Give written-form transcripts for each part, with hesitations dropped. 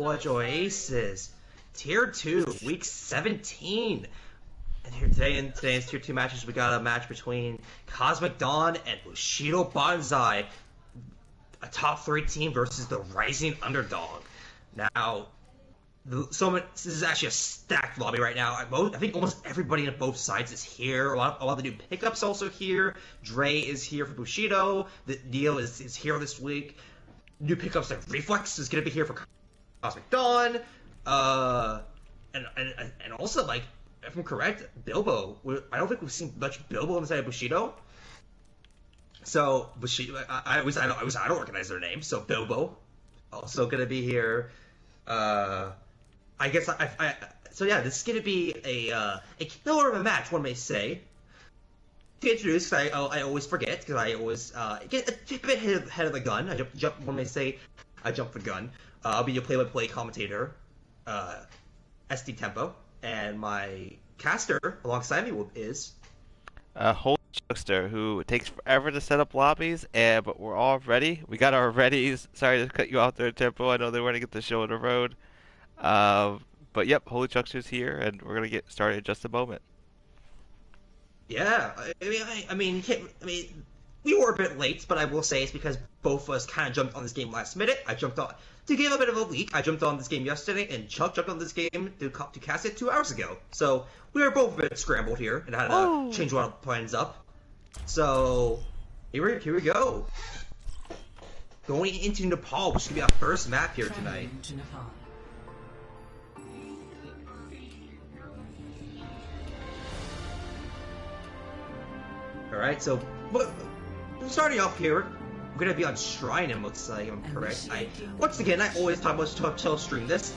Oasis, Tier 2, Week 17. And here today in today's Tier 2 matches, we got a match between Cosmic Dawn and Bushido Banzai, a top 3 team versus the rising underdog. Now, this is actually a stacked lobby right now. I think almost everybody on both sides is here. A lot of the new pickups also here. Dre is here for Bushido. The deal is here this week. New pickups like Reflex is going to be here for Cosmic Dawn. And also, like, if I'm correct, Bilbo. I don't think we've seen much Bilbo inside of Bushido. So Bushido, I don't recognize their name. So Bilbo also gonna be here. I guess so yeah, this is gonna be a killer of a match, one may say. To introduce, I always forget because I always get a bit ahead of the gun. I jump. One may say I jump the gun. I'll be your play-by-play commentator, SD Tempo, and my caster alongside me is Holy Chuckster, who takes forever to set up lobbies, but we're all ready. We got our readies. Sorry to cut you off there, Tempo. I know they want to get the show on the road. But yep, Holy Chuckster's here, and we're gonna get started in just a moment. Yeah, I mean, we were a bit late, but I will say it's because both of us kind of jumped on this game last minute. I jumped on to give a bit of a leak. I jumped on this game yesterday, and Chuck jumped on this game to cast it 2 hours ago. So we were both a bit scrambled here and had to change one of our plans up. So here we go. Going into Nepal, which is gonna be our first map here tonight. Alright, so starting off here, we're gonna be on Shrine, it looks like, if I'm correct. Once again, I always talk about to stream this.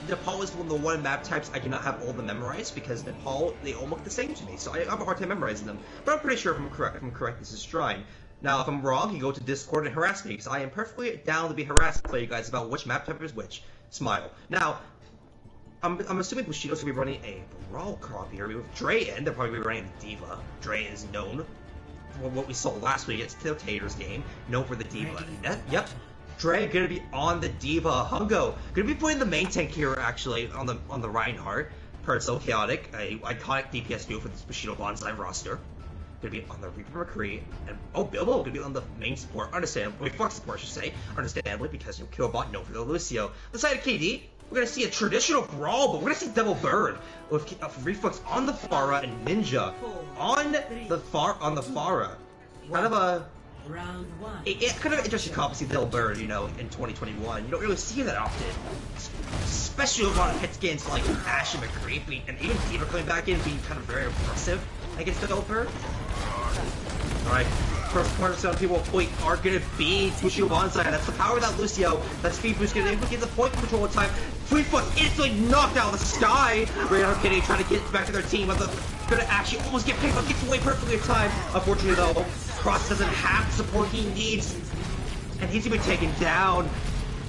Nepal is one of the one map types I do not have all of them memorized, because Nepal, they all look the same to me, so I have a hard time memorizing them. But I'm pretty sure if I'm correct, this is Shrine. Now, if I'm wrong, you go to Discord and harass me, because I am perfectly down to be harassed by you guys about which map type is which. Smile. Now, I'm assuming Bushido's gonna be running a Brawl comp here. With Dre in, they're probably running the Diva. Dre is known for what we saw last week against the Taters game, known for the Diva. Yep, Dre gonna be on the Diva. Hungo gonna be putting the main tank here actually on the Reinhardt. Per So Chaotic, a iconic DPS duo for this Bushido Banzai roster. Gonna be on the Reaper McCree, and Bilbo gonna be on the main support. Understandably, Fox support I should say. Understandably, because Killbot known for the Lucio. The side of KD, we're gonna see a traditional brawl, but we're gonna see double bird with Reflex on the Pharah and Ninja on the Pharah. Kind of a kind of an interesting comp to see double bird, you know, in 2021. You don't really see that often, especially with a lot of hits against like Ash and McCree, and even Diva coming back in being kind of very impressive against the double bird. All right. First cornerstone people are going to be Bushido Banzai. That's the power of that Lucio. That speed boost going to get the point control time. Reflex instantly knocked out of the sky. Radar Kitty trying to get back to their team. But going to actually almost get picked up. Gets away perfectly in time. Unfortunately, though, Cross doesn't have the support he needs. And he's going to be taken down.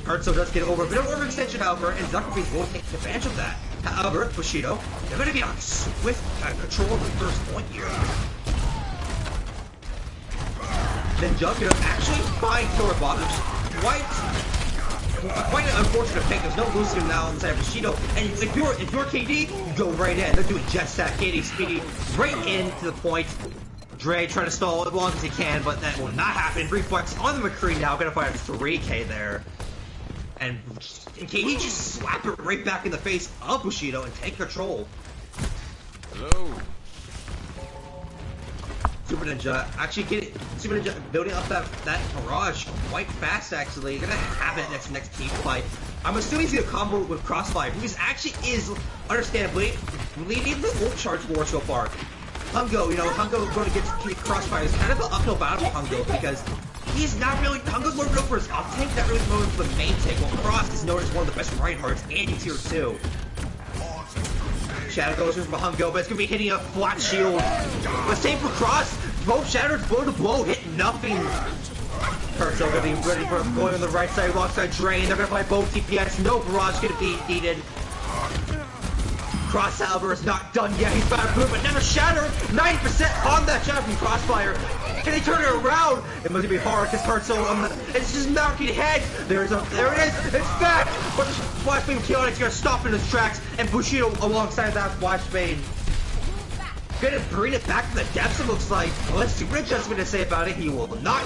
Urtso does get over. A bit of overextension, however, and Zuckerberg will take advantage of that. However, Bushido, they're going to be on swift control of the first point here. Then Jug gonna actually find Killbot, which is quite an unfortunate pick. There's no Lucio now inside of Bushido, and if you're KD, you go right in. They're doing jet stack, KD speedy right in to the point. Dre trying to stall as long as he can, but that will not happen. Reflex on the McCree now, gonna fire 3K there, and KD just slap it right back in the face of Bushido and take control. Hello. Super Ninja actually Super Ninja building up that barrage quite fast actually. Gonna have it next team fight. I'm assuming he's gonna combo with Crossfire, because actually is understandably leading the ult charge war so far. Hungo, you know, Hungo going to get Crossfire is kind of an uphill battle for Hungo, because he's not really Hungo's more known for his up tank, not really known for the main tank, while Cross is known as one of the best Reinhardts and he's tier 2. Shadow goes from Hungo, but it's going to be hitting a flat shield. The same for Cross. Both Shadows blow to blow, hit nothing. Urtso going to be ready for going on the right side alongside Drain. They're going to play both DPS. No barrage going to be needed. Cross, however, is not done yet. He's about to move, but never Shatter. 90% on that Shadow from Crossfire. and they turn it around. It must be hard because Hurtso, it's just knocking head. There it is, it's back. But the flashbang Chaotix gonna stop in his tracks, and Bushido alongside that flashbang. Gonna bring it back to the depths, it looks like. Let's see what Ninja's gonna say about it. He will not.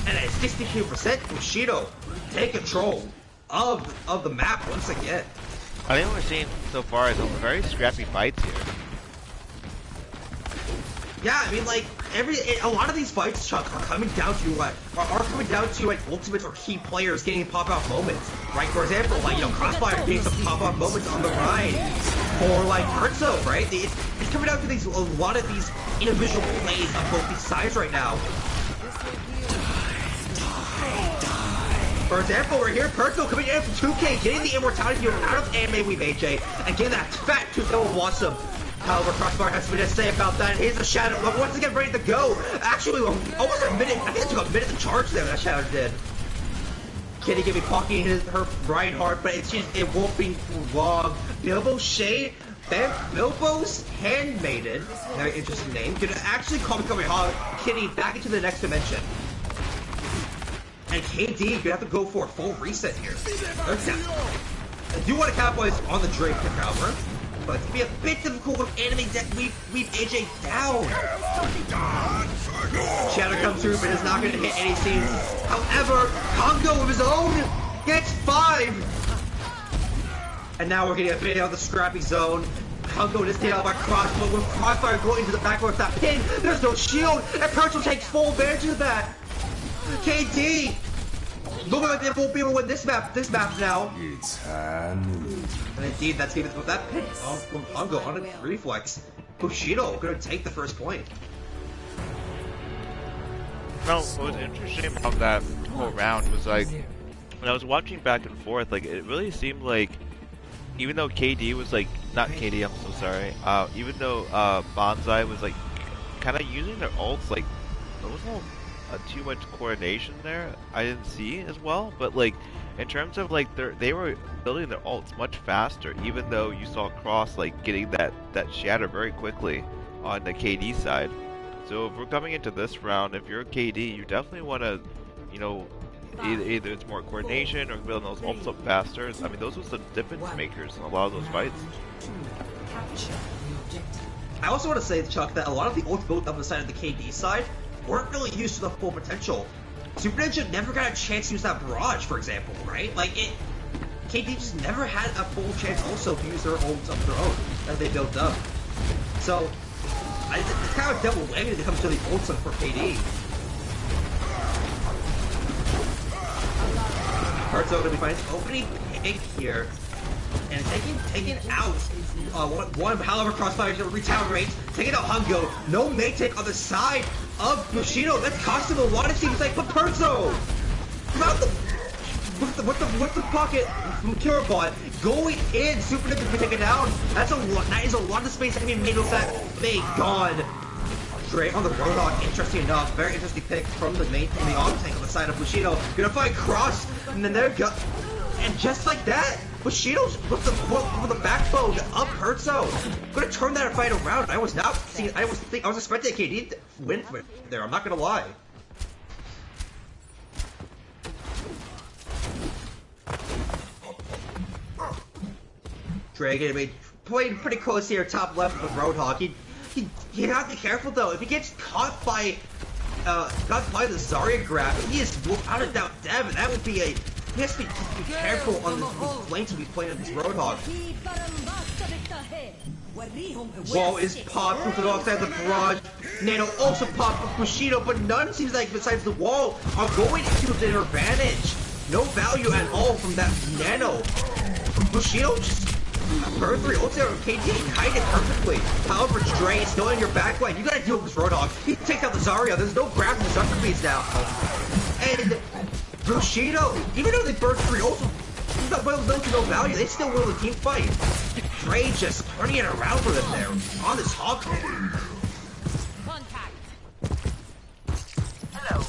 And at 62%, Bushido take control of the map once again. I think what we're seeing so far is some very scrappy fights here. Yeah, I mean, like, a lot of these fights, Chuck, are coming down to like ultimates or key players getting pop-out moments, right? For example, like, you know, Crossfire getting some pop-out moments on the ride, or like Hurtso, right? It's coming down to a lot of these individual plays on both these sides right now. For example, we're here, Hurtso coming in from 2K, getting the immortality here out of Anime Weave AJ, and getting that fat 2-0 Blossom. However, Crossfire has something to say about that. Here's the Shadow, once again ready to go. Actually, almost a minute, I think it took a minute to charge there, that Shadow did. Kitty gonna be pocketing her Reinhardt, but it won't be long. Bilbo Shade, Bilbo's Handmaiden, very interesting name, gonna actually call Kitty back into the next dimension. And KD, gonna have to go for a full reset here. I do want to capitalize on the Drake pick, however, but it's gonna be a bit difficult with Anime Deck Weave AJ down. Shadow comes through, but is not gonna hit any scenes. However, Kongo with his own gets 5. And now we're getting a bit out of the scrappy zone. Kongo is taken out by Crossbow with Crossfire going into the back with that pin. There's no shield, and Percival takes full advantage of that. KD! Looking like they won't be able to win this map now. It's and indeed, that's even with that pin from Kongo on a reflex. Bushido gonna take the first point. No, what was interesting about that whole round was like, when I was watching back and forth, like it really seemed like, even though KD was like, not KD, I'm so sorry, even though Banzai was like, kind of using their ults, like, there wasn't too much coordination there, I didn't see as well, but like, in terms of like, they were building their ults much faster, even though you saw Cross like getting that shatter very quickly on the KD side. So if we're coming into this round, if you're a KD, you definitely want to, you know, either it's more coordination or building those ults up faster. I mean, those were the difference makers in a lot of those fights. I also want to say, Chuck, that a lot of the ults built up the side of the KD side weren't really used to the full potential. Super Ninja never got a chance to use that barrage, for example, right? Like, KD just never had a full chance also to use their ults of their own that they built up. So, it's kind of a double whammy when it comes to the ults for KD. Hurtso gonna be finding his opening pick here. And taking out one however Crossfire to retaliate, taking out Hungo, no mate take on the side of Bushido. That's cost him a lot, it seems like, but Perzo with the pocket from Kirabot going in, Super Ninja can take it down. That is a lot of space that can be made with that thing gone. Drake on the Roadhog, interesting enough, very interesting pick from the main from the off tank on the side of Bushido. Gonna find Cross, and then there go, and just like that, Bushido's with the backbone up Hurtso. Gonna turn that fight around. I was expecting KD to win there. I'm not gonna lie. Dragon playing pretty close here, top left with Roadhog. You have to be careful though. If he gets caught by the Zarya grab, he is without a doubt dead, and that would be a. He has to be careful on this lane to be playing on this Roadhog. Wall is popped from alongside the barrage. Nano also popped with Bushido, but none seems like besides the wall are going into their advantage. No value at all from that Nano. Bushido just burn 3 ults there with KD kite it perfectly. However, Dre is still in your backline. You gotta deal with this Roadhog. He takes out the Zarya. There's no grab from the Sucker Beast now. And Bushido, even though they burned 3 ults, no value, they still win the team fight. Dre just turning it around for them there on this hog. Contact. Hello.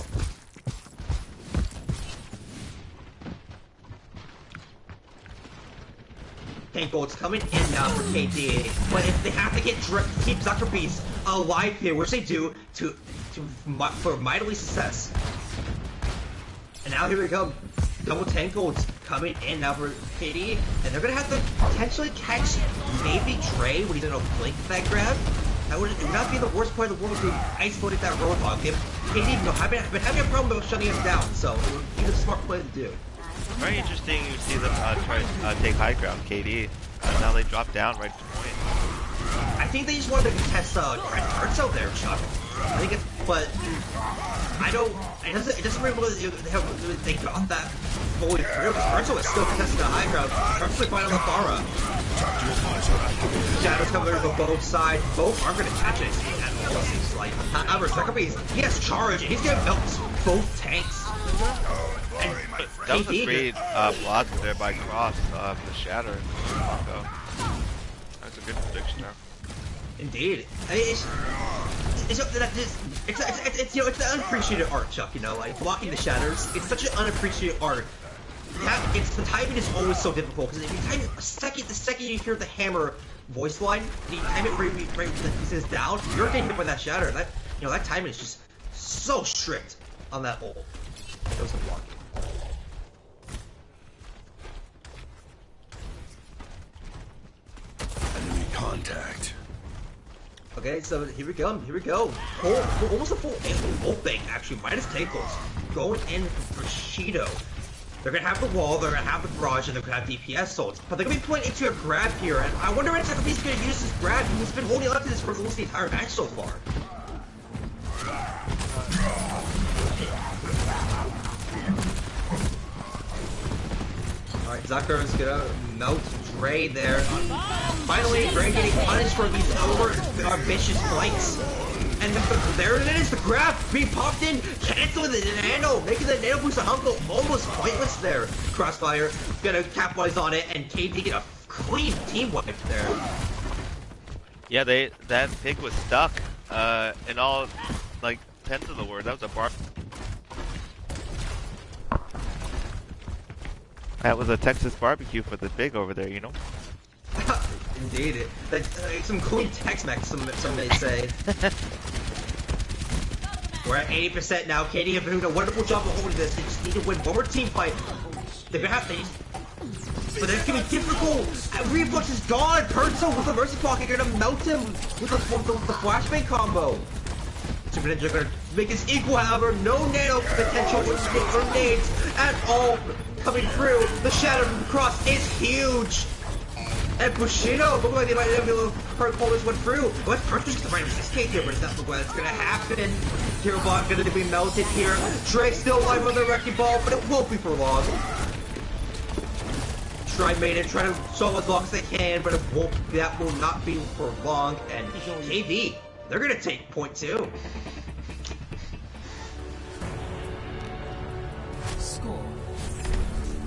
Tank bolts coming in now for KD, but if they have to keep Zucker Beast alive here, which they do, to for mightily success. And now here we go. Double tangles coming in now for KD, and they're gonna have to potentially catch maybe Dre when he's gonna blink that grab. It would not be the worst part of the world to isolate that Roadhog. KD, I've been having a problem with shutting him down, so it would be the smart play to do. Very interesting you see them try to take high ground, KD. Now they drop down right to point. I think they just wanted to contest Kurtz out there, Chuck. I think it's, but I don't. It doesn't really. They got that fully through. Kurtz is still contesting the high ground. Kurtz is fine on the Farah. Shadows coming from both sides. Both aren't going to catch it. At all, it seems like. However, Suckerbees, he has charge, and he's going to melt both tanks. And that was a great block there by Cross for the Shatter. So, that's a good prediction there. Indeed. It's the unappreciated art, Chuck. You know, like blocking the shatters. It's such an unappreciated art. The timing is always so difficult because if you time it the second you hear the hammer voice line, and you time it right when he says down, you're getting hit by that shatter. That timing is just so strict on that ult. That was a block. Enemy contact. Okay, so here we go. Almost a full ult bank actually, minus tankles. Going in for Bushido. They're gonna have the wall, they're gonna have the barrage, and they're gonna have DPS ults. But they're gonna be playing into a grab here, and I wonder when he's gonna use this grab. He's been holding on to this for almost the entire match so far. Alright, Zucker's gonna melt Dre there. Finally, Dre getting punished for these ambitious flanks. And there it is, the grab being popped in, canceling the nano, making the nano boost of Uncle almost pointless there. Crossfire gonna capitalize on it, and KD get a clean team wipe there. Yeah, that pig was stuck in all like tenths of the word. That was a bar. That was a Texas barbecue for the pig over there, you know. Indeed, some clean Tex-Mex, some may say. We're at 80% now. KD have been doing a wonderful job of holding this. They just need to win one more team fight. They're gonna have to. But it's gonna be difficult. Reflux is gone. Perzo with the Mercy Pocket gonna melt him with the flashbang combo. Super Ninja gonna make this equal, however. No nano potential or nades at all coming through. The shadow from the cross is huge. And Bushido, look like they might have a little pull this one through. But first just the right escape here, but it doesn't look like it's gonna happen. Hero Bot gonna be melted here. Dre still alive on the wrecking ball, but it won't be for long. Try to solve as long as they can, but that will not be for long. And KD, they're gonna take point 2. Score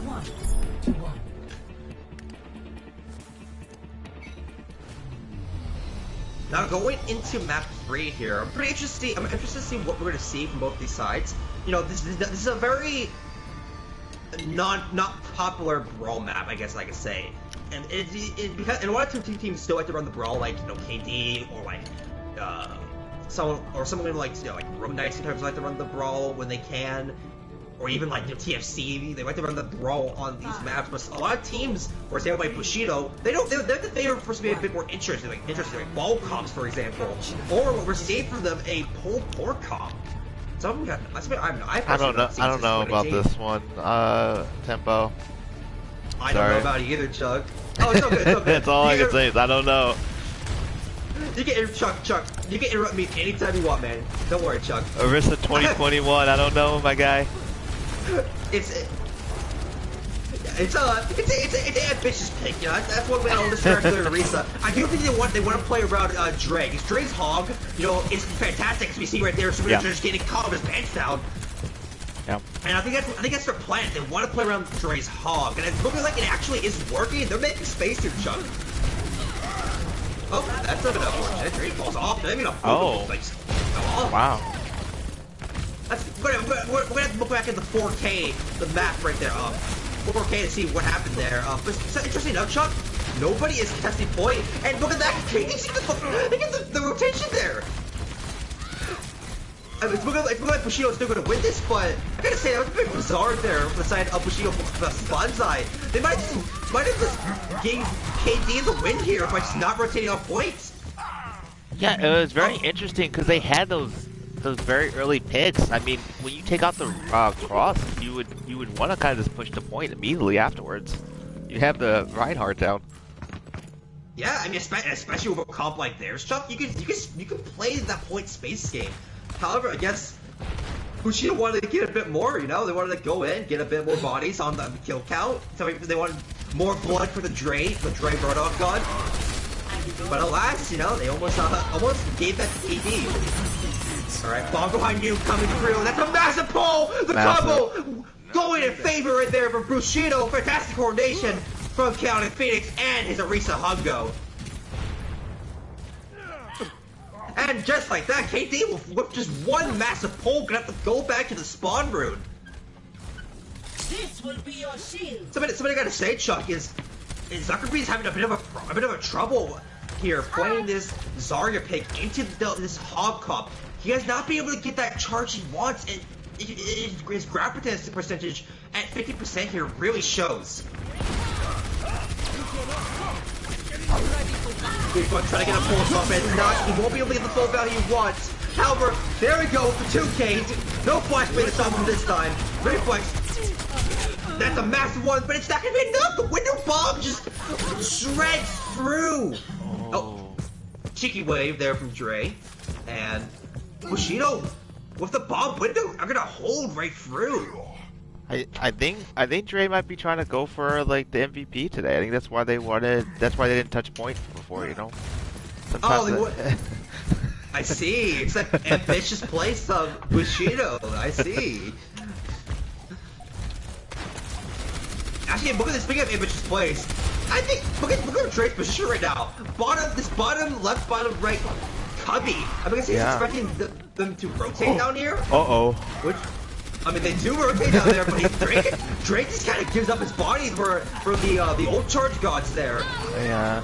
1-1. Now going into map 3 here, I'm interested to see what we're going to see from both these sides. You know, this is a very not popular brawl map, I guess I could say. And because a lot of two teams still like to run the brawl, like KD or like someone like like Road Knight sometimes like to run the brawl when they can. Or even like TFC, they like to run the brawl on these maps, but a lot of teams, for example like Bushido, they're the favorite for us to be a bit more interesting, like ball comps, for example, or what we're seeing from them, a pull port comp. Some of them I don't know about this one, Tempo. I don't know about it either, Chuck. Oh, it's okay, it's okay. That's all I can say is I don't know. You can Chuck, you can interrupt me anytime you want, man. Don't worry, Chuck. Arista 2021, I don't know, my guy. It's an ambitious pick, you know. That's one way I'll describe Arisa. I do think they want to play around Dre. Because Dre's hog, you know, is fantastic. As we see right there, so we're just getting caught with his pants down. Yeah. And I think that's their plan. They want to play around Dre's hog, and it's looking like it actually is working. They're making space here, Chuck. Oh, that's not enough. Dre falls off. Maybe not. Oh. Wow. We're gonna have to look back at the 4K, the map right there, 4K to see what happened there. But it's interesting enough, Chuck, nobody is testing point, and look at that, they get the rotation there. it's looking like Bushido's still gonna win this, but I gotta say that was a bit bizarre there from the side of Bushido versus Banzai. They might have just gave KD the win here by just not rotating on points. Yeah, it was very interesting because they had those very early picks. I mean, when you take out the cross, you would want to kind of just push the point immediately afterwards. You have the Reinhardt down. Yeah, I mean, especially with a comp like theirs, Chuck, you can play that point space game. However, I guess Bushido wanted to get a bit more. You know, they wanted to go in, get a bit more bodies on the kill count. So they wanted more blood for the Dre Murdoch god. But alas, you know, they almost gave that to KD. Alright, bomb behind you coming through. That's a massive pull! The combo going in favor right there for Bushido. Fantastic coordination from Chaotic Phoenix and his Orisa Hungo. And just like that, KD with just one massive pull gonna have to go back to the spawn room. This will be your shield. Somebody gotta say, Chuck, is Zuckerberg's having a bit of a trouble here playing this Zarya pick into this Hog Cup. He has not been able to get that charge he wants, and his grab percentage at 50% here really shows. He's going to try to get a pulse off, and he won't be able to get the full value he wants. However, there we go for 2K. No flash bait to stop him this time. Reflex. That's a massive one, but it's not going to be enough. The window bomb just shreds through. Oh, cheeky wave there from Dre, and Bushido with the bomb window are gonna hold right through. I think Dre might be trying to go for like the MVP today. I think that's why they they didn't touch point before, you know. I see. It's an ambitious place of Bushido. I see. Actually, look at this big ambitious place. I think look at Dre's position right now. Bottom left, bottom right cubby. I mean, he's expecting them to rotate down here. Which, I mean, they do rotate down there, but Drake just kind of gives up his body for the old charge gods there. Yeah.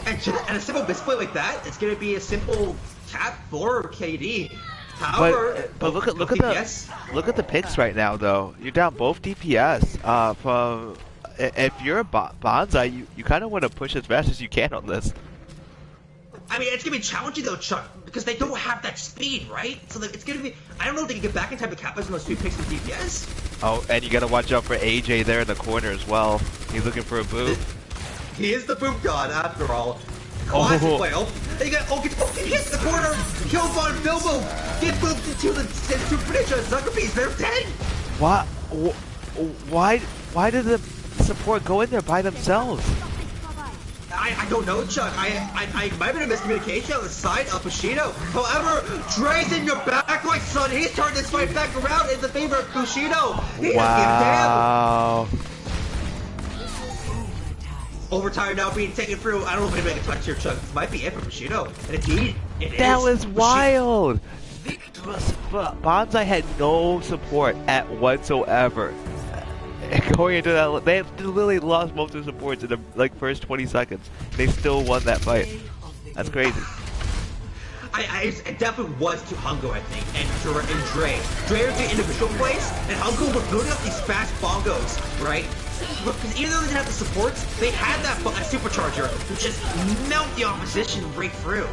And a simple misplay like that, it's gonna be a simple tap for KD. However, but look at the picks right now though. You're down both DPS. From if you're a Banzai, you kind of want to push as fast as you can on this. I mean, it's gonna be challenging though, Chuck, because they don't have that speed, right? So it's gonna be. I don't know if they can get back in time to capitalize on those 2 picks with DPS. Oh, and you gotta watch out for AJ there in the corner as well. He's looking for a boot. He is the boot god after all. Classic play. He hits the corner, kills on Bilbo, get booped into the Super Ninja Zuckerbees. They're dead. Why did the support go in there by themselves? I don't know, Chuck. I might have been a miscommunication on the side of Bushido. However, Dre's in your back, my son. He's turned this fight back around in the favor of Bushido. He doesn't give a damn. Overtime now being taken through. I don't know if anybody can touch here, Chuck. This might be it for Bushido. And indeed, it is. That was wild. Banzai had no support at whatsoever. Going into that, they literally lost most of the supports in the first 20 seconds. They still won that fight. That's crazy. It definitely was to Hungo, I think, and Dre. Dre was the individual plays, and Hungo was building up these fast bongos, right? Because even though they didn't have the supports, they had that supercharger to just melt the opposition right through.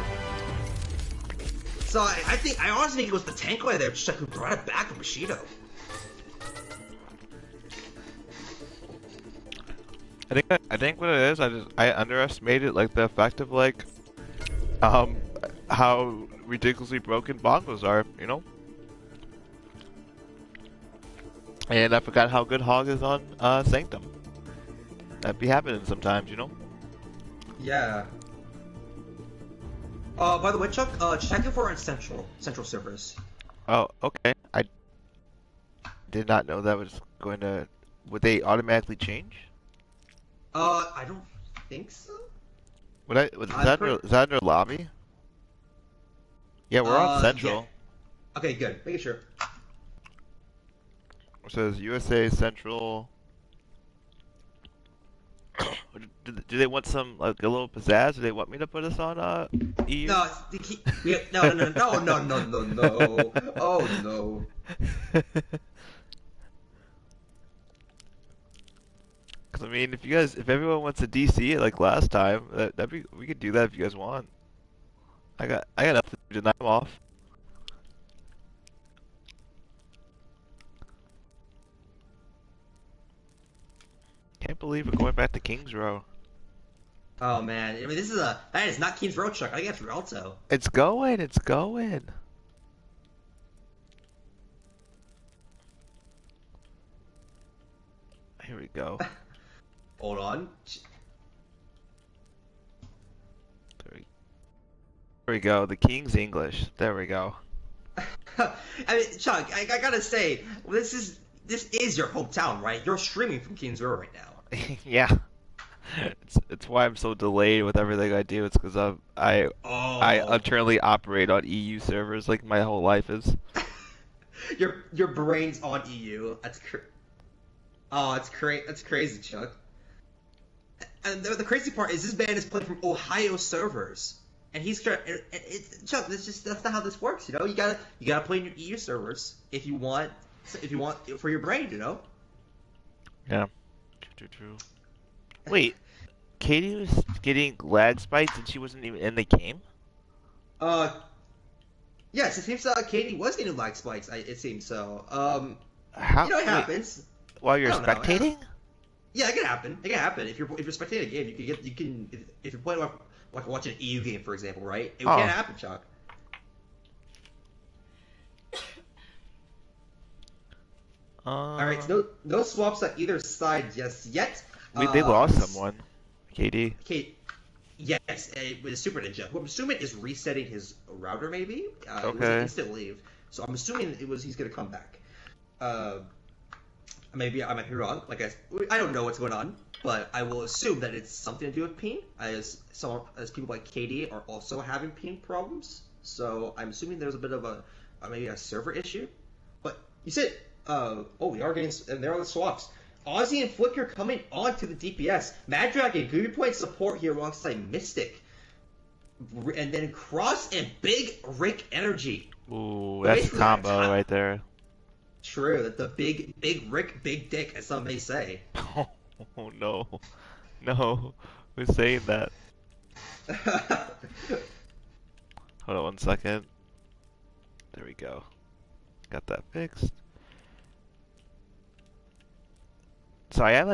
So I honestly think it was the tank player there just who brought it back from Bushido. I think what it is, I underestimated the effect of how ridiculously broken bongos are, you know? And I forgot how good Hog is on Sanctum. That be happening sometimes, you know? Yeah. By the way, Chuck, check it for on Central servers. Oh, okay. I did not know that was going to... Would they automatically change? I don't think so. Is that in their lobby? Yeah, we're on Central. Yeah. Okay, good. Making sure. It says USA Central. Do they want some like a little pizzazz? Do they want me to put us on EU? No, no, no, no, no, no, no, no. Oh no. Cause I mean, if everyone wants a DC like last time, we could do that if you guys want. I got nothing to do tonight. I'm off. Can't believe we're going back to Kings Row. Oh man, I mean that is not Keen's Road, Chuck. I think that's Rialto. It's going. It's going. Here we go. Hold on. There we go. The King's English. There we go. I mean, Chuck, I gotta say, this is your hometown, right? You're streaming from Keen's Row right now. Yeah. It's why I'm so delayed with everything I do. It's because I internally operate on EU servers like my whole life is. Your brain's on EU. That's crazy, Chuck. And the crazy part is this man is playing from Ohio servers, and he's trying. Chuck, that's not how this works. You know, you gotta play in your EU servers if you want for your brain. You know. Yeah. True. Wait, Katie was getting lag spikes and she wasn't even in the game? Yes, it seems Katie was getting lag spikes. It seems so. How? You know, it happens. While you're spectating? Yeah, it can happen. It can happen. If you're spectating a game, you can if you're playing like watching an EU game, for example, right? It can happen, Chuck. All right, so no swaps on either side just yet. They lost someone. KD. Yes, with a Super Ninja, who I'm assuming is resetting his router, maybe. It was an instant leave, so I'm assuming he's gonna come back. Maybe I might be wrong. Like I don't know what's going on, but I will assume that it's something to do with ping, as people like KD are also having ping problems. So I'm assuming there's a bit of maybe a server issue. But you said, we are getting, and there are the swaps. Ozzy and Flicker coming on to the DPS. Mad Dragon, good point support here alongside Mystic. And then Cross and Big Rick Energy. Ooh, that's a combo right there. True, that the big Rick, big dick, as some may say. Oh no. No. Who's saying that? Hold on 1 second. There we go. Got that fixed. So I have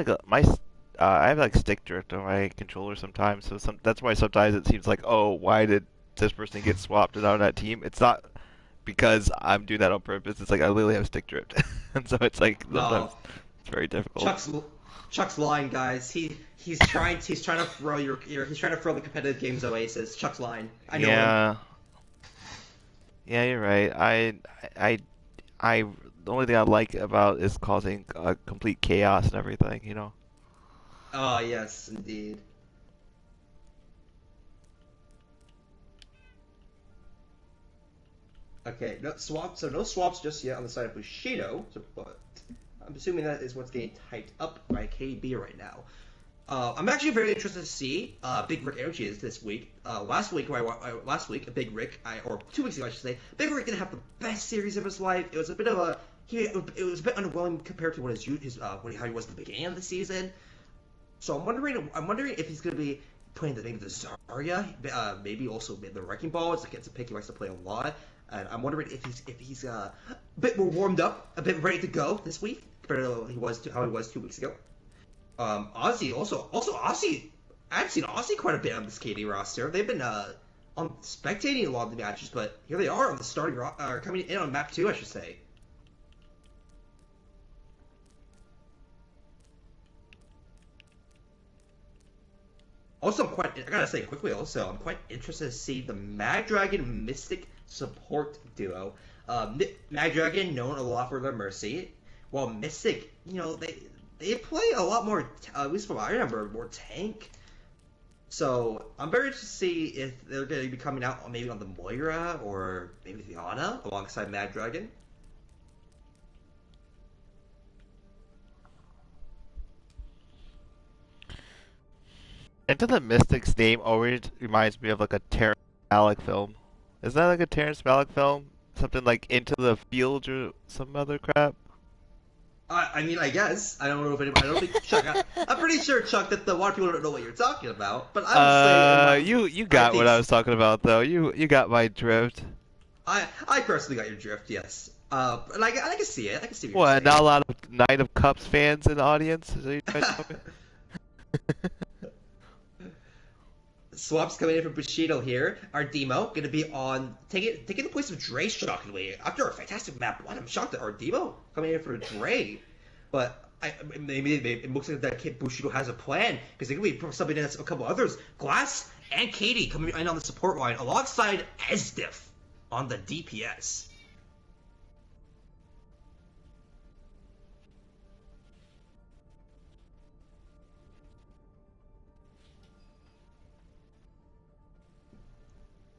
I have like stick drift on my controller sometimes, so that's why sometimes it seems like, oh, why did this person get swapped and out on that team? It's not because I'm doing that on purpose. It's like I literally have stick drift, and so it's like sometimes it's very difficult. Chuck's lying, guys. He's trying to throw he's trying to throw the competitive games Oasis. Chuck's lying. I know him. Yeah, you're right. I the only thing I like about is causing complete chaos and everything, you know. Oh yes, indeed. Okay, no swaps just yet on the side of Bushido, but I'm assuming that is what's getting typed up by KB right now. I'm actually very interested to see Big Rick Energy is this week. Last week, Big Rick, or 2 weeks ago, I should say, Big Rick didn't have the best series of his life. It was a bit of it was a bit underwhelming compared to how he was at the beginning of the season. So I'm wondering if he's going to be playing maybe the Zarya, maybe also the Wrecking Ball. It's a pick he likes to play a lot. And I'm wondering if he's a bit more warmed up, a bit ready to go this week compared to how he was 2 weeks ago. Ozzy also Ozzy. I've seen Ozzy quite a bit on this KD roster. They've been on spectating a lot of the matches, but here they are on the starting coming in on map 2, I should say. Also, I gotta say quickly. Also, I'm quite interested to see the Mad Dragon Mystic support duo. Mad Dragon known a lot for their Mercy, while Mystic, they play a lot more, at least from what I remember, more tank. So I'm very interested to see if they're going to be coming out maybe on the Moira or maybe the Ana alongside Mad Dragon. Into the Mystic's name always reminds me of like a Terrence Malick film. Is that like a Terrence Malick film? Something like Into the Fields or some other crap? I mean, I guess. I don't know if anybody. I don't think Chuck. I'm pretty sure, Chuck, that a lot of people don't know what you're talking about. But I would say, you got what I was talking about though. You got my drift. I personally got your drift. Yes. And I can see it. I can see what you're What? saying. Not a lot of Knight of Cups fans in the audience? Is that what you trying to tell me? Swaps coming in for Bushido here. Our Demo going to be on taking the place of Dre, shockingly. After a fantastic map one, I'm shocked that our Demo coming in for Dre. But maybe it looks like that kid Bushido has a plan, because they're going to be subbing in a couple others. Glass and Katie coming in on the support line alongside Esdiff on the DPS.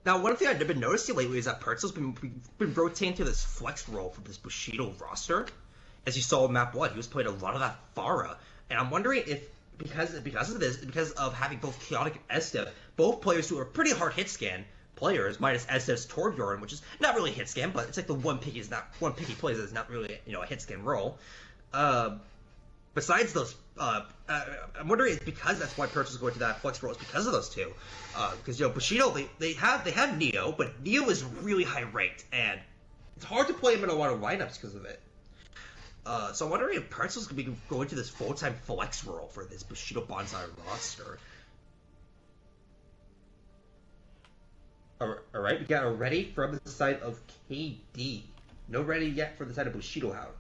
Now, one thing I've been noticing lately is that Pertzel's been rotating to this flex role for this Bushido roster. As you saw in map 1, he was playing a lot of that Pharah. And I'm wondering if, because of this, because of having both Chaotic and Esdev, both players who are pretty hard hit scan players, minus Esdev's Torbjorn, which is not really a hit scan, but it's like the one pick he plays is not really, a hit scan role. Besides those, I'm wondering if because that's why Pertzel's going to that flex role is because of those two. Because Bushido, they have Neo, but Neo is really high ranked, and it's hard to play him in a lot of lineups because of it. So I'm wondering if Pertzel's going to be going to this full-time flex role for this Bushido Banzai roster. Alright, we got a ready from the side of KD. No ready yet from the side of Bushido, however.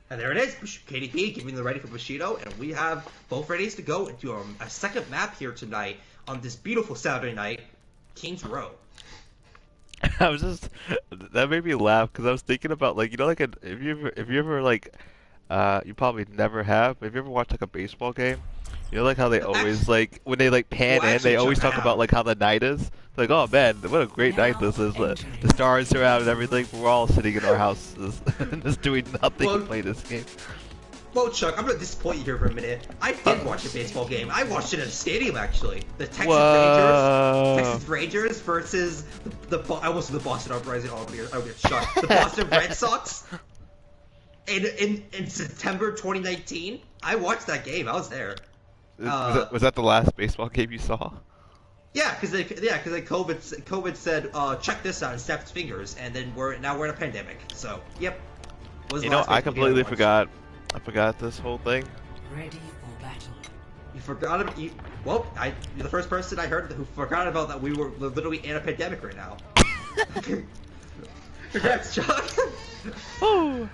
And there it is, KDP giving the ready for Bushido, and we have both readies to go into a second map here tonight on this beautiful Saturday night, Kings Row. That made me laugh because I was thinking about like if you ever like you probably never have, but if you ever watched like a baseball game, like how they always like when they like pan in, they always talk about like how the night is. Like, oh man, what a great night this is! The stars are out and everything. But we're all sitting in our houses just doing nothing to play this game. Well, Chuck, I'm gonna disappoint you here for a minute. I did watch a baseball game. I watched it in a stadium, actually. The Texas Rangers versus I was the Boston Uprising. I would get shot. The Boston Red Sox. In September 2019, I watched that game. I was there. Was that the last baseball game you saw? Yeah, because COVID said, check this out, and snapped its fingers, and then we're in a pandemic. So, yep. I completely forgot. I forgot this whole thing. Ready for battle. You forgot about you. Well, you're the first person I heard who forgot about that we were literally in a pandemic right now. Congrats, Chuck. Woo!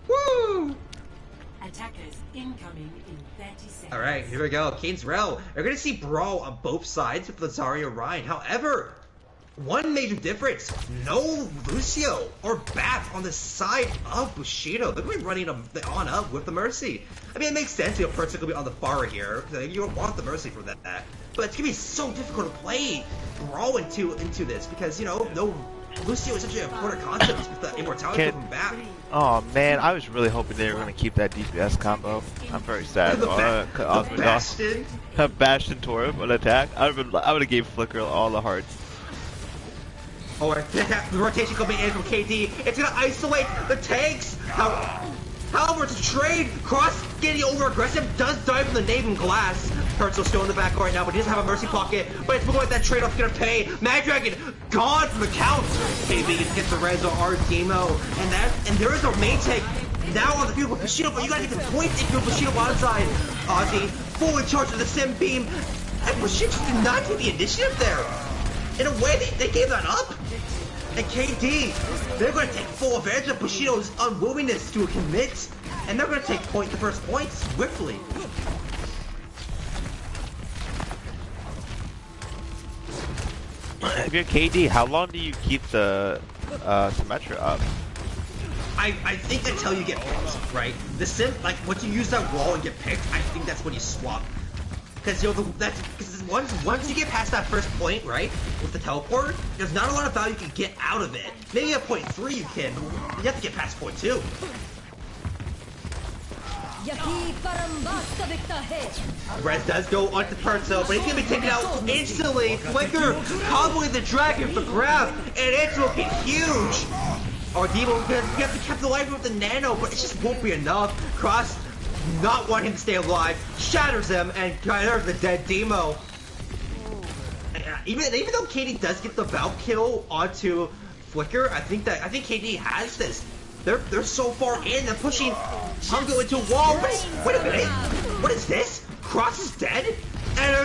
Woo! Attackers incoming in 30 seconds. Alright, here we go. Kings Row. We're going to see Brawl on both sides of the Zarya Ryan. However, one major difference. No Lucio or Bath on the side of Bushido. They're going to be running on up with the Mercy. I mean, it makes sense. Pertzel could be on the Pharah here. You don't want the Mercy for that. But it's going to be so difficult to play Brawl into this because, no Lucio is such an important concept with the immortality from Bath. Oh man, I was really hoping they were going to keep that DPS combo. I'm very sad. Bastion. Bastion Torb on attack. I would have gave Flicker all the hearts. Oh, the rotation coming in from KD. It's going to isolate the tanks. However, it's a trade. Cross getting over aggressive. Does dive from the nave and glass. Pertzel's still in the back right now, but he doesn't have a mercy pocket. But it's looking like that trade-off's going to pay. Mad Dragon gone from the count. KB gets the res on our Demo. And there is a main tank now on the field with Bushido, but you gotta get the point if you're Bushido Banzai. Ozzy, full in charge of the Sim Beam. And Bushido did not take the initiative there. In a way, they gave that up. And KD, they're going to take full advantage of Bushido's unwillingness to commit, and they're going to take the first point swiftly. If you're KD, how long do you keep the Symmetra up? I think until you get picked, right? The Sim, like, once you use that wall and get picked, I think that's when you swap. Because once you get past that first point, right, with the teleport, there's not a lot of value you can get out of it. Maybe at point 3 you can, but you have to get past point 2. Res does go onto Perzo, but he's gonna be taken out instantly. Flicker comboing the dragon for grab, and it's looking huge. Or Devo gets kept alive with the nano, but it just won't be enough. Cross not wanting him to stay alive, shatters him, and there's the dead Demo. Even though KD does get the bout kill onto Flicker, I think KD has this. They're so far in, they're pushing Hungo into a wall. Wait a minute, what is this? Cross is dead, and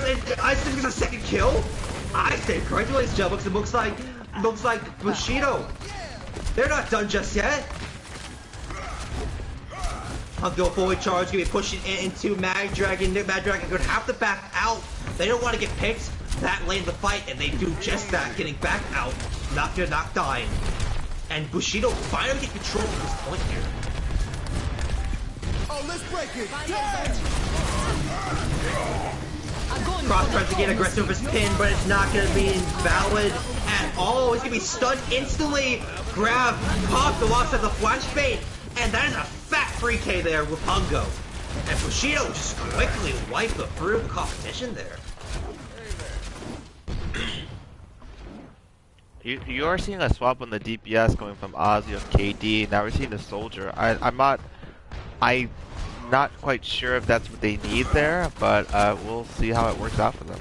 I think there's a second kill. I say congratulations, Jellbooks. It looks like Bushido. They're not done just yet. Hungo fully charged, gonna be pushing into Mad Dragon. Mad Dragon could have to back out. They don't want to get picked that late in the fight, and they do just that, getting back out, not dying. And Bushido finally get control of this point here. Oh, let's break it! Cross tries to get aggressive with his pin, but it's not going to be valid at all. He's going to be stunned instantly. Grab, pop the loss of the flash bait, and that is a fat 3K there with Hungo. And Bushido just quickly wiped through the competition there. You are seeing a swap on the DPS going from Ozzy of KD. Now we're seeing a Soldier. I'm not quite sure if that's what they need there, but we'll see how it works out for them.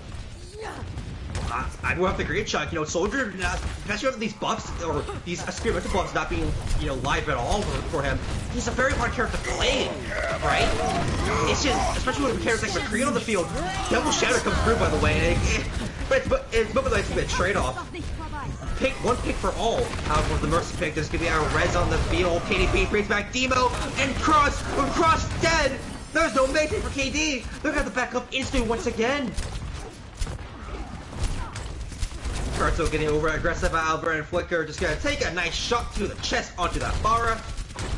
I will have to agree, Chuck. You know, Soldier, especially with these buffs or these experimental buffs not being, live at all for him, he's a very hard character to play, right? It's just, especially with characters like McCree on the field, Double Shatter comes through, by the way, but it's both like a trade-off. One pick for all. However, the Mercy pick, there's gonna be our Res on the field. KDP brings back Demo and Cross. With Cross dead, there's no making for KD. They're gonna have to back up instantly once again. Kurtzo getting over aggressive. Albert and Flicker just gonna take a nice shot to the chest onto that Bara,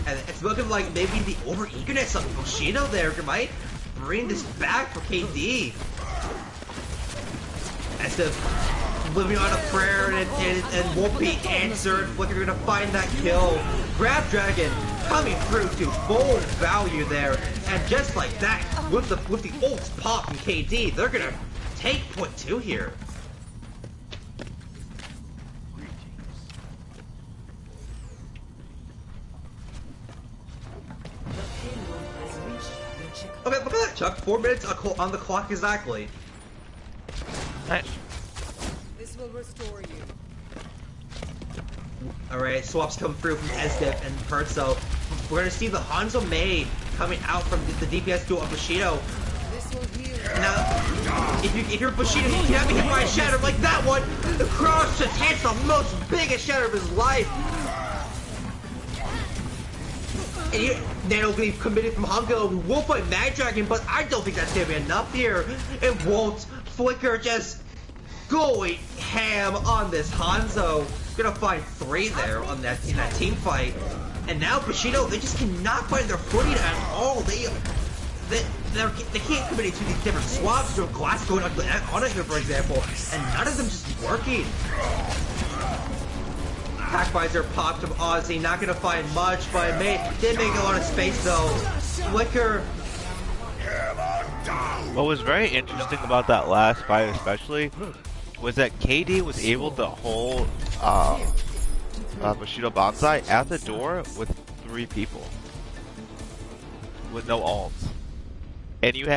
and it's looking like maybe the over eagerness of Bushido there might bring this back for KD. As if living on a prayer and won't be answered. Flicker gonna find that kill. Grab Dragon coming through to full value there, and just like that, with the ults pop from KD, they're gonna take point 2 here. Okay, look at that, Chuck. 4 minutes on the clock exactly. Nice. Will restore you. Alright, swaps come through from Esdip and Perzo. We're gonna see the Hanzo Mei coming out from the DPS duo of Bushido. This will heal. Now, if you're Bushido, you cannot be hit by a shatter like that one. The Cross just hits the most biggest shatter of his life. And Nano gonna be committed from Hungo, who will fight Mad Dragon, but I don't think that's gonna be enough here. It won't. Flicker just going ham on this Hanzo. Gonna find 3 there on in that team fight. And now Bushido, they just cannot find their footing at all. They can't commit to these different swaps. There's glass going on it here, for example, and none of them just working. Pack visor popped from Ozzy, not gonna find much, but did make a lot of space though. Flicker. What was very interesting about that last fight especially was that KD was able to hold Bushido Banzai at the door with 3 people with no ults, and you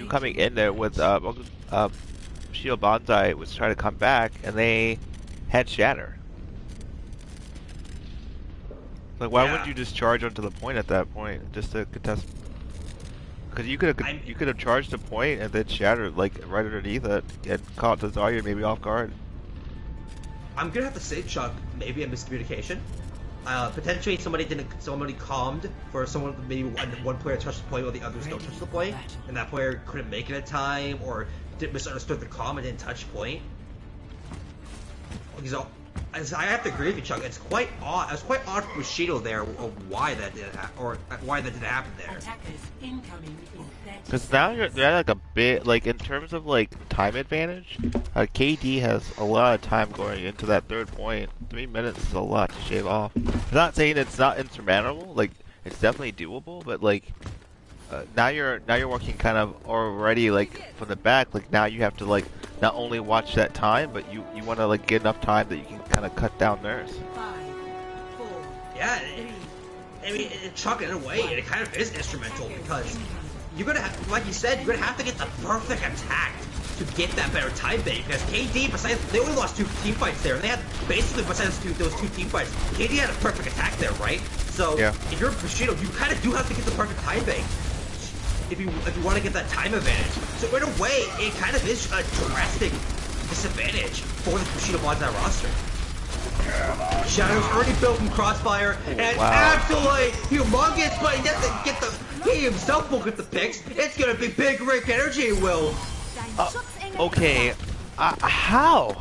coming in there with Bushido Banzai was trying to come back, and they had Shatter. Like, why wouldn't you just charge onto the point at that point just to contest? Because you could have charged a point and then shattered like right underneath it and caught the Zarya maybe off guard. I'm gonna have to say, Chuck, maybe a miscommunication. Potentially somebody calmed for someone, maybe one player touched the point while the others don't touch the point, and that player couldn't make it in time or misunderstood the calm and didn't touch point. I have to agree with you, Chuck. It's quite odd. It's quite odd for Bushido there, or why that didn't happen there. Because now they're like a bit like in terms of like time advantage. KD has a lot of time going into that 3rd point. 3 minutes is a lot to shave off. I'm not saying it's not insurmountable. Like, it's definitely doable, but like now you're working kind of already like from the back. Like now you have to like not only watch that time, but you want to like get enough time that you can kind of cut down theirs. 5, 4, Yeah, I mean, Chuck, in a way, it kind of is instrumental because you're gonna have, like you said, you're gonna have to get the perfect attack to get that better time bait. Because KD, besides, they only lost 2 team fights there, and they had basically besides those two team fights, KD had a perfect attack there, right? So yeah. If you're Bushido, you kind of do have to get the perfect time bait if you want to get that time advantage. So in a way, it kind of is a drastic disadvantage for the Bushido Banzai roster. Shadow's already built from Crossfire, and it's absolutely humongous, but he doesn't get he himself will get the picks. It's gonna be Big Rick energy, Will. Okay, how?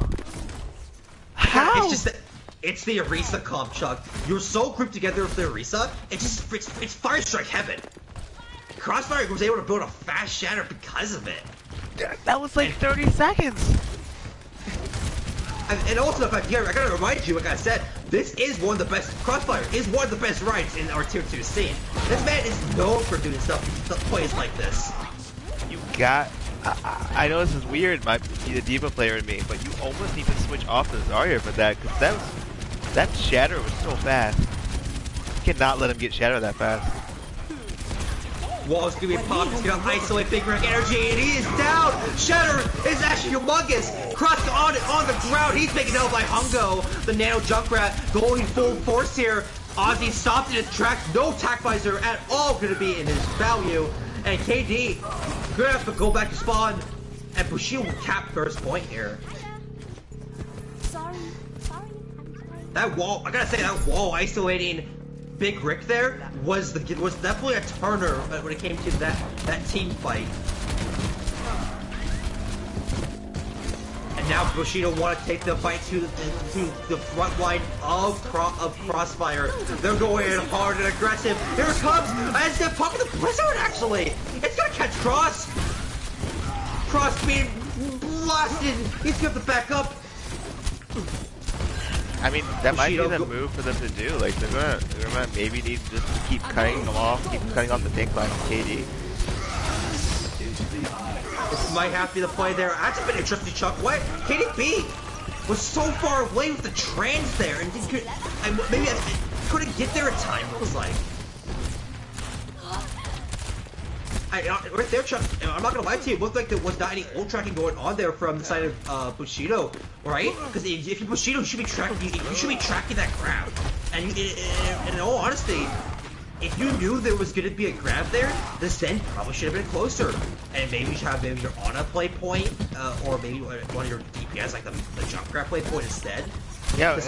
How? It's just that it's the Orisa comp, Chuck. You're so grouped together with the Orisa, it's Fire Strike Heaven. Crossfire was able to build a fast Shatter because of it. That was like 30 seconds. And also, I gotta remind you, like I said, this is one of the best. Crossfire is one of the best rides in our Tier 2 scene. This man is known for doing stuff plays like this. You got. I know this is weird, might be the Diva player in me, but you almost need to switch off the Zarya for that, because that Shatter was so fast. You cannot let him get Shatter that fast. Wall's gonna be popped, he's gonna isolate Big Rick energy, and he is down! Shatter is actually humongous! Crust on the ground, he's making out by Hungo, the Nano Junkrat, going full force here. Ozzy stopped in his tracks, no attack visor at all gonna be in his value, and KD gonna have to go back to spawn, and Bushido will cap first point here. Sorry. That wall, I gotta say, that wall isolating Big Rick there was definitely a turner when it came to that team fight. And now Bushido want to take the fight to the front line of Crossfire. They're going in hard and aggressive. Here it comes as they're popping the Blizzard. Actually, it's gonna catch Cross. Cross being blasted. He's gonna have to back up. I mean, that might be Bushido the move for them to do. Like, they're gonna maybe need to just keep cutting them off, keep cutting off the tank line with KD. This might have to be the play there. That's a bit interesting, Chuck. What? KDB was so far away with the trans there, and maybe I couldn't get there in time, looks like. Right there, Chuck, I'm not gonna lie to you, it looked like there was not any ult tracking going on there from the side of Bushido, right? Because if you're Bushido, you should be tracking that grab. And in all honesty, if you knew there was gonna be a grab there, the send probably should have been closer. And maybe you should have your Ana play point, or maybe one of your DPS, like the Junkrat play point instead. Yeah,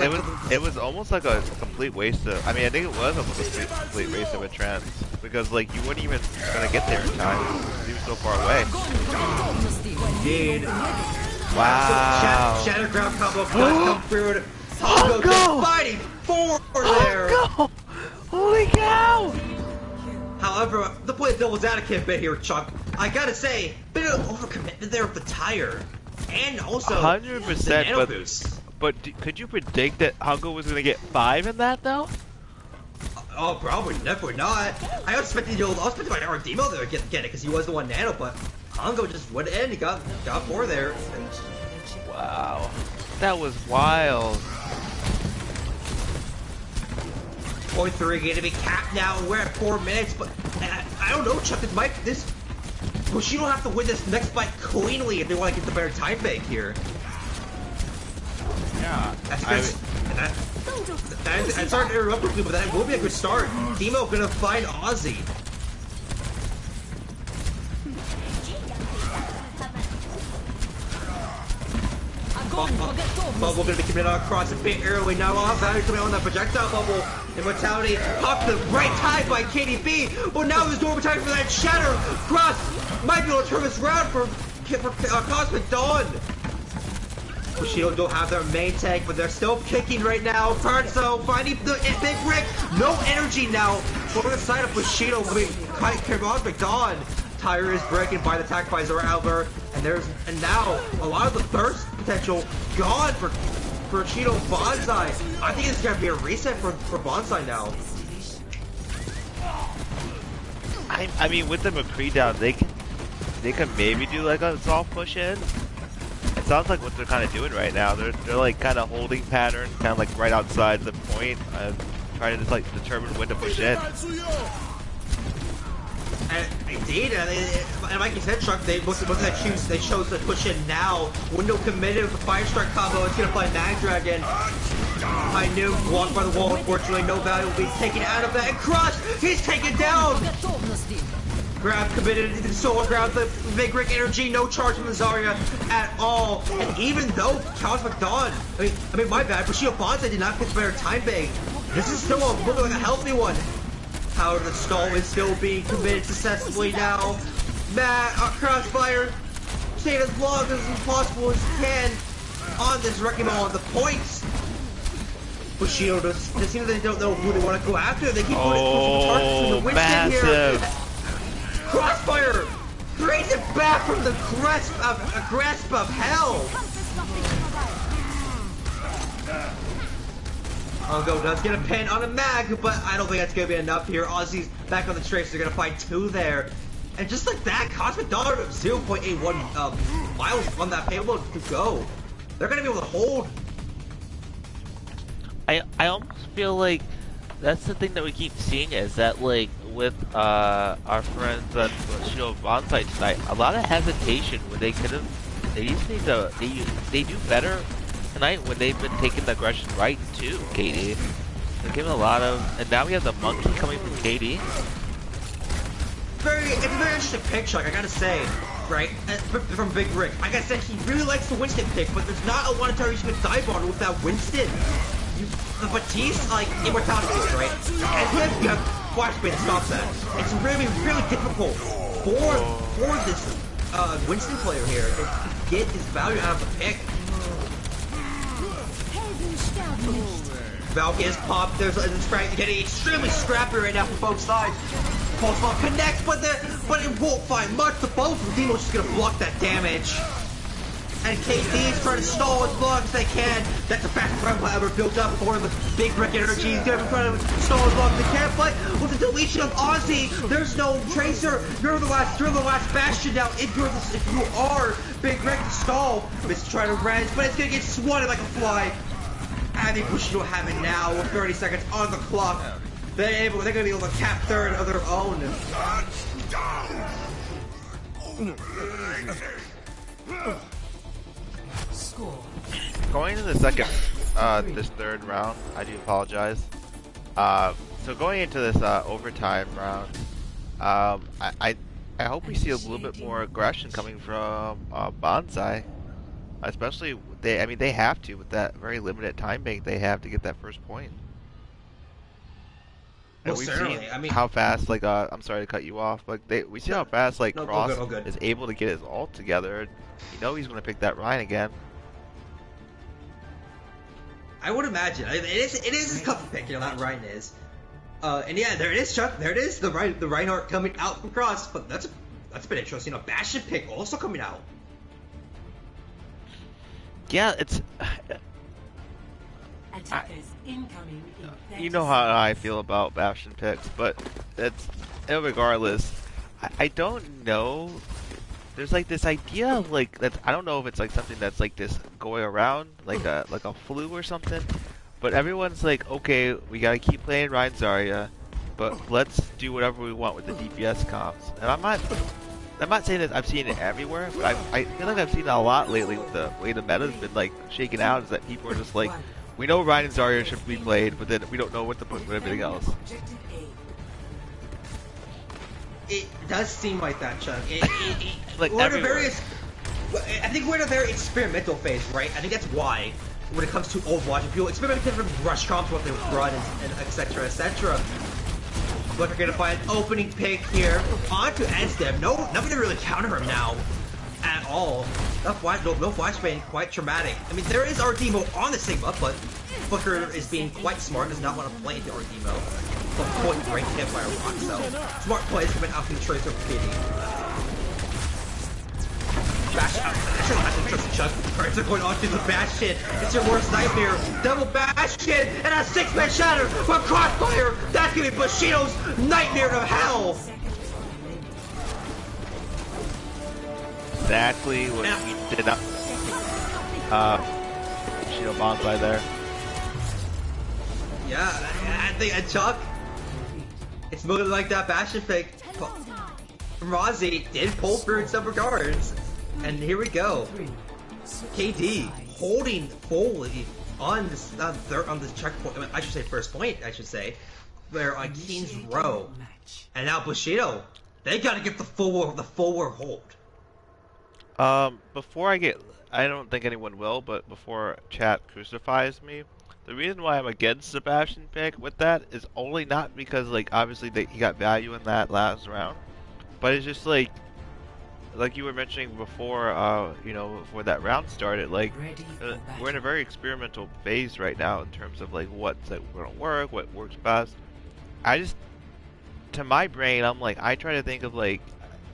it was almost like a complete waste of. I mean, I think it was almost a complete waste of a trance because like you weren't even gonna get there in time. He was so far away. Indeed. Wow. So, Shatter Ground combo does come through. Hungo just fighting forward there. Hungo! Holy cow! However, the play devil's advocate bit here, Chuck. I gotta say, bit of overcommitment there with the tire, and also 100%. the nano boost. But could you predict that Hungo was gonna get 5 in that though? Oh, probably, definitely not. I was expecting my Ardemo to get it because he was the one nano, but Hungo just went in. He got 4 there. Wow, that was wild. Point 3 going to be capped now. We're at 4 minutes, but I don't know, Chuck. This Bushido have to win this next fight cleanly if they want to get the better time bank here. Yeah, That's good. I'm sorry to interrupt you, but that will be a good start. Demo gonna find Ozzy. Bubble gonna be committed across a bit early. Now Value coming on that projectile bubble. Immortality popped the right time by KDB. Well, now there's no time for that Shatter. Cross might be able to turn this round for Cosmic Dawn. Bushido don't have their main tank, but they're still kicking right now. Cardzo finding the Big Rick. No energy now for the side of Bushido. Cosmic Dawn. Tire is breaking by the attack by Zora Albert, and now a lot of the burst potential gone for Bushido Banzai. I think it's gonna be a reset for Banzai now. I mean, with the McCree down, they can maybe do like a soft push in. It sounds like what they're kind of doing right now. They're like kind of holding pattern, kind of like right outside the point, and trying to just like determine when to push in. Indeed, and like you said, Chuck, they chose to push in now. Window committed with the Fire Strike combo. It's gonna play Mag Dragon. I knew blocked by the wall. Unfortunately, no value will be taken out of that. And Crush, he's taken down. Grab committed into the solar ground, the Big Rick energy, no charge from the Zarya at all. And even though Kosmic Dawn, I mean, my bad, Bushido Banzai did not get better time bang. This is still looking like a healthy one. However, the stall is still being committed successfully now. Matt, Crossfire, staying as long as possible as you can on this wrecking ball on the points. Bushido does seem that they don't know who they want to go after. They keep pushing targets from the Winston here. Crossfire brings it back from the grasp of hell. OwO does get a pin on a mag, but I don't think that's gonna be enough here. Aussies back on the trace. They're gonna fight two there, and just like that, Kosmic Dawn 0.81 miles on that payload to go. They're gonna be able to hold. I almost feel like that's the thing that we keep seeing is that like with our friends at Bushido Banzai tonight, a lot of hesitation where they could have. They just need to. They do better tonight when they've been taking the aggression right to KD. They're giving a lot of, and now we have the monkey coming from KD. It's a very interesting pick, Chuck, I gotta say, right? From Big Rick. Like I said, he really likes the Winston pick, but there's not a lot of targets you can dive on with that Winston. The Batiste, like, immortality, right? And him, you have flashbang to stop that. It's really, really difficult for this Winston player here to get his value out of the pick. Valk is popped. There's getting extremely scrappy right now from both sides. Pulse Bomb connects, but it won't find much. The both of Demo's just gonna block that damage. And KD is trying to stall as long as they can. That's the fastest round ever built up for the Big Rick energy. He's gonna be trying to stall as long as they can, but with the deletion of Aussie, there's no Tracer. You're the last bastion now. If you are Big Rick to stall, it's trying to res, but it's gonna get swatted like a fly. I think Bushido have it now with 30 seconds on the clock. They're gonna be able to cap third of their own. Going into the second, this third round, I do apologize. So going into this overtime round, I hope we see a little bit more aggression coming from Banzai, especially they have to with that very limited time bank they have to get that first point. And Well, we've certainly. seen I mean, how fast, like, I'm sorry to cut you off, but we see how fast, like, No, Cross all good. is able to get his ult together. You know he's going to pick that Ryan again. I would imagine. It is a tough pick, that Ryan is. And yeah, there it is, Chuck. There it is, the Reinhardt coming out from Cross. But that's been interesting. A Bastion pick also coming out. Yeah, it's. You know how I feel about Bastion picks, but regardless, I don't know. There's like this idea of like that. I don't know if it's like something that's like this going around, like a flu or something. But everyone's like, okay, we gotta keep playing Ryan Zarya, but let's do whatever we want with the DPS comps. And I'm not saying that I've seen it everywhere, but I feel like I've seen it a lot lately with the way the meta's been like shaken out. Is that people are just like, we know Ryan and Zarya should be played, but then we don't know what to put with everything else. It does seem like that, Chuck. Like I think we're in a very experimental phase, right? I think that's why, when it comes to Overwatch, people experiment with rush comps, what they would run, and etc., etc. But we're gonna find an opening pick here onto Enstem. Nothing to really counter him now at all. No flashbang, quite traumatic. I mean, there is RD mode on the Sigma, but Booker is being quite smart, does not want to play into RD mode. But point break hit by a rock, so smart plays coming out from the Tracer for KD. Bastion, I should Chuck. Tracer going onto the Bastion. It's your worst nightmare. Double Bastion and a 6-man shatter from Crossfire. That's gonna be Bushido's nightmare of hell. exactly what we did not. Bushido Banzai there. Yeah, I think Chuck, it's looking like that Bastion pick from Rozzy did pull through in some regards. And here we go. KD holding fully on this on the checkpoint. I should say first point. I should say, they're on King's Row, and now Bushido. They gotta get the forward hold. Before I don't think anyone will, but before chat crucifies me, the reason why I'm against the Bastion pick with that is only not because, like, obviously he got value in that last round, but it's just like you were mentioning before, you know, before that round started, like, we're in a very experimental phase right now in terms of, like, what's gonna work, what works best. To my brain, I'm like, I try to think of, like,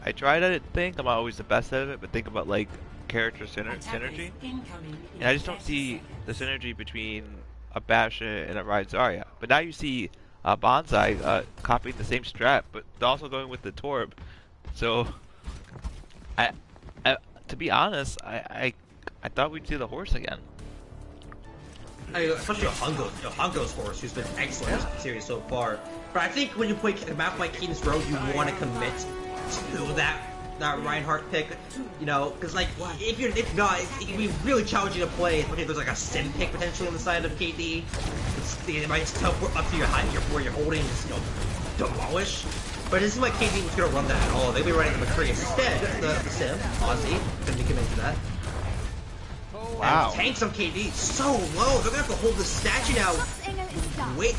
I'm always the best at it, but think about, like, character synergy. And I just don't see the synergy between a Bastion and a Ride Zarya. But now you see Banzai copying the same strat, but also going with the Torb. So, to be honest, I thought we'd see the horse again. Especially Hongo's horse, who's been excellent in the series so far. But I think when you play a map like King's Row, you want to commit to that Reinhardt pick, you know, because like if not, it can be really challenging to play. If there's like a sim pick potentially on the side of KD, it might teleport up to your height where you're holding, just, you know, demolish. But it doesn't seem like KD was gonna run that at all. They'll be running the McCree instead. The sim, Ozzy, couldn't commit to that. Wow. And tanks on KD so low. They're gonna have to hold the statue now. Wait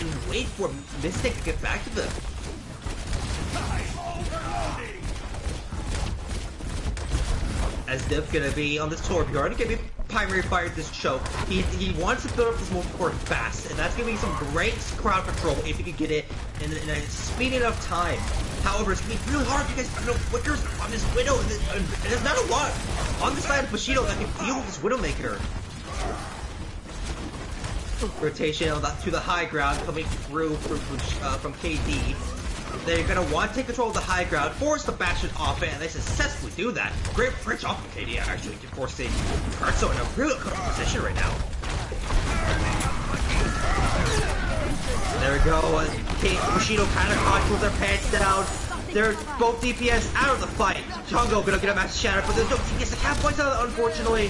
for Mystic to get back to them. As Div gonna be on this Torb yard, gonna be primary fire this choke. He wants to build up this multi-core fast, and that's gonna be some great crowd control if he could get it in a speedy enough time. However, it's gonna be really hard because flickers on this Widow, and there's not a lot on the side of Bushido that can deal with this Widowmaker. Rotation to the high ground coming through from KD. They're going to want to take control of the high ground, force the Bastion off it, and they successfully do that. Great bridge off of KD, actually, forcing Kurtzo in a really good position right now. There we go. Bushido kind of caught with their pants down. They're both DPS out of the fight. Chongo gonna get a match Shadow, but there's no DPS to cap points out, unfortunately.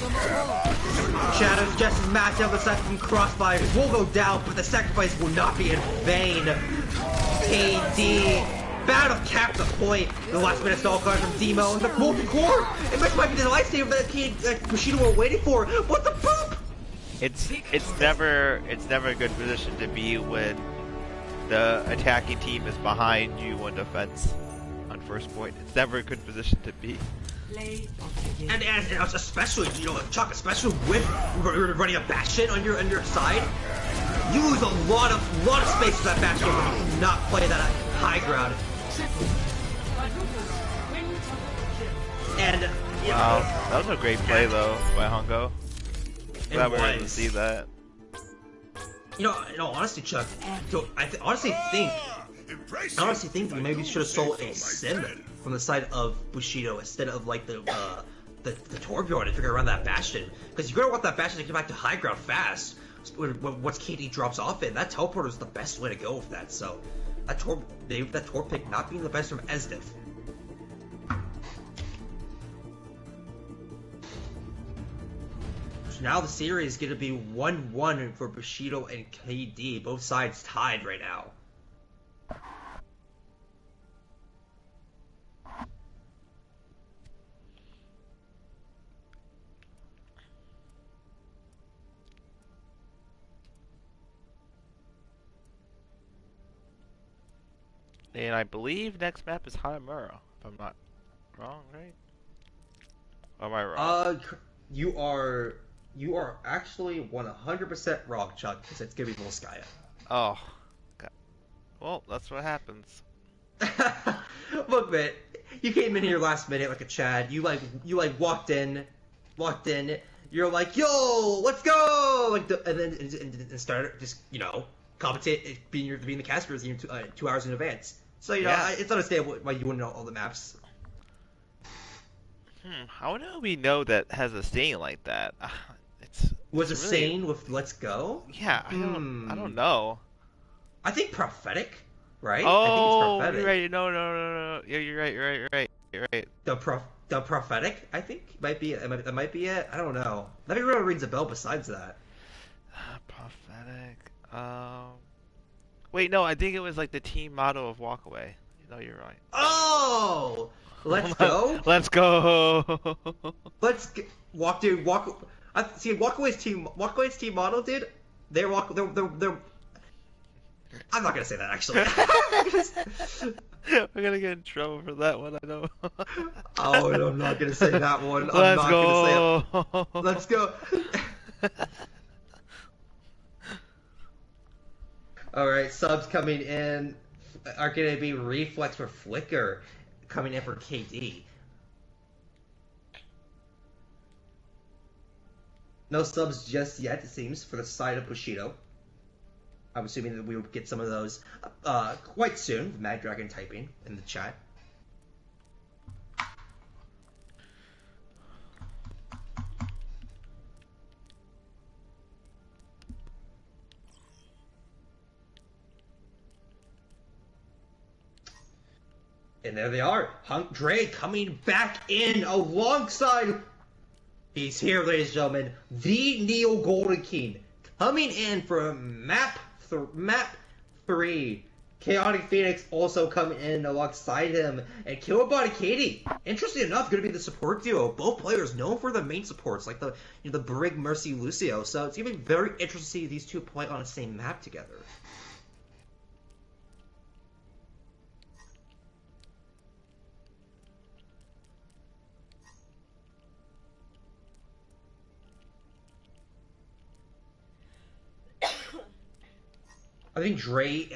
Shadow's just as matched on the side from Crossfire will go down, but the sacrifice will not be in vain. KD bound to cap the point. The last minute stall card from Demo. The multi-core. It might be the lifesaver that Bushido were waiting for. What the poop? It's never a good position to be when the attacking team is behind you on defense on first point. It's never a good position to be. And especially, you know, Chuck, especially with running a Bastion on your side, you lose a lot of space with that Bastion when you cannot play that high ground. And wow, that was a great play though by Hongo. Glad we were able to see that. You know, honestly, Chuck, I honestly think we maybe should have sold a sim from the side of Bushido instead of like the Torbjorn if you're gonna run that Bastion, because you're gonna want that Bastion to get back to high ground fast. Once KD drops off it, that teleporter is the best way to go with that. So that Torb pick not being the best from Esdiv. So now the series is gonna be 1-1 for Bushido and KD, both sides tied right now. And I believe next map is Hanamura, if I'm not wrong, right? Or am I wrong? You are actually 100% wrong, Chuck, because it's gonna be Volskaya. Oh, God. Well, that's what happens. Look, man, you came in here last minute like a Chad. You walked in. You're like, yo, let's go, and then started just, you know, commentate being the casters 2 hours in advance. So you know, it's understandable why you wouldn't know all the maps. How do we know that has a saying like that? Was It's it really, saying with "Let's go"? yeah. I don't know. I think prophetic, right? I think it's Oh, you're prophetic. right. No, no, no, no, no. Yeah, you're right. You're right. You're right. You're right. The prophetic, I think, might be that might be it. I don't know. Nothing really rings a bell besides that. Prophetic. Wait, no. I think it was like the team motto of Walk Away. No, you're right. Oh, let's go. Let's go. Walk, dude. Walk. I see. Walkaway's team model, dude. They're. I'm not gonna say that actually. We're gonna get in trouble for that one. I know. Oh, no, I'm not gonna say that one. I'm Let's not go. gonna say it. Let's go. All right, subs coming in are gonna be Reflex for Flicker coming in for KD. No subs just yet, it seems, for the side of Bushido. I'm assuming that we will get some of those quite soon, with Mad Dragon typing in the chat. And there they are. Hunk Dre coming back in alongside. He's here, ladies and gentlemen. The Neo Golden King coming in for map 3. Chaotic Phoenix also coming in alongside him. And Killbody Katie, interesting enough, going to be the support duo. Both players known for the main supports, like the Brig, Mercy, Lucio. So it's going to be very interesting to see these two play on the same map together. I think Dre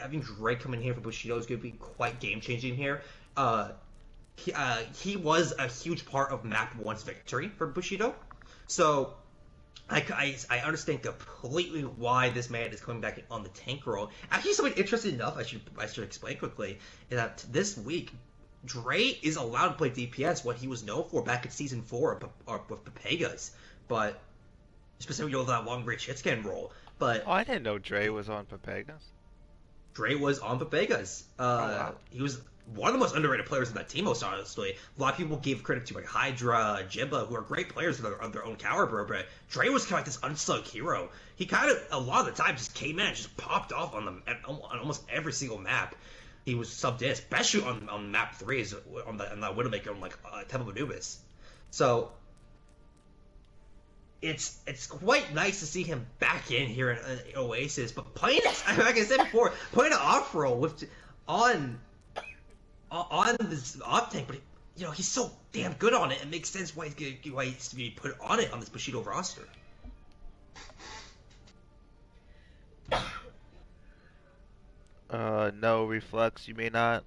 coming here for Bushido is going to be quite game changing here. He was a huge part of Map 1's victory for Bushido, so I understand completely why this man is coming back on the tank role. Actually, something interesting enough I should explain quickly is that this week Dre is allowed to play DPS, what he was known for back in season 4 with Papegas, but specifically with that long range hit scan role. But Oh, I didn't know Dre was on Papegas. Dre was on Papegas. Wow. He was one of the most underrated players in that team, most honestly. A lot of people gave credit to like Hydra, Jibba, who are great players of their own caliber, but Dre was kind of like this unsung hero. He kind of, a lot of the time, just came in and just popped off on almost every single map. He was subbed in, especially on map 3, on that Widowmaker, on like Temple of Anubis. So it's quite nice to see him back in here in Oasis, but playing it, like I said before, playing an off role on this off tank, but he's so damn good on it. It makes sense why he's to be put on it on this Bushido roster. No, Reflex, you may not.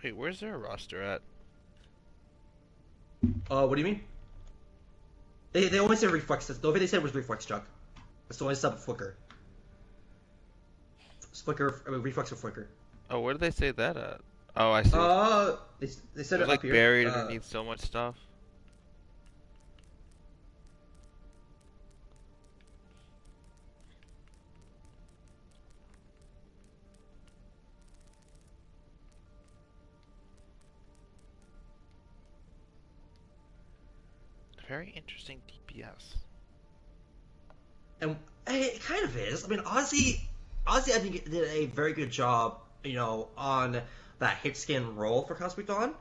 Wait, where's their roster at? What do you mean? They only said Reflex. The only thing they said was Reflex, Chuck. That's the only sub Flicker. Reflex or Flicker. Oh, where did they say that at? Oh, I see. They said It it was like up here. buried underneath so much stuff. Very interesting DPS. And it kind of is. I mean, Ozzy, I think did a very good job, on that hit scan roll for Cosmic Dawn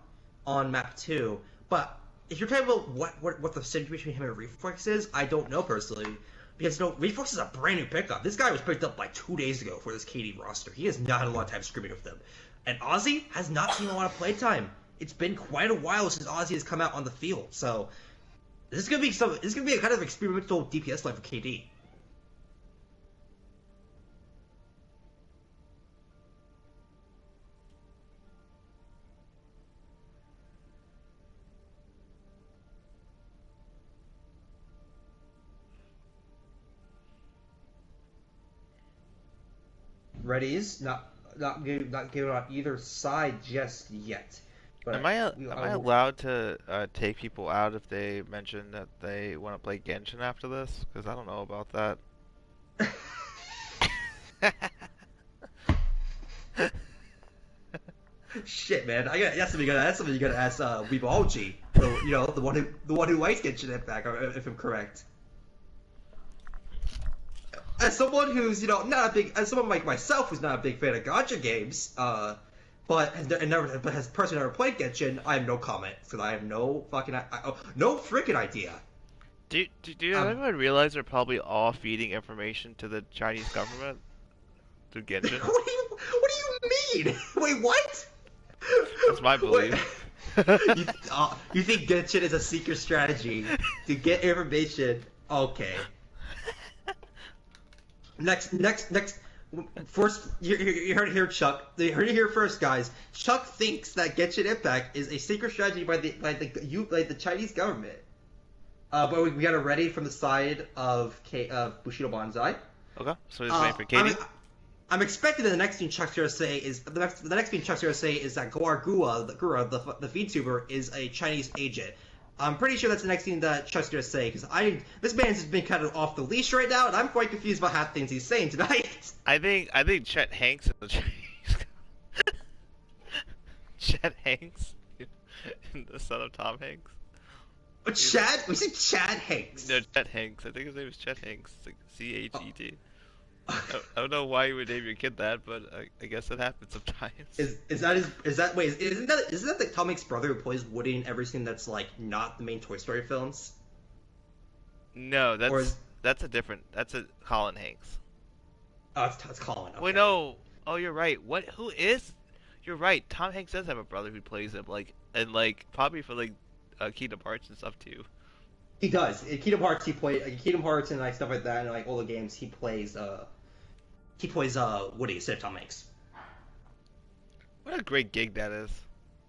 on map 2. But if you're talking about what the situation between him and Reflex is, I don't know personally. Because, Reflex is a brand new pickup. This guy was picked up like 2 days ago for this KD roster. He has not had a lot of time scrimming with them. And Ozzy has not seen a lot of playtime. It's been quite a while since Ozzy has come out on the field. So this is gonna be a kind of experimental DPS line for KD. Readies, not not giving on either side just yet. But Am I allowed to take people out if they mention that they want to play Genshin after this? Because I don't know about that. Shit, man! That's something you gotta ask W18, the one who likes Genshin Impact, if I'm correct. As someone who's not a big, as someone like myself who's not a big fan of gacha games, but has personally never played Genshin, I have no comment, because I have no fucking no freaking idea. Do anyone realize they're probably all feeding information to the Chinese government through Genshin? What do you mean? Wait, what? That's my belief. You think Genshin is a secret strategy to get information? Okay. Next. First, you heard it here, Chuck. You heard it here first, guys. Chuck thinks that Genshin Impact is a secret strategy by the Chinese government. But we got it ready from the side of Bushido Banzai. Okay, so he's waiting for Katie. I'm expecting that the next thing Chuck's gonna say is that Goar Gua, the VTuber, is a Chinese agent. I'm pretty sure that's the next thing that Chuck's gonna say, because this man's just been kind of off the leash right now, and I'm quite confused about half the things he's saying tonight. I think Chet Hanks is the Chinese. Chet Hanks, the son of Tom Hanks. Chad? We said Chad Hanks. No, Chet Hanks. I think his name is Chet Hanks. It's like CHET. I don't know why you would name your kid that, but I guess it happens sometimes. Isn't that the Tom Hanks' brother who plays Woody in everything that's like not the main Toy Story films? No, that's a Colin Hanks. Oh, it's Colin. Okay. Wait, no. Oh, you're right. Who is? You're right. Tom Hanks does have a brother who plays him, probably for Kingdom Hearts and stuff too. He does. In Kingdom Hearts, he played Kingdom Hearts and stuff like that, and all the games he plays Woody instead of Tom Hanks. What a great gig that is.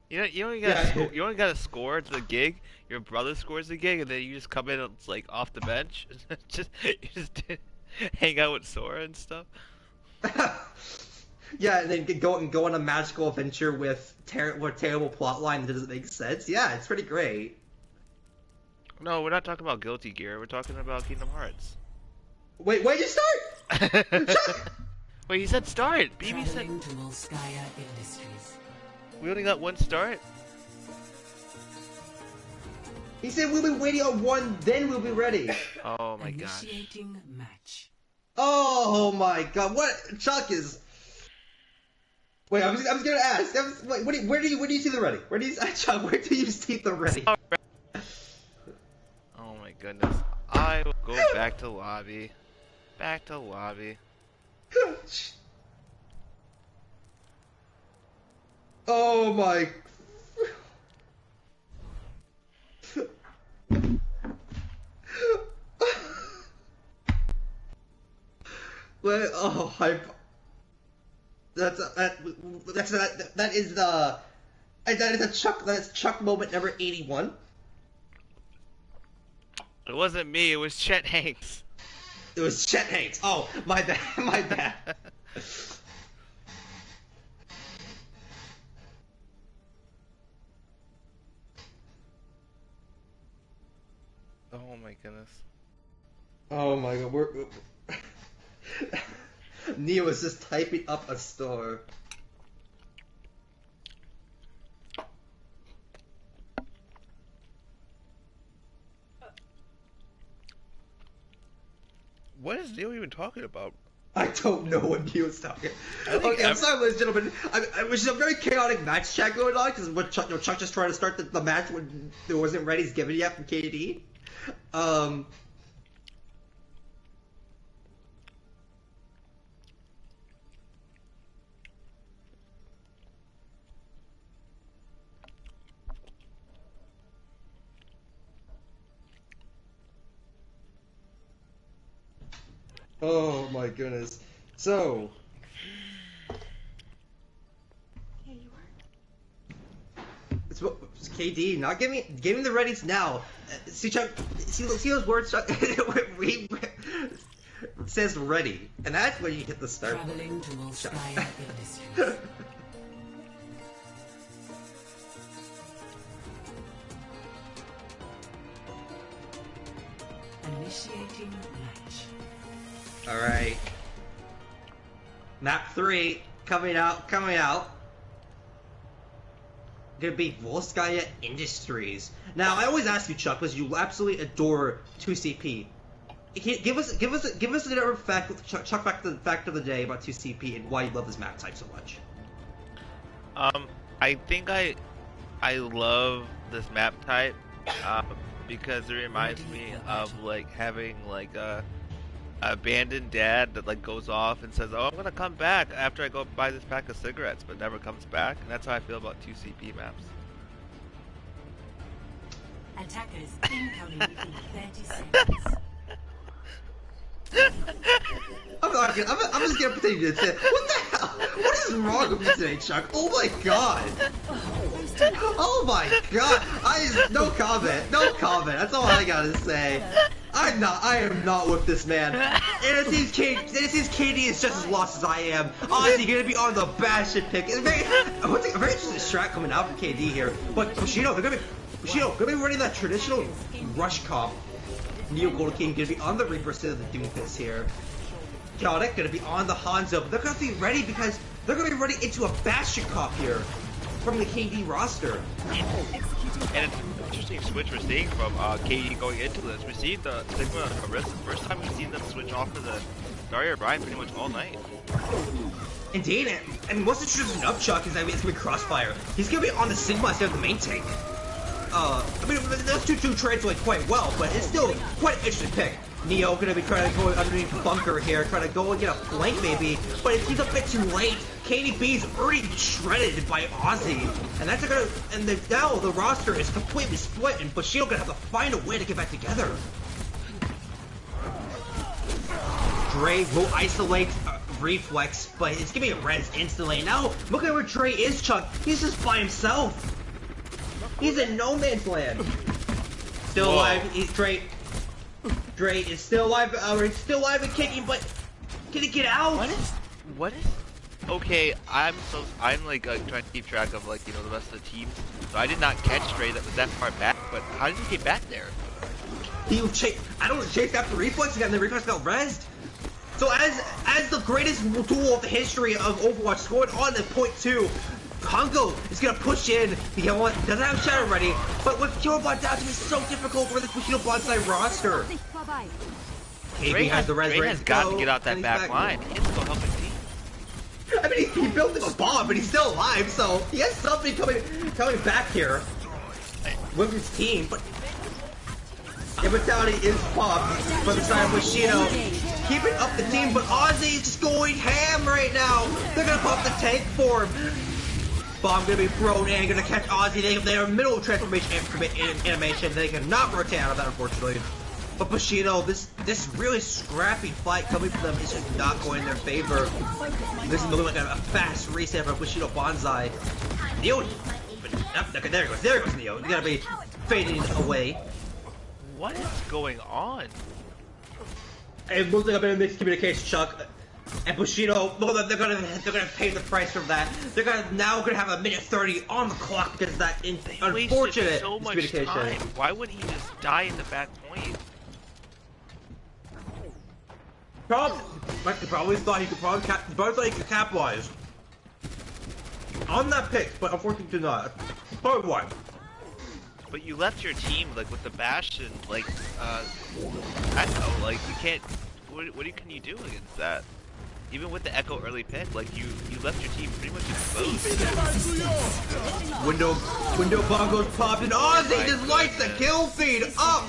You only got to score to the gig. Your brother scores the gig, and then you just come in and it's like off the bench. you just hang out with Sora and stuff. Yeah, and then go on a magical adventure with terrible plot line that doesn't make sense. Yeah, it's pretty great. No, we're not talking about Guilty Gear. We're talking about Kingdom Hearts. Wait, where'd you start? Wait, he said start. BB said. We only got one start. He said we'll be waiting on one, then we'll be ready. Oh my gosh. Initiating match. Oh my god, what Chuck is? Wait, I was gonna ask. Where do you see the ready? Chuck? Where do you see the ready? Oh my goodness. I will go back to lobby. Back to lobby. Oh my. That is Chuck moment number 81. It wasn't me, it was Chet Hanks. It was Chet Hanks. Oh, my bad, my bad. Oh my goodness. Oh my god, we're Neo is just typing up a store. What is Neo even talking about? I don't know what Neo's talking. Okay, I'm sorry, ladies and gentlemen. It was a very chaotic match chat going on because Chuck just tried to start the match when there wasn't ready's given yet from KD. Oh my goodness. So. Yeah, you are. It's KD, not give me the readies now. See Chuck, see those words, Chuck. says ready, and that's when you hit the start button. Traveling to Volskaya Elysium. Initiating match. Alright. Map 3, coming out. Gonna be Volskaya Industries. Now, I always ask you, Chuck, because you absolutely adore 2CP. Give us another fact, Chuck, fact of the day about 2CP and why you love this map type so much. I think I love this map type because it reminds me of like having like a abandoned dad that like goes off and says, "Oh, I'm gonna come back after I go buy this pack of cigarettes," but never comes back. And that's how I feel about 2CP maps. Attackers incoming in 30 seconds. I'm just gonna pretend you did say, what the hell? What is wrong with you today, Chuck? Oh my god! Oh my god! No comment. That's all I gotta say. I am not with this man. And it seems KD is just as lost as I am. Honestly, gonna be on the Bastion pick. It's a very interesting strat coming out from KD here. But Bushido, they're gonna be running that traditional rush comp. Neo Gold King gonna be on the Reaper instead of the Doomfist here. Chaotic gonna be on the Hanzo, but they're gonna be ready because they're gonna be running into a Bastion comp here from the KD roster. And it's an interesting switch we're seeing from KD going into this. We see the Sigma Arist the first time we've seen them switch off to the Daria Brian pretty much all night. Indeed, and what's interesting enough, Chuck, is that it's gonna be Crossfire. He's gonna be on the Sigma instead of the main tank. I mean, those two translate quite well, but it's still quite an interesting pick. Neo gonna be trying to go underneath the bunker here, trying to go and get a flank maybe, but it seems a bit too late. KDB's already shredded by Ozzy, and now the roster is completely split, and Bushido gonna have to find a way to get back together. Dre will isolate Reflex, but it's gonna be a res instantly. Now, look at where Dre is, Chuck. He's just by himself. He's in no man's land. Still alive. Dre is still alive. Still alive and kicking, but can he get out? What is? Okay, I'm like trying to keep track of like the rest of the team. So I did not catch Dre that was that far back. But how did he get back there? He chased after Reflex again. The Reflex got rezzed. So as the greatest duel of the history of Overwatch scored on at .2. Kongo is gonna push in. He doesn't have Shadow ready, but with Kilobot down, it's so difficult for this Bushido Banzai roster. Dre has got to get out that back line. He has to go help his team. I mean, he built this bomb, but he's still alive, so he has something coming back here with his team. But Immortality is popped for the side of Bushido. Keeping up the team, but Ozzy is just going ham right now. They're gonna pop the tank for him. Bomb gonna be thrown in, gonna catch Ozzy. They are middle of transformation animation. They cannot rotate out of that, unfortunately. But Bushido, this really scrappy fight coming from them is just not going in their favor. This is moving like a fast reset for Bushido Banzai. Neo, there he goes Neo. He's gonna be fading away. What is going on? It looks like a bit of miscommunication, Chuck. And Bushido, well, they're gonna pay the price for that. They're now gonna have a minute 30 on the clock because of that unfortunate so much miscommunication. Time. Why would he just die in the back point? Probably thought he could capitalize on that pick, but unfortunately did not. Probably why. But you left your team like with the Bastion, like Echo, like you can't. What can you do against that? Even with the Echo early pick, like you left your team pretty much exposed. Window bongos popped and Ozzy just lights the kill feed up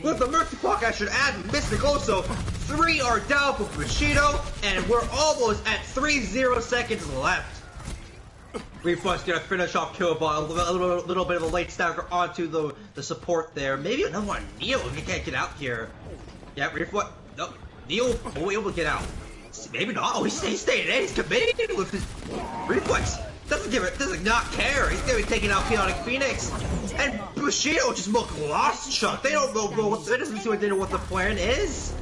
with the Mercy Puck. I should add Mystic also. 3 are down for Bushido, and we're almost at 30 seconds left. Reflex gonna finish off Killbot, a little bit of a late stagger onto the support there. Maybe another one. Neo can't get out here. Yeah, Reflex. Nope. Neo will be able to get out. Maybe not. Oh, he's staying in. He's committed with his Reflex. Doesn't not care. He's gonna be taking out Chaotic Phoenix. And Bushido just look lost, Chuck. They don't know what. They doesn't seem like they know what the plan is.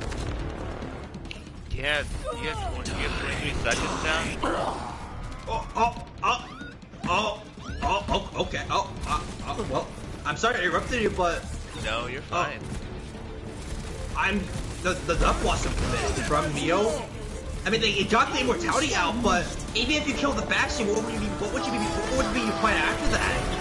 can't. You have 23 seconds now. Okay. Well, I'm sorry I interrupted you, but No, you're fine. the duck wasn't committed from Neo. I mean, it got the immortality out, but even if you kill the Bastion, what would be your plan after that?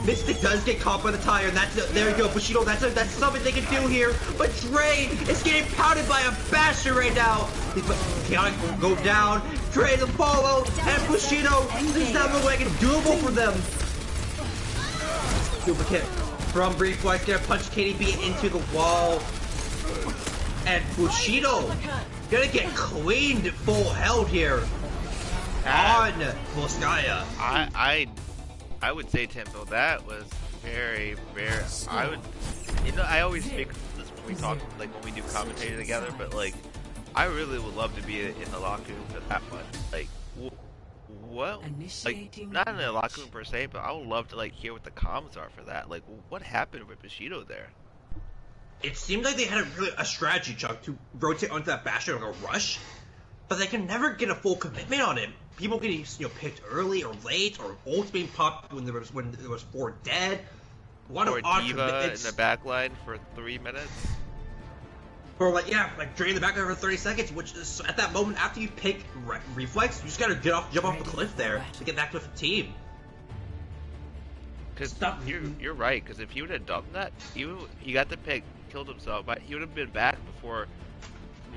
Mystic does get caught by the tire, and there you go, Bushido. That's something they can do here. But Dre is getting pounded by a Bastion right now. Chaotic will go down. Dre to follow, and Bushido. This is not looking like it's doable for them. Duplicate from Reflex, gonna punch KDB into the wall. And Bushido gonna get cleaned full held here on Volskaya. I would say, Tempo, that was very. I always speak this when we talk, like when we do commentary together, but like, I really would love to be in the locker room for that one. Like, what? Like, not in the locker room per se, but I would love to like hear what the comms are for that. Like, what happened with Bushido there? It seemed like they had a strategy, Chuck, to rotate onto that Bastion on a rush, but they can never get a full commitment on him. People getting picked early or late, or ults being popped when there was 4 dead. One or of odd Diva commitments. in the back line for 3 minutes. Or like drain the back line for 30 seconds, which is at that moment after you pick Reflex, you just gotta jump off the cliff there to get back to the team. Because you're right. Because if he would have done that, he got the pick, killed himself, but he would have been back before,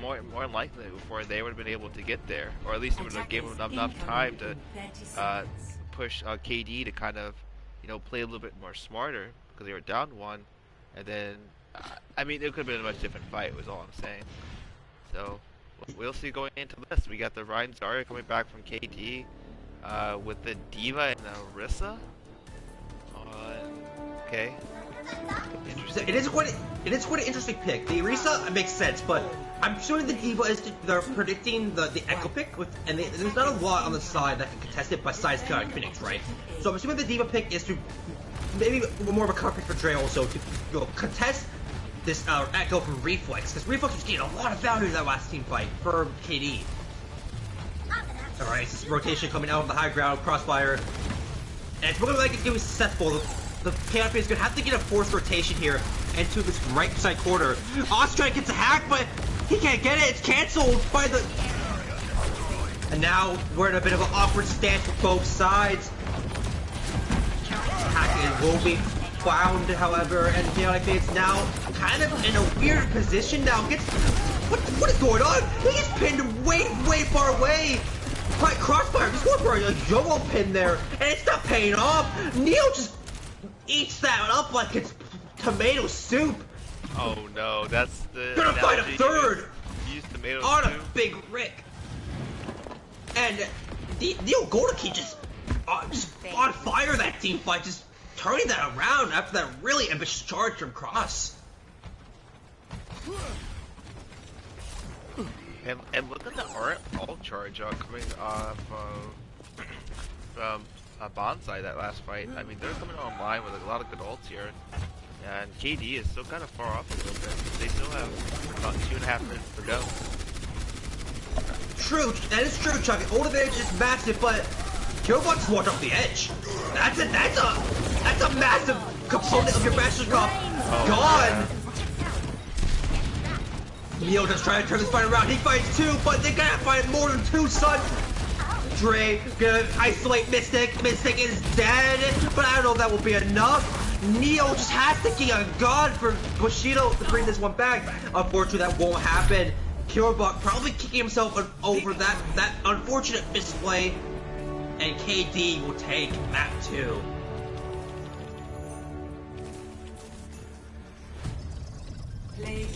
more than likely before they would have been able to get there, or at least it would have given him enough time to push KD to kind of play a little bit more smarter because they were down 1, and then I mean it could have been a much different fight. Was all I'm saying. So we'll see going into this. We got the Ryan Zarya coming back from KD with the Diva and the Orisa. Okay. It is quite an interesting pick. The Orisa makes sense, but I'm sure the Diva they're predicting the Echo pick, and there's not a lot on the side that can contest it besides Phoenix, right? So I'm assuming the Diva pick is to maybe more of a cover pick for Dre also to contest this Echo from Reflex, because Reflex was getting a lot of value in that last team fight for KD. Alright, this rotation coming out of the high ground, crossfire, and it's looking like it's going to be successful. The KFA is going to have to get a forced rotation here into this right side corner. Ostrike gets a hack, but he can't get it. It's cancelled by the... And now we're in a bit of an awkward stance with both sides. Hack will be found, however, and Chaotic is now kind of in a weird position now. What is going on? He gets pinned way far away. By crossfire, he's going for a YOLO pin there, and it's not paying off. Neo just eats that up like it's tomato soup. Oh no, that's the... Gonna fight a third! Use tomato on soup. a Big Rick. And Neo Golden just on fire that team fight, just turning that around after that really ambitious charge from Cross. And look at the alt charge coming from Banzai that last fight. I mean, they're coming online with a lot of good ults here. And KD is still kind of far off a little bit. They still have about 2.5 minutes to go. True, that is true, Chuck. Ult advantage is massive, but Killbot's walked off the edge. That's a massive component of your Master's Drop. Gone! Neo just trying to turn this fight around. He fights 2, but they gotta fight more than 2, son. Dre gonna isolate Mystic. Mystic is dead, but I don't know if that will be enough. Neo just has to get a god for Bushido to bring this one back. Unfortunately, that won't happen. Killbot probably kicking himself over that unfortunate misplay, and KD will take map 2. The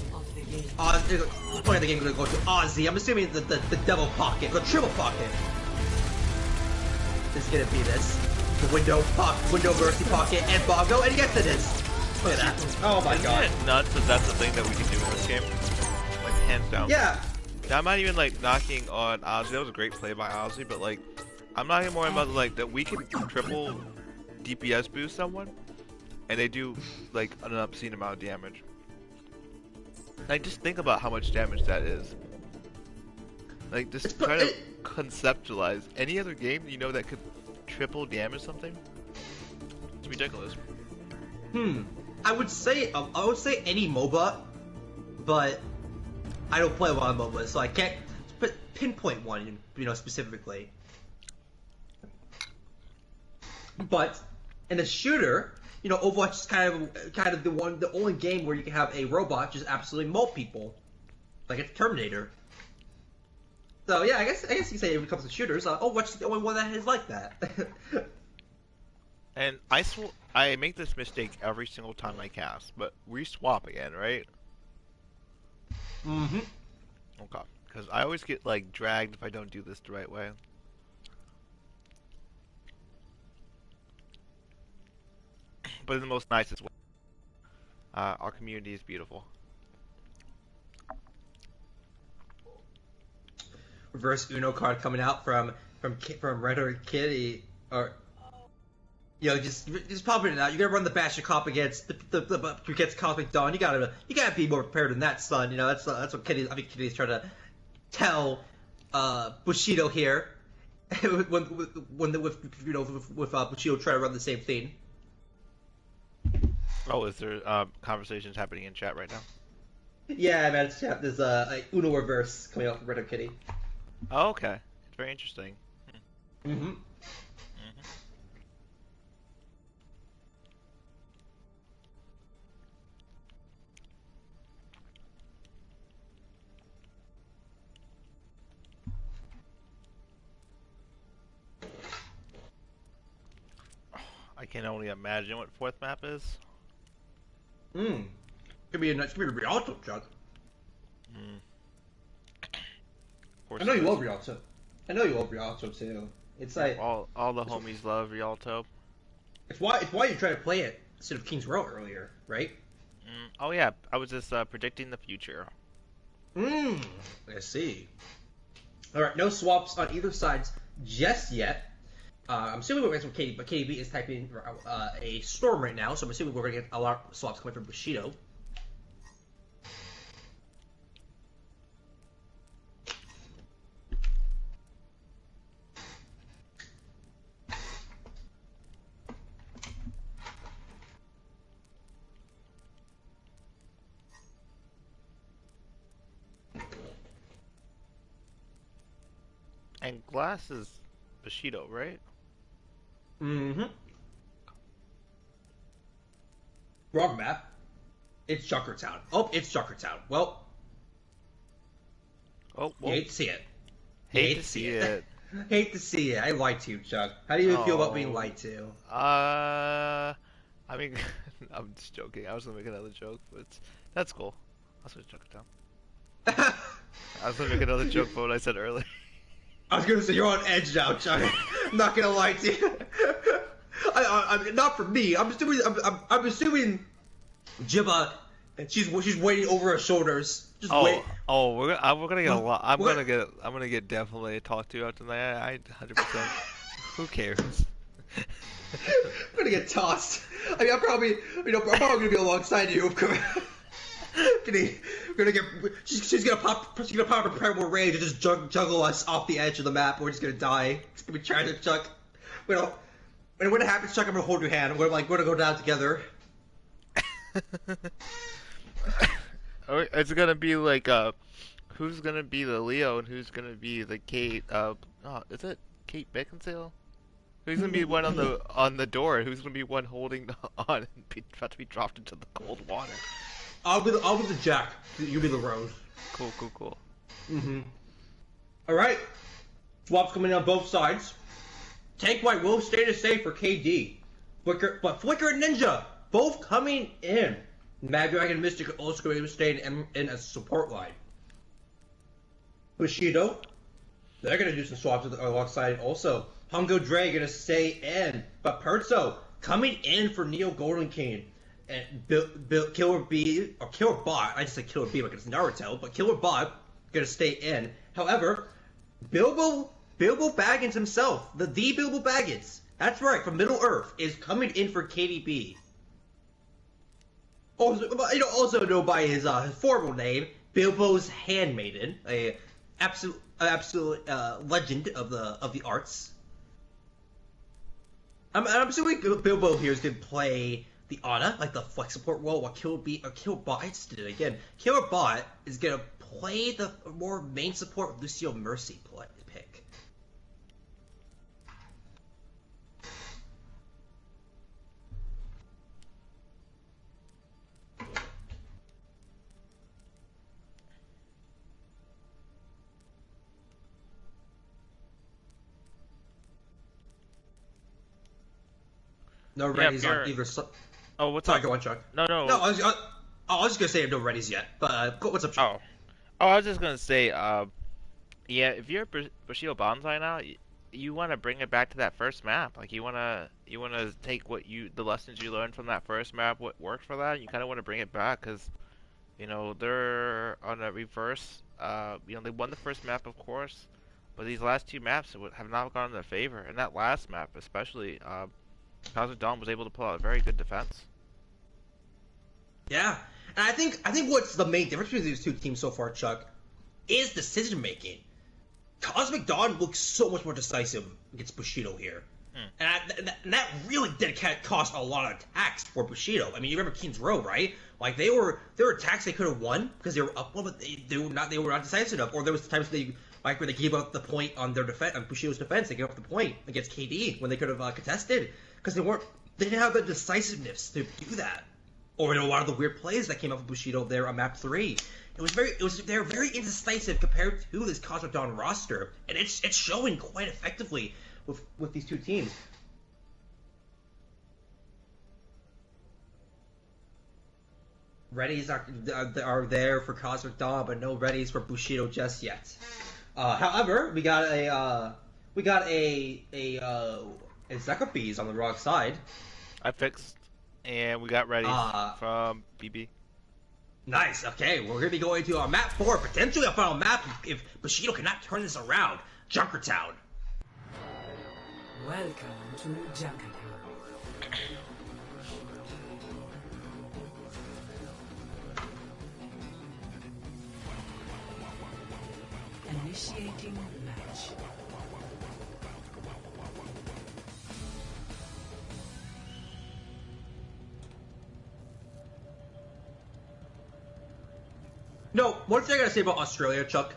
point of the game is going to go to Ozzy. I'm assuming the double pocket, the triple pocket is going to be this. The window mercy pocket, and Bongo, and yes it is. Look at that. Oh my god. Isn't it nuts that that's the thing that we can do in this game? Like, hands down. Yeah. Now, I'm not even like knocking on Ozzy. That was a great play by Ozzy, but like, I'm not even more about like that we can triple DPS boost someone, and they do like an obscene amount of damage. Like, just think about how much damage that is. Like, just try to conceptualize any other game you know that could triple damage something. It's ridiculous. I would say any MOBA, but I don't play a lot of MOBAs, so I can't pinpoint one, specifically. But in a shooter, Overwatch is kind of the only game where you can have a robot just absolutely maul people, like it's Terminator. So yeah, I guess you can say when it comes to shooters, Overwatch is the only one that is like that. And I make this mistake every single time I cast, but we swap again, right? Mm-hmm. Okay, because I always get like dragged if I don't do this the right way. But in the most nicest way. Our community is beautiful. Reverse Uno card coming out from Red Kitty, or just popping it out. You gotta run the Bastion comp against against Cosmic Dawn. You gotta be more prepared than that, son. That's what Kitty's trying to tell Bushido here. with Bushido trying to run the same thing. Oh, is there conversations happening in chat right now? Yeah, man, there's a Uno reverse coming out from Red Kitty. Oh, okay. It's very interesting. Mm-hmm. I can only imagine what fourth map is. Could be a Rialto, Chuck. I know you love Rialto. I know you love Rialto too. It's like all the homies love Rialto. It's why you tried to play it instead of King's Row earlier, right? Oh yeah, I was just predicting the future. I see. All right, no swaps on either side just yet. I'm assuming we're going to KDB, but KDB is typing a storm right now, so I'm assuming we're going to get a lot of swaps coming from Bushido. And Glass is Bushido, right? Mm-hmm. Wrong map. It's Junkertown. Oh, it's Junkertown. Well. Oh, you hate to see it. Hate to see it. Hate to see it. I lied to you, Chuck. How do you feel about being lied to? I mean, I'm just joking. I was gonna make another joke, but that's cool. I was gonna Junkertown. I was gonna make another joke for what I said earlier. I was gonna say you're on edge now, Chuck. I'm not gonna lie to you. I not for me. I'm assuming Jibba, she's waiting over her shoulders. Just wait. Oh, we're gonna get a lot. I'm gonna get definitely talked to out tonight. I 100%. Who cares? I'm gonna get tossed. I mean, I'm probably gonna be alongside you. She's gonna pop her Primal Rage and just juggle us off the edge of the map. We're just gonna die. It's gonna be tragic, Chuck. And when it happens, Chuck, I'm gonna hold your hand. We're gonna go down together. It's gonna be like who's gonna be the Leo and who's gonna be the Kate? Is it Kate Beckinsale? Who's gonna be one on the door? Who's gonna be one holding on and about to be dropped into the cold water? I'll be the Jack. You be the Rose. Cool. All right. Swaps coming on both sides. Tank White will stay to save for KD. Flicker and Ninja both coming in. Mad Dragon and Mystic are also going to stay in as a support line. Bushido, they're going to do some swaps alongside also. Hongo Dre going to stay in. But Perzo coming in for Neo Golden King. And Killer B, or Killer Bot, I just said Killer B like it's Naruto, but Killer Bot going to stay in. However, Bilbo Baggins himself, the Bilbo Baggins, that's right, from Middle Earth, is coming in for KDB. also known by his formal name, Bilbo's handmaiden, a absolute legend of the arts. I'm assuming Bilbo here is gonna play the Ana, like the flex support role, while Killbot did it again. Killbot is gonna play the more main support Lucio Mercy pick. No readies on either. Oh, what's Sorry, up? go on, Chuck. No. I was just gonna say no readies yet, but what's up, Chuck? I was just gonna say, yeah, if you're Bushido Banzai now, you want to bring it back to that first map. Like you wanna take the lessons you learned from that first map, what worked for that. And you kind of want to bring it back because, they're on a reverse. They won the first map, of course, but these last two maps have not gone in their favor. And that last map, especially, Cosmic Dawn was able to pull out a very good defense. Yeah, and I think what's the main difference between these two teams so far, Chuck, is decision making. Cosmic Dawn looks so much more decisive against Bushido here, and that really did cost a lot of attacks for Bushido. I mean, you remember Keen's Row, right? Like there were attacks they could have won because they were up one, but they were not decisive enough. Or there was times where they gave up the point on their defense, on Bushido's defense. They gave up the point against KD when they could have contested because they didn't have the decisiveness to do that. Or a lot of the weird plays that came up with Bushido there on map 3. They're very indecisive compared to this Cosmic Dawn roster, and it's showing quite effectively with these two teams. Readies are there for Cosmic Dawn, but no readies for Bushido just yet. However, we got a Zekapes on the wrong side. I fixed, and we got ready from BB. Nice. Okay, we're gonna be going to map 4, potentially a final map if Bushido cannot turn this around. Junkertown. Welcome to Junkertown. Initiating match. No, one thing I gotta say about Australia, Chuck,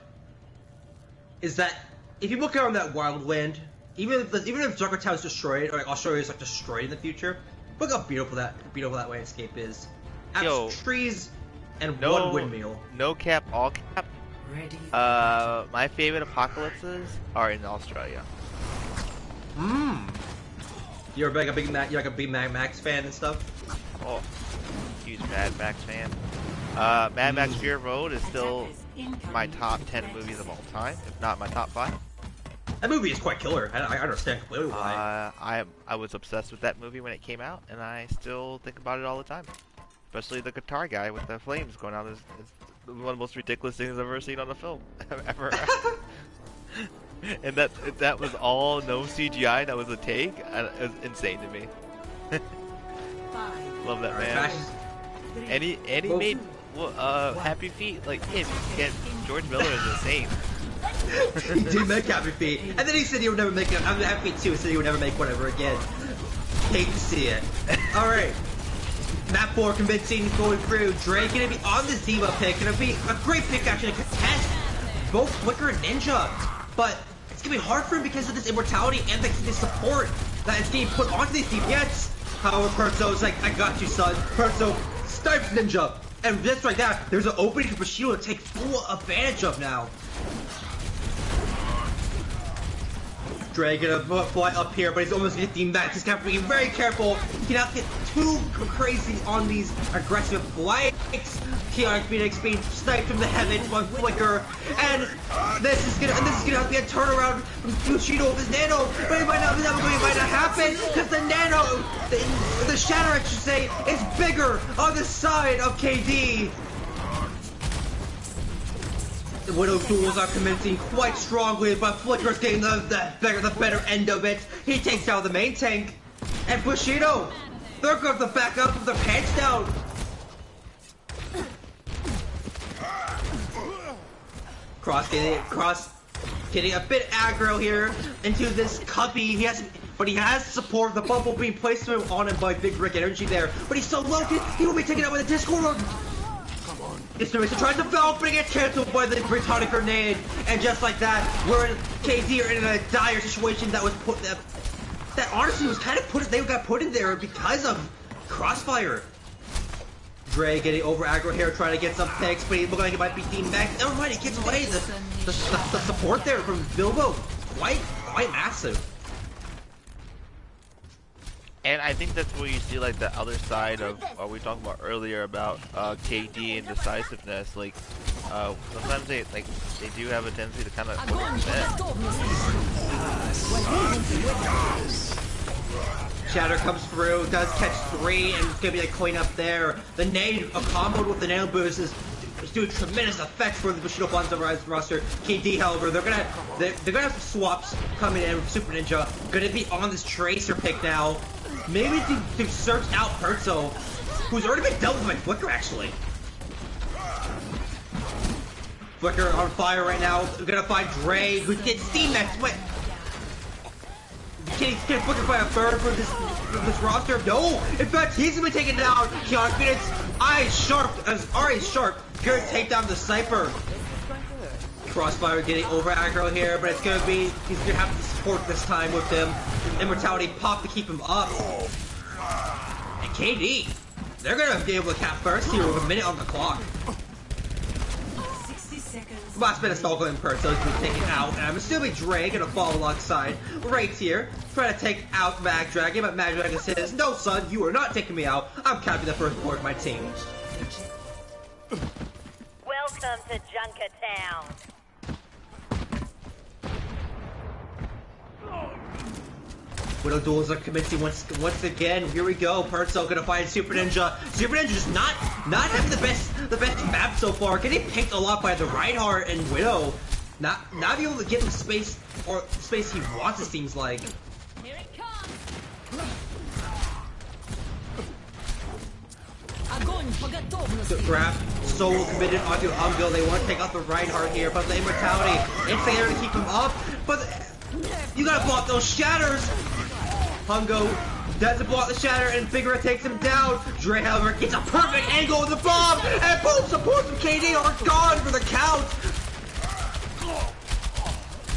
is that if you look around that wildland, even if Junkertown is destroyed, or Australia is destroyed in the future, look how beautiful that landscape is. Trees and one windmill. No cap, all cap. Ready. My favorite apocalypses are in Australia. You're like a big Mad Max fan and stuff. Oh, huge Mad Max fan. Mad Max Fury Road is still my top 10 movies of all time, if not my top 5. That movie is quite killer. I understand completely why. I was obsessed with that movie when it came out, and I still think about it all the time. Especially the guitar guy with the flames going out. It's one of the most ridiculous things I've ever seen on a film ever. And that was all no CGI. That was a take. It was insane to me. Love that man. And he made Happy Feet like him. George Miller is insane. He did make Happy Feet, and then he said he would never make it. I'm Happy Feet 2, said he would never make one ever again. Hate to see it. All right. Map 4 convincing going through. Dre gonna be on the Ziva pick. Gonna be a great pick actually to contest both Flicker and Ninja, but it's gonna be hard for him because of this immortality and the support that is getting put onto these DPS. However, Perzo's like, I got you, son. Perzo snipes Ninja, and just like that, there's an opening for Bushido to take full advantage of now. Dre gonna fly up here, but he's almost getting that. He's got to be very careful. He cannot get too crazy on these aggressive flights. Chaotic Phoenix being sniped from the heavens by Flicker, and this is gonna have to be a turnaround from Bushido with his nano, but it might not happen because the nano, the shatter I should say, is bigger on the side of KD. The Widow duels are commencing quite strongly, but Flicker's getting the better end of it. He takes down the main tank, and Bushido, they're going to back up with their pants down. Cross getting a bit aggro here into this Cubby. But he has support. The bubble being placed on him by Big Rick Energy there. But he's so low, he will be taken out with a Discord. Inspiration tries to foul, but it gets cancelled by the Britannic grenade. And just like that, KD are in a dire situation that was put that honestly was kind of they got put in there because of Crossfire. Dre getting over aggro here, trying to get some picks, but he looked like he might be D-Max. Never mind, he gets away. The support there from Bilbo, quite massive. And I think that's where you see like the other side of what we talked about earlier about KD and decisiveness. Like sometimes they do have a tendency to kind of Shatter comes through, does catch 3, and it's gonna be a coin up there. The nade, a combo with the nail boost is doing tremendous effect for the Bushido Banzai roster. KD, however, they're gonna have some swaps coming in with Super Ninja. Gonna be on this Tracer pick now. Maybe to search out Perzo, who's already been dealt with by Flicker, actually. Flicker on fire right now. We're gonna find Dre, who gets Steam-Max. Wait. Can Flicker find a third for this roster? No! In fact, he's gonna be taken down. Keon Phoenix, eyes sharp, gonna take down the Sniper. Crossfire getting over aggro here, but he's gonna have to support this time with him. Immortality pop to keep him up. And KD, they're gonna be able to cap first here with a minute on the clock. 60 seconds. Last bit of Stalker and Perzo is being taken out, and I'm assuming Dre gonna follow alongside right here, trying to take out Mag Dragon, but Mag Dragon says, "No, son, you are not taking me out. I'm capping the first board of my team." Welcome to Junkertown. Widow duels are commencing once again. Here we go. Perzo gonna find Super Ninja. Super Ninja's not having the best map so far. Getting picked a lot by the Reinhardt and Widow. Not be able to get the space he wants. It seems like. Here it comes. The grab so committed onto Hungo. They want to take out the Reinhardt here, but the Immortality it's there to keep him up. But you gotta block those shatters. Hungo doesn't block the shatter, and Bigger takes him down. Dre, however, gets a perfect angle with the bomb, and both supports from KD are gone for the count.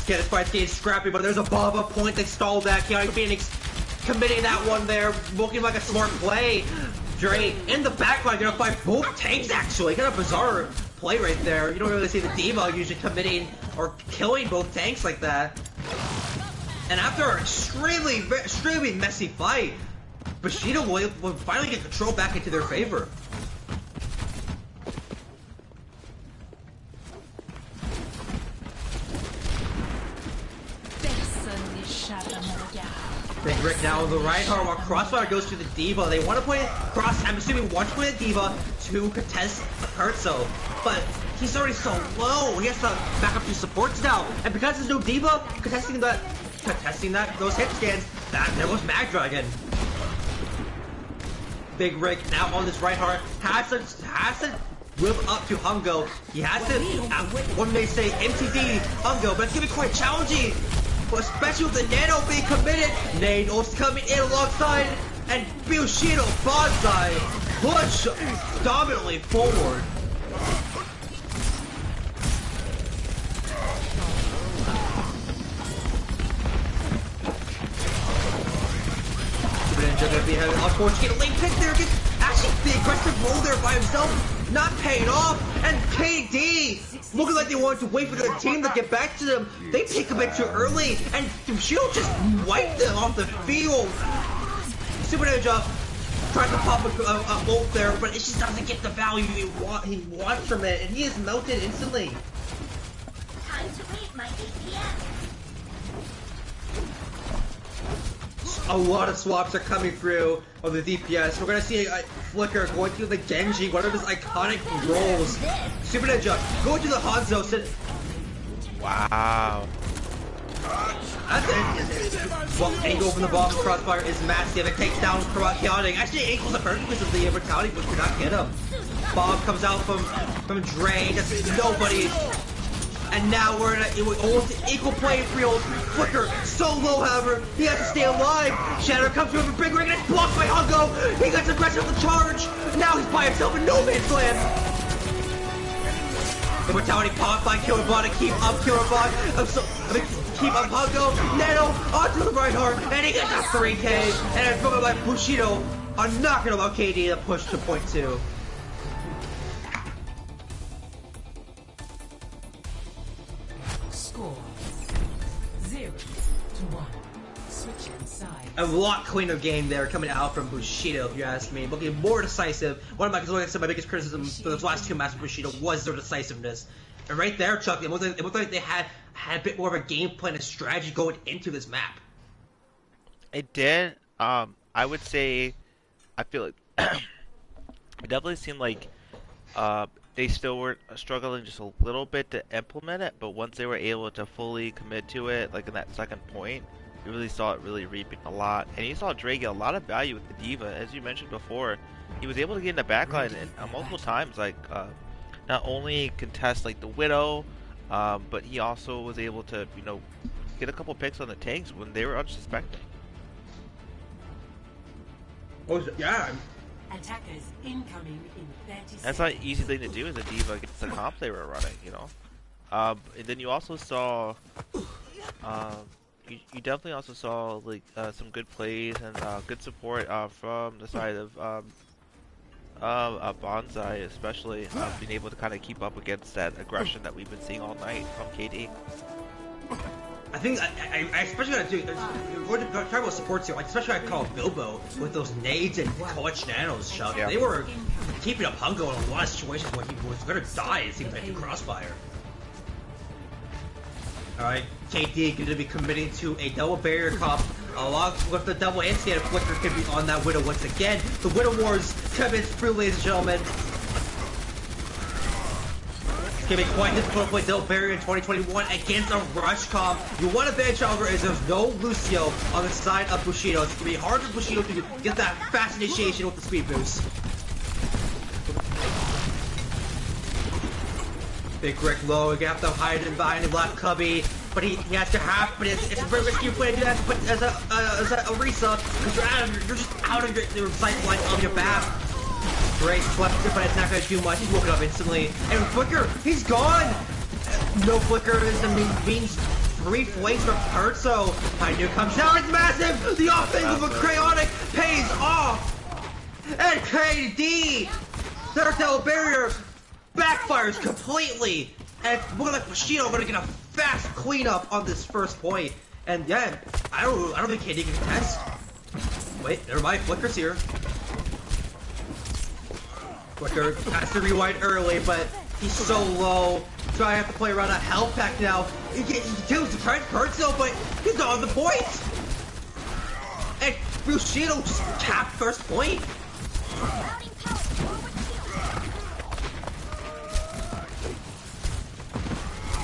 This fight's getting scrappy, but there's a bomb up point that stalled that. Keon Phoenix committing that one there, looking like a smart play. Dre in the backline gonna fight both tanks actually. Kind of bizarre play right there. You don't really see the D.Va usually committing or killing both tanks like that. And after an extremely messy fight, Bushido will finally get control back into their favor. Big Rick now on the Reinhardt while Crossfire goes to the D.Va. They want to play I'm assuming wants to play the D.Va to contest Perzo, but he's already so low. He has to back up his supports now, and because there's no D.Va contesting those hit scans, there was Mag Dragon. Big Rick now on this Reinhardt has to whip up to Hungo. He has to, when they say MTD Hungo, but it's gonna be quite challenging. But especially with the Nano being committed, Nade also coming in alongside, and Bushido Banzai push dominantly forward. Ninja gonna be having unfortunate late pick there. Gets actually the aggressive roll there by himself, not paying off. And KD looking like they wanted to wait for their team to get back to them. They pick a bit too early, and Bushido just wiped them off the field. Super Ninja tries to pop a bolt there, but it just doesn't get the value he wants from it, and he is melted instantly. Time to meet my DPS. A lot of swaps are coming through of the DPS. We're gonna see a Flicker going through the Genji, one of his iconic roles. Super Ninja going to the Hanzo. Wow. That's it. Well, angle from the bomb Crossfire is massive. It takes down Keoning. Actually, angles the perfect because of the Immortality, but could not get him. Bomb comes out from Dre. That's nobody. and now we're in almost an equal playing field. Flicker so low, however, he has to stay alive. Shadow comes through with a big ring and it's blocked by Hungo. He gets aggressive with the charge. Now he's by himself in no man's land. Immortality pop by Kilobot to keep up Kilobot. Keep up Hungo. Nano onto the Reinhardt, and he gets a 3K. And it's broken by Bushido. I'm not gonna allow KD to push to point 2. Score 0-1. Switching sides. A lot cleaner game there coming out from Bushido, if you ask me. Looking more decisive. One of my biggest criticisms for those last 2 matches of Bushido was their decisiveness. And right there, Chuck, it looked like they had a bit more of a game plan and strategy going into this map. It did. I would say, I feel like it definitely seemed like they still were struggling just a little bit to implement it, but once they were able to fully commit to it, like in that second point, you really saw it really reaping a lot. And you saw Dre get a lot of value with the D.Va. As you mentioned before, he was able to get in the backline multiple times, like not only contest like the Widow, but he also was able to, you know, get a couple picks on the tanks when they were unsuspecting. Oh, yeah. Attackers incoming in 30 seconds. That's not an easy thing to do as a D.Va against the comp they were running, you know. And then you also saw, you definitely also saw like some good plays and good support from the side of Banzai, especially being able to kind of keep up against that aggression that we've been seeing all night from KD. I think I especially gotta do. We're talking about supports here, like especially I call Bilbo with those nades and clutch nanos. Chuck, they were keeping up Hungo in a lot of situations where he was gonna die. It seems like in Crossfire. All right, KD going to be committing to a double barrier comp along with the double anti-air flicker could be on that Widow once again. The Widow Wars coming through, ladies and gentlemen. It's going to be quite difficult to play double barrier in 2021 against a rush comp. You want to bench, however, is there's no Lucio on the side of Bushido. It's going to be hard for Bushido to get that fast initiation with the speed boost. Big Rick low, you have to hide him behind the black cubby, but he has to but it's a very risky play to do that, but as a Orisa, because you're just out of your sight line of your back. Great left, but it's not going to do much. He's woken up instantly. And Flicker, he's gone! No Flicker means 3 flanks from Perzo. Pioneer comes down, it's massive! The offense of a Crayotic pays off! And KD! Their double barrier backfires completely! And it's more like Bushido gonna get a fast cleanup on this first point. And yeah, I don't think KD can contest. Wait, never mind, Flicker's here. Flicker has to rewind early, but he's so low. So I have to play around a health pack now. He kills the Perzo, but he's not on the point! And Bushido just capped first point.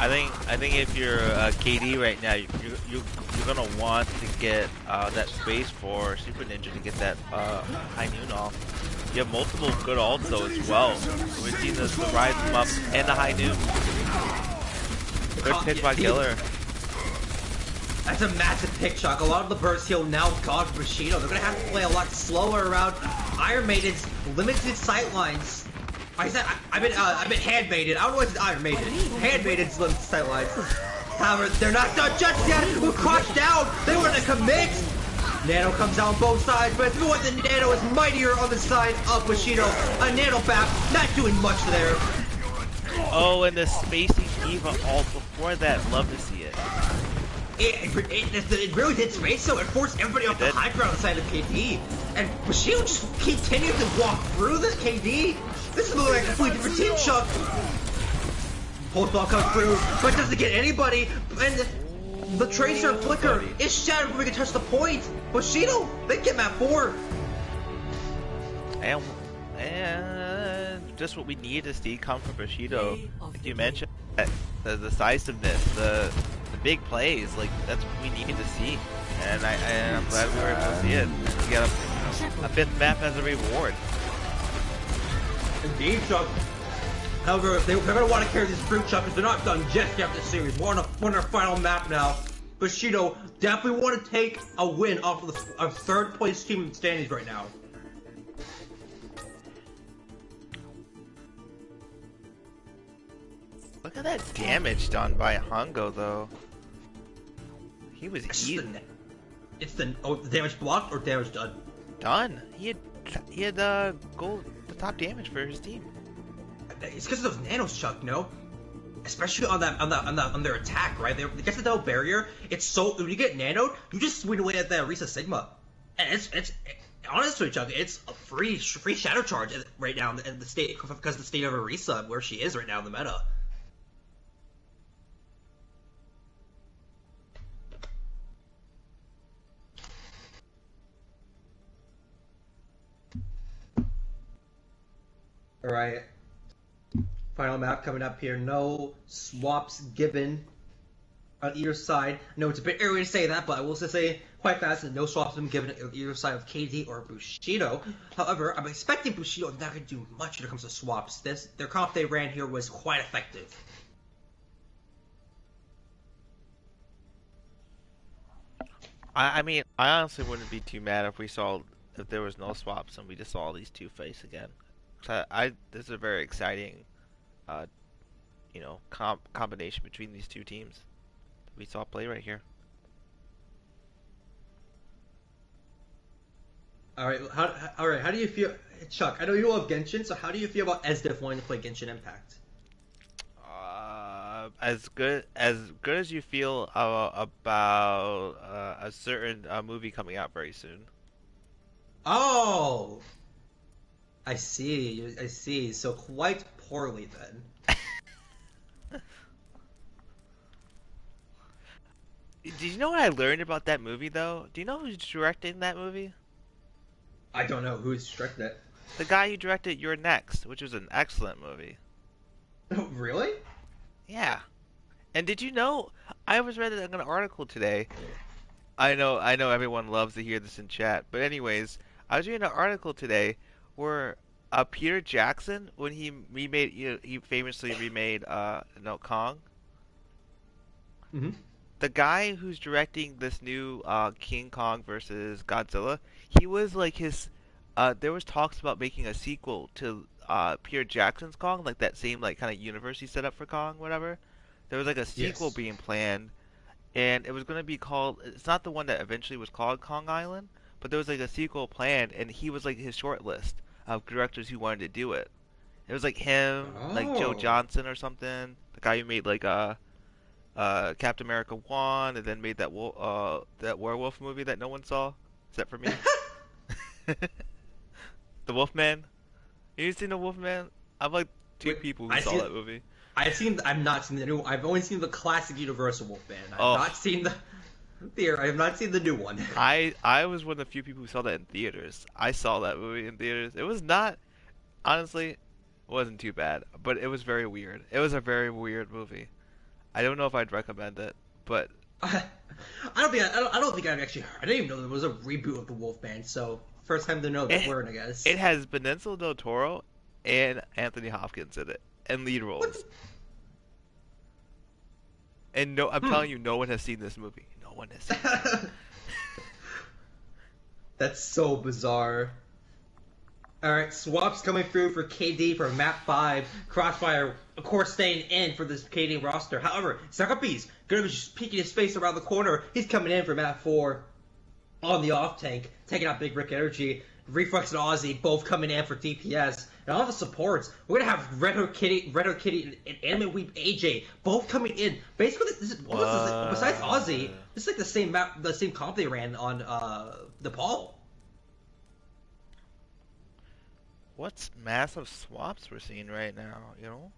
I think if you're KD right now, you're gonna want to get that space for Super Ninja to get that high noon off. You have multiple good ults though as well. We've seen the rise come up and the high noon. Good pick by Killer. That's a massive pick, Chuck. A lot of the burst heal now gone for Bushido. They're gonna have to play a lot slower around Iron Maiden's limited sightlines. I said I've been hand maided. I don't know what's Iron Maiden. Hand maiden's limited sightlines. However, they're not done just yet. We're crushed down. They want to commit. Nano comes out on both sides, but it's what the Nano is mightier on the side of Bushido. A Nano back, not doing much there. Oh, and the spacing D.Va ult before that, love to see it. It really did space, so it forced everybody off the high ground side of KD. And Bushido just continued to walk through this KD. This is looking like a completely different team, Chuck. Pulse ball comes through, but doesn't get anybody. And the Tracer and Flicker is shattered before we can touch the point. Bushido, they get map 4. And just what we need to see come from Bushido. Like you mentioned, the decisiveness, the big plays, like that's what we needed to see. And I'm glad we were able to see it. We got a 5th map as a reward. Indeed, Chuck. However, they're gonna want to carry this fruit chuck because they're not done just yet this series. We're on our final map now. Bushido definitely want to take a win off of our third place team in standings right now. Look at that damage done by Hongo, though. He was eating. It's the damage blocked or damage done. Done. He had gold, the top damage for his team. It's because of those nanos, Chuck. No, especially on their attack, right? They get the double barrier. It's so when you get nanoed, you just swing away at the Risa Sigma, and it's honestly, Chuck, it's a free shadow charge right now in the state because of the state of Arisa where she is right now in the meta. All right. Final map coming up here. No swaps given on either side. I know it's a bit early to say that, but I will say quite fast that no swaps have been given on either side of KD or Bushido. However, I'm expecting Bushido not going to do much when it comes to swaps. Their comp they ran here was quite effective. I mean, I honestly wouldn't be too mad if there was no swaps and we just saw these two face again. This is a very exciting, combination between these two teams that we saw play right here. All right, how do you feel, Chuck? I know you love Genshin, so how do you feel about SDIF wanting to play Genshin Impact? As good as you feel about a certain movie coming out very soon. Oh, I see. So quite poorly then. Did you know what I learned about that movie, though? Do you know who's directing that movie? I don't know who's directing it. The guy who directed You're Next, which was an excellent movie. Oh, really? Yeah. And did you know, I was reading an article today. I know everyone loves to hear this in chat, but anyways, I was reading an article today where Peter Jackson, when he famously remade Kong. Mm-hmm. The guy who's directing this new King Kong versus Godzilla, he was like there was talks about making a sequel to Peter Jackson's Kong, like that same like kind of universe he set up for Kong, whatever. There was like a sequel being planned, and it was going to be called. It's not the one that eventually was called Kong Island, but there was like a sequel planned, and he was like his short list of directors who wanted to do it. It was like him, like Joe Johnson or something, the guy who made like Captain America 1, and then made that werewolf movie that no one saw except for me. The Wolfman. You seen the Wolfman? I'm like two people who saw that movie. I've not seen the new. I've only seen the classic Universal Wolfman. I've not seen I have not seen the new one. I was one of the few people who saw that in theaters. I saw that movie in theaters. It was not, honestly, it wasn't too bad, but it was very weird. It was a very weird movie. I don't know if I'd recommend it, but I don't think I've actually heard. I didn't even know there was a reboot of the Wolfman. So first time to know that word, I guess. It has Benicio del Toro and Anthony Hopkins in it, and lead roles. And I'm telling you, no one has seen this movie. No one has seen it. That's so bizarre. Alright, swaps coming through for KD for map 5. Crossfire, of course, staying in for this KD roster. However, Sakapi's gonna be just peeking his face around the corner. He's coming in for map 4 on the off tank, taking out Big Rick Energy. Reflex and Aussie both coming in for DPS. And all the supports, we're gonna have Red Hood Kitty, and Anime Weep AJ both coming in. Basically, besides Aussie, this is like the same map, the same comp they ran on Nepal. What's massive swaps we're seeing right now, you know?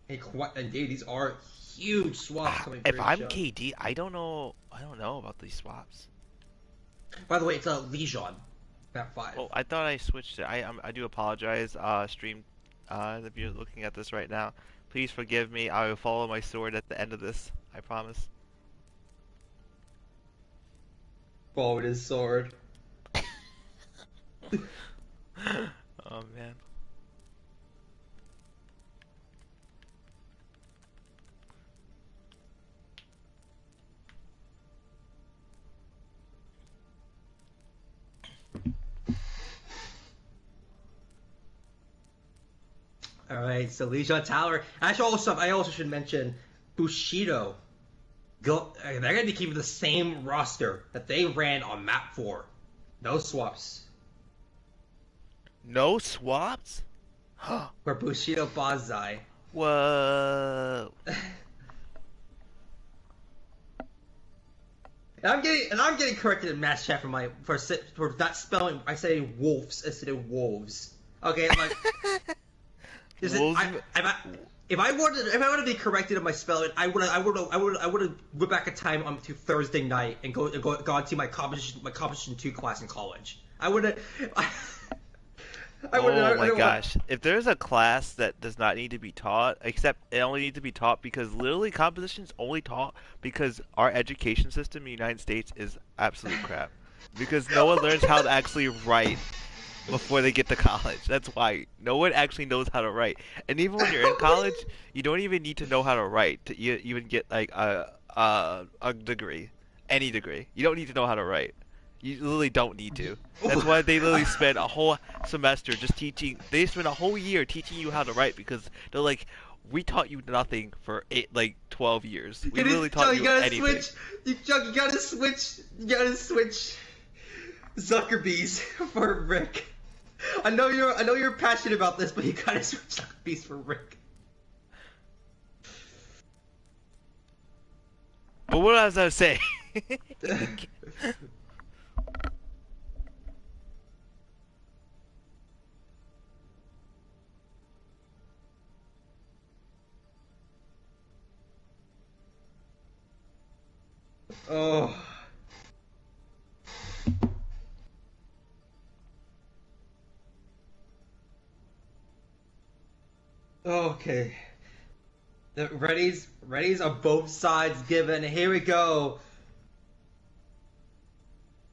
Hey, indeed, these are huge swaps coming through. If I'm KD, I don't know about these swaps. By the way, it's a Legion. Map 5. Oh, I thought I switched it. I do apologize, stream. If you're looking at this right now, please forgive me. I will follow my sword at the end of this. I promise. Forward his sword. Oh man. Alright, so Legion Tower. I also should mention Bushido. They're gonna be keeping the same roster that they ran on map 4. No swaps. No swaps? For Bushido Banzai. Whoa. And I'm getting corrected in mass chat for not spelling. I say wolves instead of wolves. Okay, like if I wanted to be corrected in my spelling, I would have went back in time to Thursday night and gone to my composition 2 class in college. Oh my gosh. If there's a class that does not need to be taught, except it only needs to be taught because literally composition's only taught because our education system in the United States is absolute crap. Because no one learns how to actually write before they get to college. That's why. No one actually knows how to write. And even when you're in college, you don't even need to know how to write to even get like a degree. Any degree. You don't need to know how to write. You literally don't need to. That's why they literally spend a whole semester just teaching. They spend a whole year teaching you how to write because they're like, we taught you nothing for 12 years. We literally taught you anything. You gotta switch Zuckerbees for Rick. I know you're passionate about this, but you gotta switch Zuckerbees for Rick. But what was I saying? Oh. Okay. The readies on both sides given. Here we go.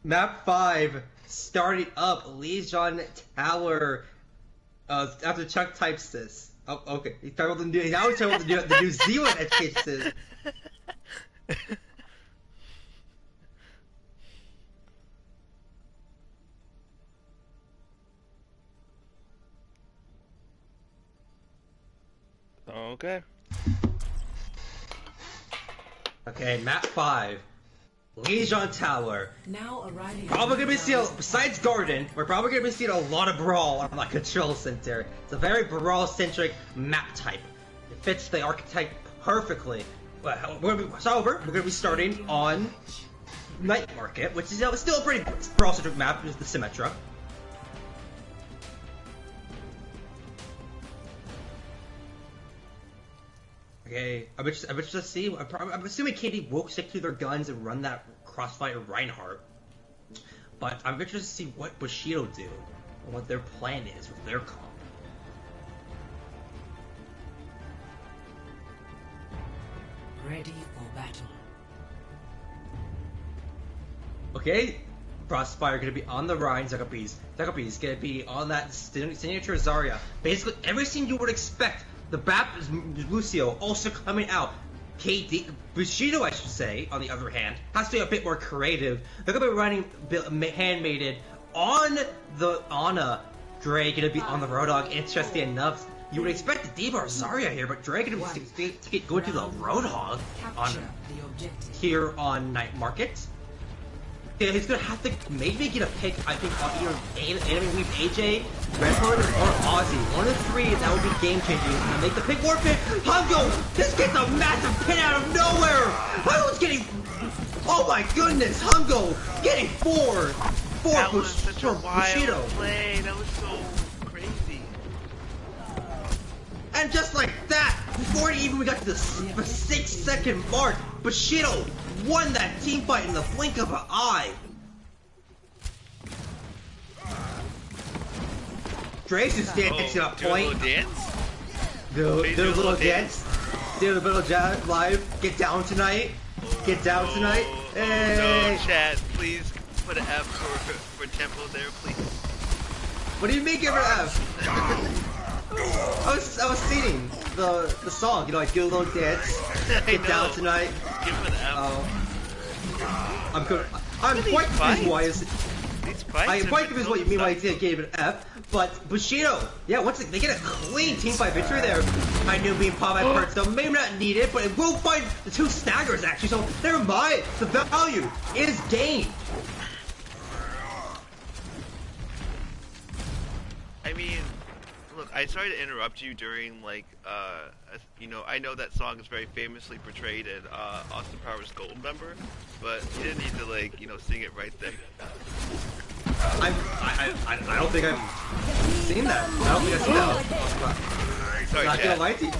Map 5 starting up. Legion Tower. After Chuck types this. Oh, okay. He's talking about the new. Now he's talking about the new Z1 education. Okay. Okay, map 5. Legion Tower. Now arriving. Probably gonna be seeing, besides Garden, we're probably gonna be seeing a lot of Brawl on like Control Center. It's a very Brawl-centric map type. It fits the archetype perfectly. Well, we're gonna be starting on Night Market, which is still a pretty Brawl-centric map, is the Symmetra. Okay, I'm interested to see. I'm assuming KD will stick to their guns and run that crossfire Reinhardt. But I'm interested to see what Bushido do and what their plan is with their comp. Ready for battle. Okay, crossfire gonna be on the Rhine. Zuckerbees gonna be on that signature Zarya. Basically, everything you would expect. The BAP is Lucio also coming out. Bushido, I should say, on the other hand, has to be a bit more creative. They're gonna be running handmaided on the Ana. Dre gonna be on the Roadhog. Interesting enough, you would expect the D.Va or Zarya here, but Dre gonna be going to the Roadhog on here on Night Market. Yeah, he's gonna have to maybe get a pick, I think, on either Enemy Weave AJ, Redbird, or Ozzy. One of the three, that would be game changing. And make the pick more pin. Hungo! This gets a massive pin out of nowhere! Hungo's getting. Oh my goodness! Hungo getting four That was such a Bushido. wild play. That was so crazy. And just like that, before even we got to the 6-second mark, Bushido won that team fight in the blink of an eye. Drake's just dancing at a point. Do a little dance? Do a little jazz live. Get down tonight. Get down tonight. Hey. No, chat, please put an F for tempo there, please. What do you mean give her an F? I was singing the song, you know, like do a little dance, get down tonight. Give him an F. I'm good. I'm quite confused why is it. These fights I'm have quite been confused so what you mean by sucky. you gave it an F, but Bushido, yeah, once again, they get a clean team fight victory there. I knew being popped by parts, so maybe not needed, but it will find the two staggers actually, so never mind. The value is gained. I mean, look, I sorry to interrupt you during, like, you know, I know that song is very famously portrayed in Austin Powers Gold Member, but you didn't need to, like, you know, sing it right then. I don't think I've seen that. I don't think I've seen that. Sorry, Not gonna Chad. lie to you.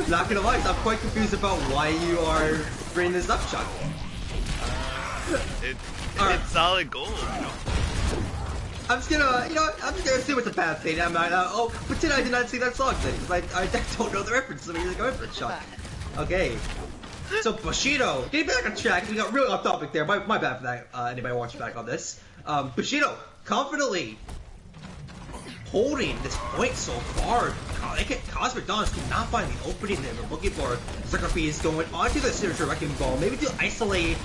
Not gonna lie, I'm quite confused about why you are bringing this up, Chuck. It's solid gold, you know. I'm just gonna, you know, I'm just gonna assume it's a bad thing. I'm not, pretend I did not see that song thing, because I don't know the reference, so I'm gonna go for it, Chuck. Okay. So, Bushido, getting back on track, we got really off topic there, my bad for that, anybody watching back on this. Bushido, confidently holding this point so far. Kosmic Dons cannot find the opening they were looking for. Zuckerby is going onto the signature wrecking ball, maybe to isolate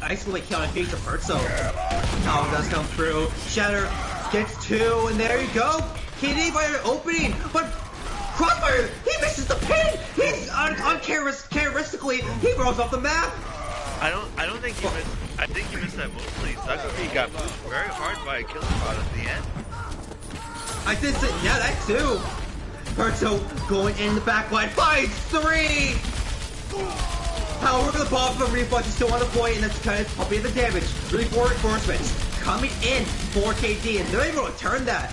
Keanu Page of hurt, so Calvin does come through. Shatter gets two, and there you go. KD by an opening, but Crossfire, he misses the pin. He's uncharacteristically, he rolls off the map. I don't think he missed. I think he missed that mostly. Zuckerby got moved very hard by a killer spot at the end. I did say, yeah, that too. Perzo going in the back line, finds three. However, the ball from Reflex is still on the point, and that's kind of pumping the damage. Really four reinforcements coming in for KD, and they're able to turn that.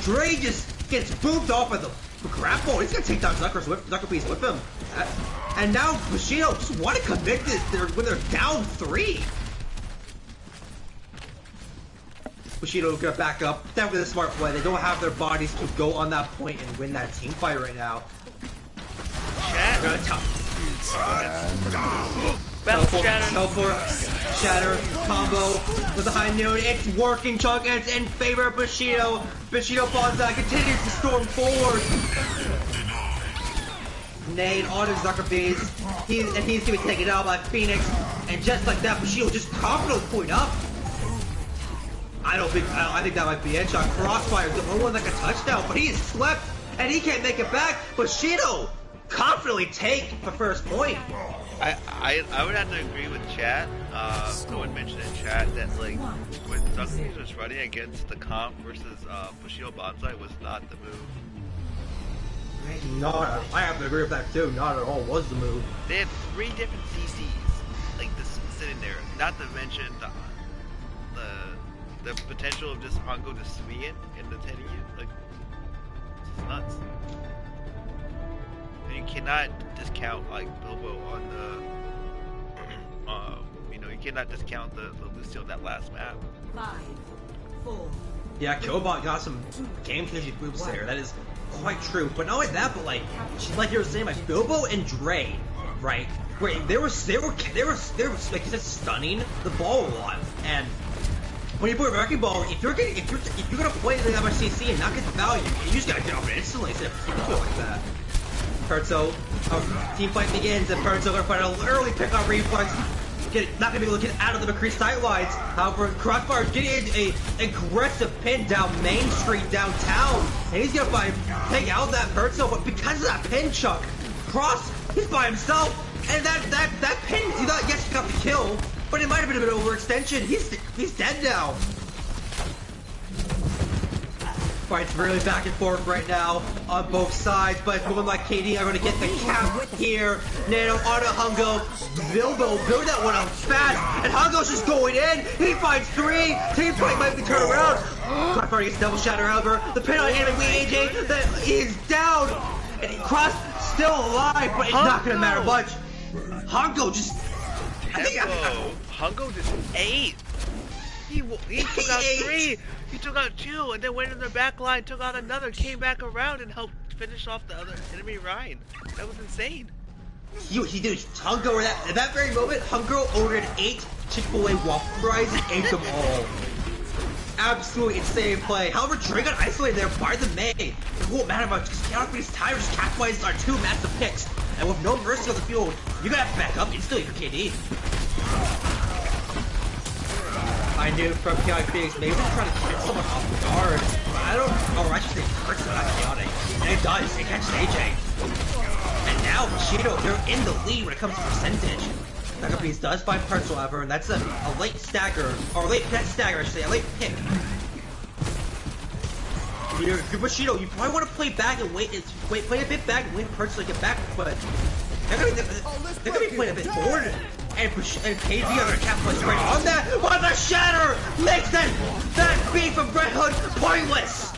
Dre just gets boomed off by the grapple. He's gonna take down Zuckerbees with him. And now Bushido just want to commit this when they're down three. Bushido gonna back up. Definitely the smart play. They don't have their bodies to go on that point and win that team fight right now. Teleport, Shatter, combo with a high noon. It's working, Chunk, and it's in favor of Bushido. Bushido Banzai continues to storm forward. Nade on his Zuckerbees. He's gonna be taken out by Phoenix. And just like that, Bushido just confidently pulling up. I think that might be it. Chunk. Crossfire is the only one that can touchdown, but he is swept and he can't make it back. Bushido confidently take the first point. I would have to agree with chat. Someone mentioned in chat that like when Zuckerbees was running against the comp versus Bushido Banzai was not the move. Not, I have to agree with that too. Not at all was the move. They had 3 different CCs like this sitting there. Not to mention the potential of just Hongo to swing it and then hitting you. Like it's nuts. And you cannot discount like Bilbo on the you know, you cannot discount the Lucio on that last map. 5, 4. Yeah, Killbot got some game-changing moves there. That is quite true. But not only that, but like you were saying, like Bilbo and Dre, right? Where they were like just stunning the ball a lot. And when you play a wrecking ball, if you're gonna play the MSCC and not get the value, you just gotta get off it instantly instead of feel like that. Perzo, team fight begins, and Perzo gonna find an early pick on Reflex. Not gonna be able to get out of the McCree sidelines. However, Crossfire is getting a aggressive pin down Main Street downtown, and he's gonna take out that Perzo. But because of that pin, Chuck, he's by himself, and that pin, yes, he got the kill, but it might have been a bit of an overextension. He's dead now. Fight's really back and forth right now on both sides, but it's looking like KD are going to get the cap here. Nano on a Hongo. Bilbo build that one up fast, and Hongo's just going in. He finds 3. Team fight might be turned around. Crossfire gets double shatter, however. The pin on enemy AJ that is down, and Cross still alive, but it's not going to matter much. Hongo just. Hongo just ate. He took out 3. He took out 2, and then went in the back line, took out another, came back around, and helped finish off the other enemy Ryan. That was insane. He did. Hongo at that very moment, Hongo ordered 8 Chick-fil-A waffle fries and ate them all. Absolutely insane play. However, Dre got isolated there by the May. It won't matter much because Counterfeit's tires capitalized are 2 massive picks, and with no mercy on the field, you gotta have to back up instantly for KD. I knew from Chaotic Phoenix, maybe they're trying to catch someone off guard. But I don't, or I should say Kurt's not Chaotic. And it does, it catches AJ. And now Bushido, they're in the lead when it comes to percentage. Psycho Beast does find Kurtz, however, and that's a late stagger, or late, that's stagger, I should say, a late pick. You're Bushido, you probably want to play back and wait, play a bit back and wait for Kurtz to get back, but they're gonna be playing a bit forward. And KD on their capitalize right on that, on the shatter makes that beat from Red Hood pointless.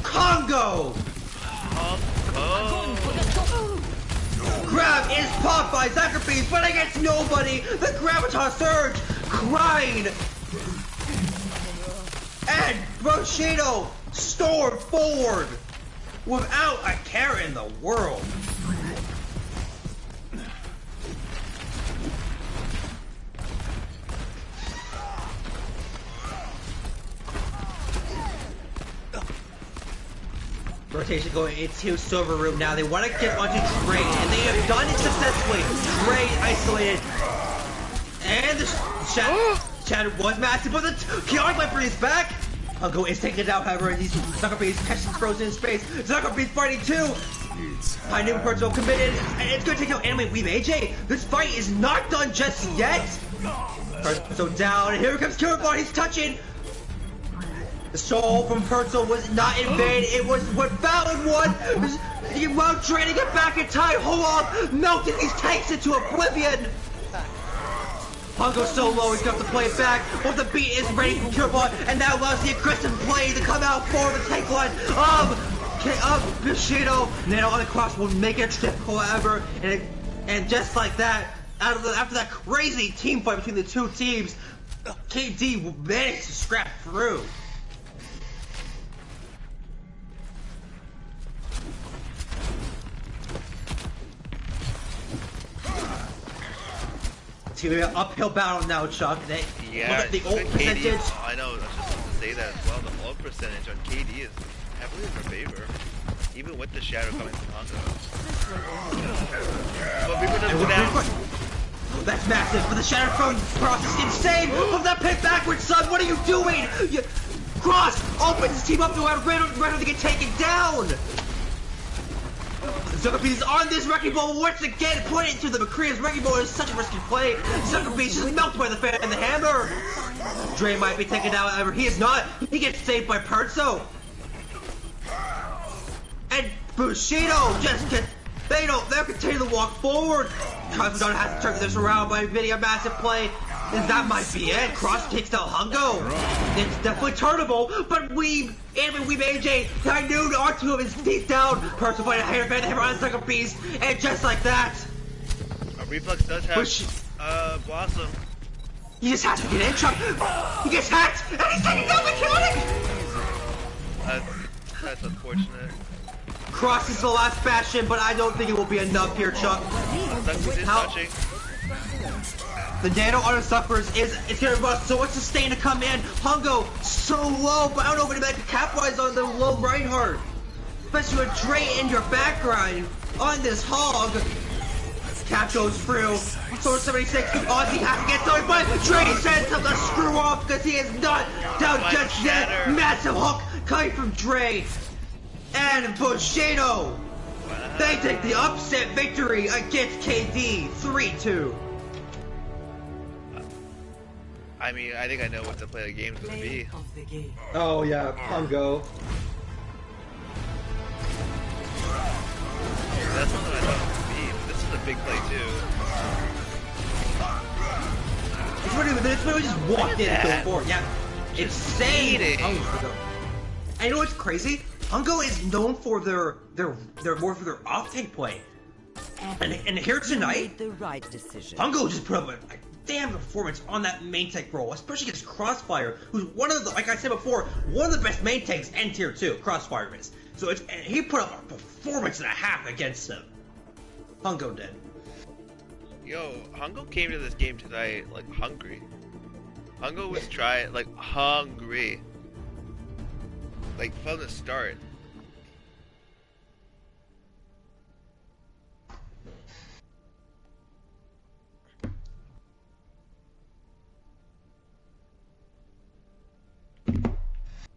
Congo. Grab is popped by Zacharbees, but against nobody. The Gravitar Surge crying, and Bushido stormed forward without a care in the world. Rotation going into Silver Room now. They want to get onto Dre, and they have done it successfully. Dre isolated. And the shatter was massive, but the Chaotic Viper is back. Hungo is taking it out, however, and these Zuckerbees catches frozen in space. Zuckerbees fighting too. High New Perzo committed, and it's going to take out Anime Weave AJ. This fight is not done just yet. Perzo down, and here comes Kiribon. He's touching. The soul from Perzo was not in vain. It was what found one. You won't try to get back in time. Hold on, melted these tanks into oblivion. Hungo's so low, he's got to play it back. But the beat is ready from Kiribon, and that allows the aggressive play to come out for the tank line of Bushido. Nano on the cross will make it a trip, however, and just like that, after that crazy team fight between the two teams, KD managed to scrap through. An uphill battle now, Chuck. Yeah, look at the ult percentage. I know, I was just about to say that as well. The ult percentage on KD is heavily in her favor, even with the shadow coming from Honda. But people just go down. That's massive, but the shadow from Cross is insane. From that pick backwards, son. What are you doing? Cross opens his team up to have Redo to get taken down. Zuckerbees on this wrecking ball once again put it into the McCrea's wrecking ball is such a risky play. Zuckerbees just melted by the fan and the hammer. Dre might be taken down, however, he is not. He gets saved by Perzo. And Bushido just gets, they'll continue to walk forward. Cosmic has to turn this around by video massive play. And that might be it. Cross takes down Hungo. It's definitely turnable, but Weeb AJ, I knew the R2 of his teeth down. Perzo fighting a hair fan, hammer on Zuckerbees, and just like that. Reflex does have Blossom. He just has to get in, Chuck. He gets hacked, and he's taking down the Chaotic. That's unfortunate. Cross is the last bastion, but I don't think it will be enough here, Chuck. Touching. The nano auto suffers it's gonna rust, so what's the stain to come in? Hungo so low, but I don't know if anybody can capitalize on the low Reinhardt. Especially with Dre in your background on this hog. Cap goes through. Sword 76, Ozzy has to get done, but Dre sends him to screw off because he is not down just yet. Massive hook coming from Dre. And Bushido. They take the upset victory against KD 3-2. I mean, I think I know what the play of the game's gonna be. Oh yeah, Hungo. That's one that I thought it would be, but this is a big play too. It's really just walked in and go forward. Yeah, it's insane. And you know what's crazy? Hungo is known for their more for their off-tank play. And here tonight, the right decision. Hungo just put up a damn performance on that main tank role, especially against Crossfire, who's one of the, like I said before, one of the best main tanks in tier 2, Crossfire is. So and he put up a performance and a half against them. Hungo did. Yo, Hungo came to this game tonight like hungry. Hungo was hungry. Like from the start.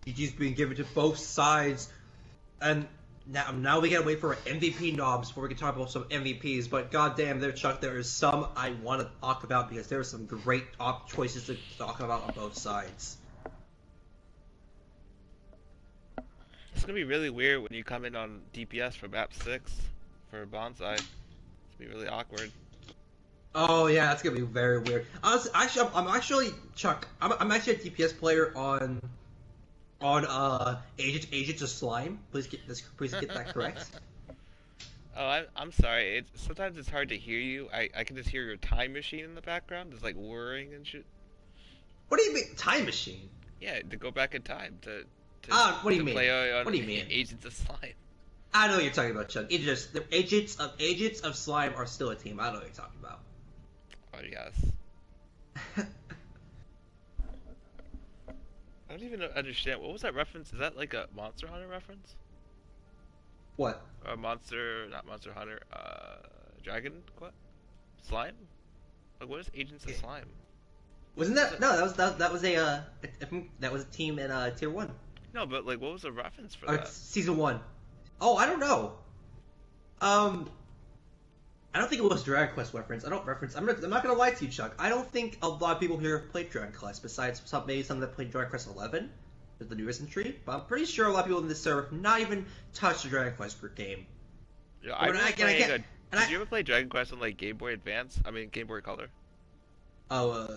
GG's being given to both sides, and now we gotta wait for MVP knobs before we can talk about some MVPs. But goddamn, Chuck, there is some I want to talk about because there are some great choices to talk about on both sides. It's gonna be really weird when you come in on DPS for map 6 for Banzai. It's gonna be really awkward. Oh yeah, that's gonna be very weird. I'm actually Chuck. I'm actually a DPS player on Agents of Slime. Please get that correct. Oh, I'm sorry. Sometimes it's hard to hear you. I can just hear your time machine in the background. It's like whirring and shit. What do you mean, time machine? Yeah, to go back in time to what do you mean? Play on What do you mean? Agents of Slime. I know what you're talking about, Chuck. The Agents of Slime are still a team. I know what you're talking about. Oh yes. I don't even understand. What was that reference? Is that like a Monster Hunter reference? What? Not Monster Hunter. Dragon? What? Slime? Like, what is Agents of Slime? Wasn't that no? That was a team in Tier 1. No, but like, what was the reference for that? Season 1. Oh, I don't know. I don't think it was Dragon Quest reference. I'm not gonna lie to you, Chuck. I don't think a lot of people here have played Dragon Quest, besides maybe some that played Dragon Quest 11, with the newest entry. But I'm pretty sure a lot of people in this server have not even touched the Dragon Quest game. Yeah, did you ever play Dragon Quest on like Game Boy Advance? I mean, Game Boy Color. Oh,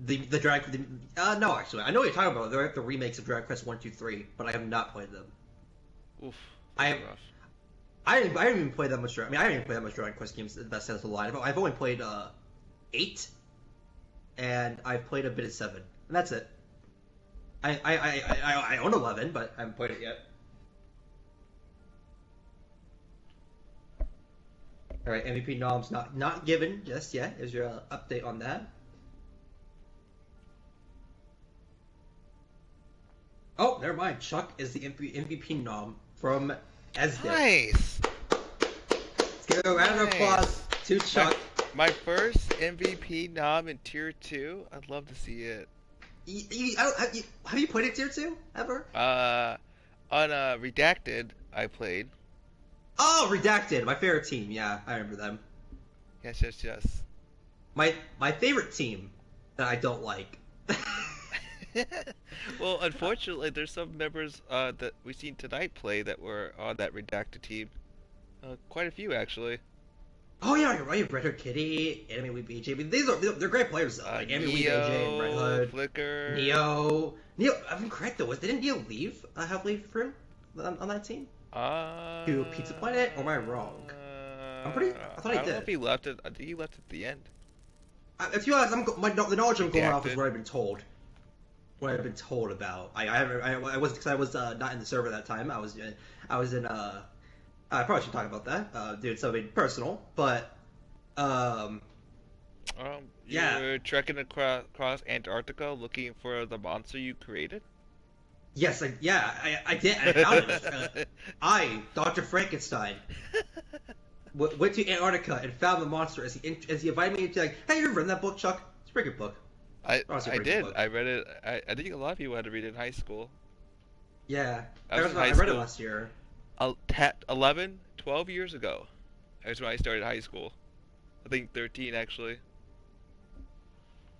the Dragon. No, actually, I know what you're talking about. They're like the remakes of Dragon Quest 1, 2, 3, but I have not played them. Oof. I didn't even play that much. I didn't even play that much Dragon Quest games. That says a lot. I've only played 8, and I've played a bit of 7, and that's it. I own 11, but I haven't played it yet. All right, MVP noms not given just yet. Is your update on that? Oh, never mind. Chuck is the MVP nom from Esdev. Nice. Let's give a round of applause to Chuck. My first MVP nom in Tier 2. I'd love to see it. Have you played it Tier 2 ever? On Redacted, I played. Oh, Redacted, my favorite team. Yeah, I remember them. Yes. My favorite team that I don't like. Well, unfortunately, there's some members that we've seen tonight play that were on that Redacted team. Quite a few, actually. Oh yeah, you're right. Red Hood Kitty, Enemy Weep AJ. I mean, they're great players though. Like Enemy Weep AJ and Red Hood. Flicker. Neo. I'm correct though. Didn't Neo leave? Have leave for him on that team? To Pizza Planet, or am I wrong? I thought he did. I don't know if he left it. I think he left at the end. If you ask, the knowledge I'm going off is what I've been told. What I've been told about. I was not in the server at that time. I was in I probably should talk about that. Doing something personal, but you were trekking across Antarctica looking for the monster you created? Yes, I did. I found it. Dr. Frankenstein, went to Antarctica and found the monster as he invited me to, like, hey, you ever read that book, Chuck? It's a pretty good book. I did. Book. I read it. I think a lot of people had to read it in high school. Yeah, I read it last year. 12 years ago. That's when I started high school. I think 13 actually.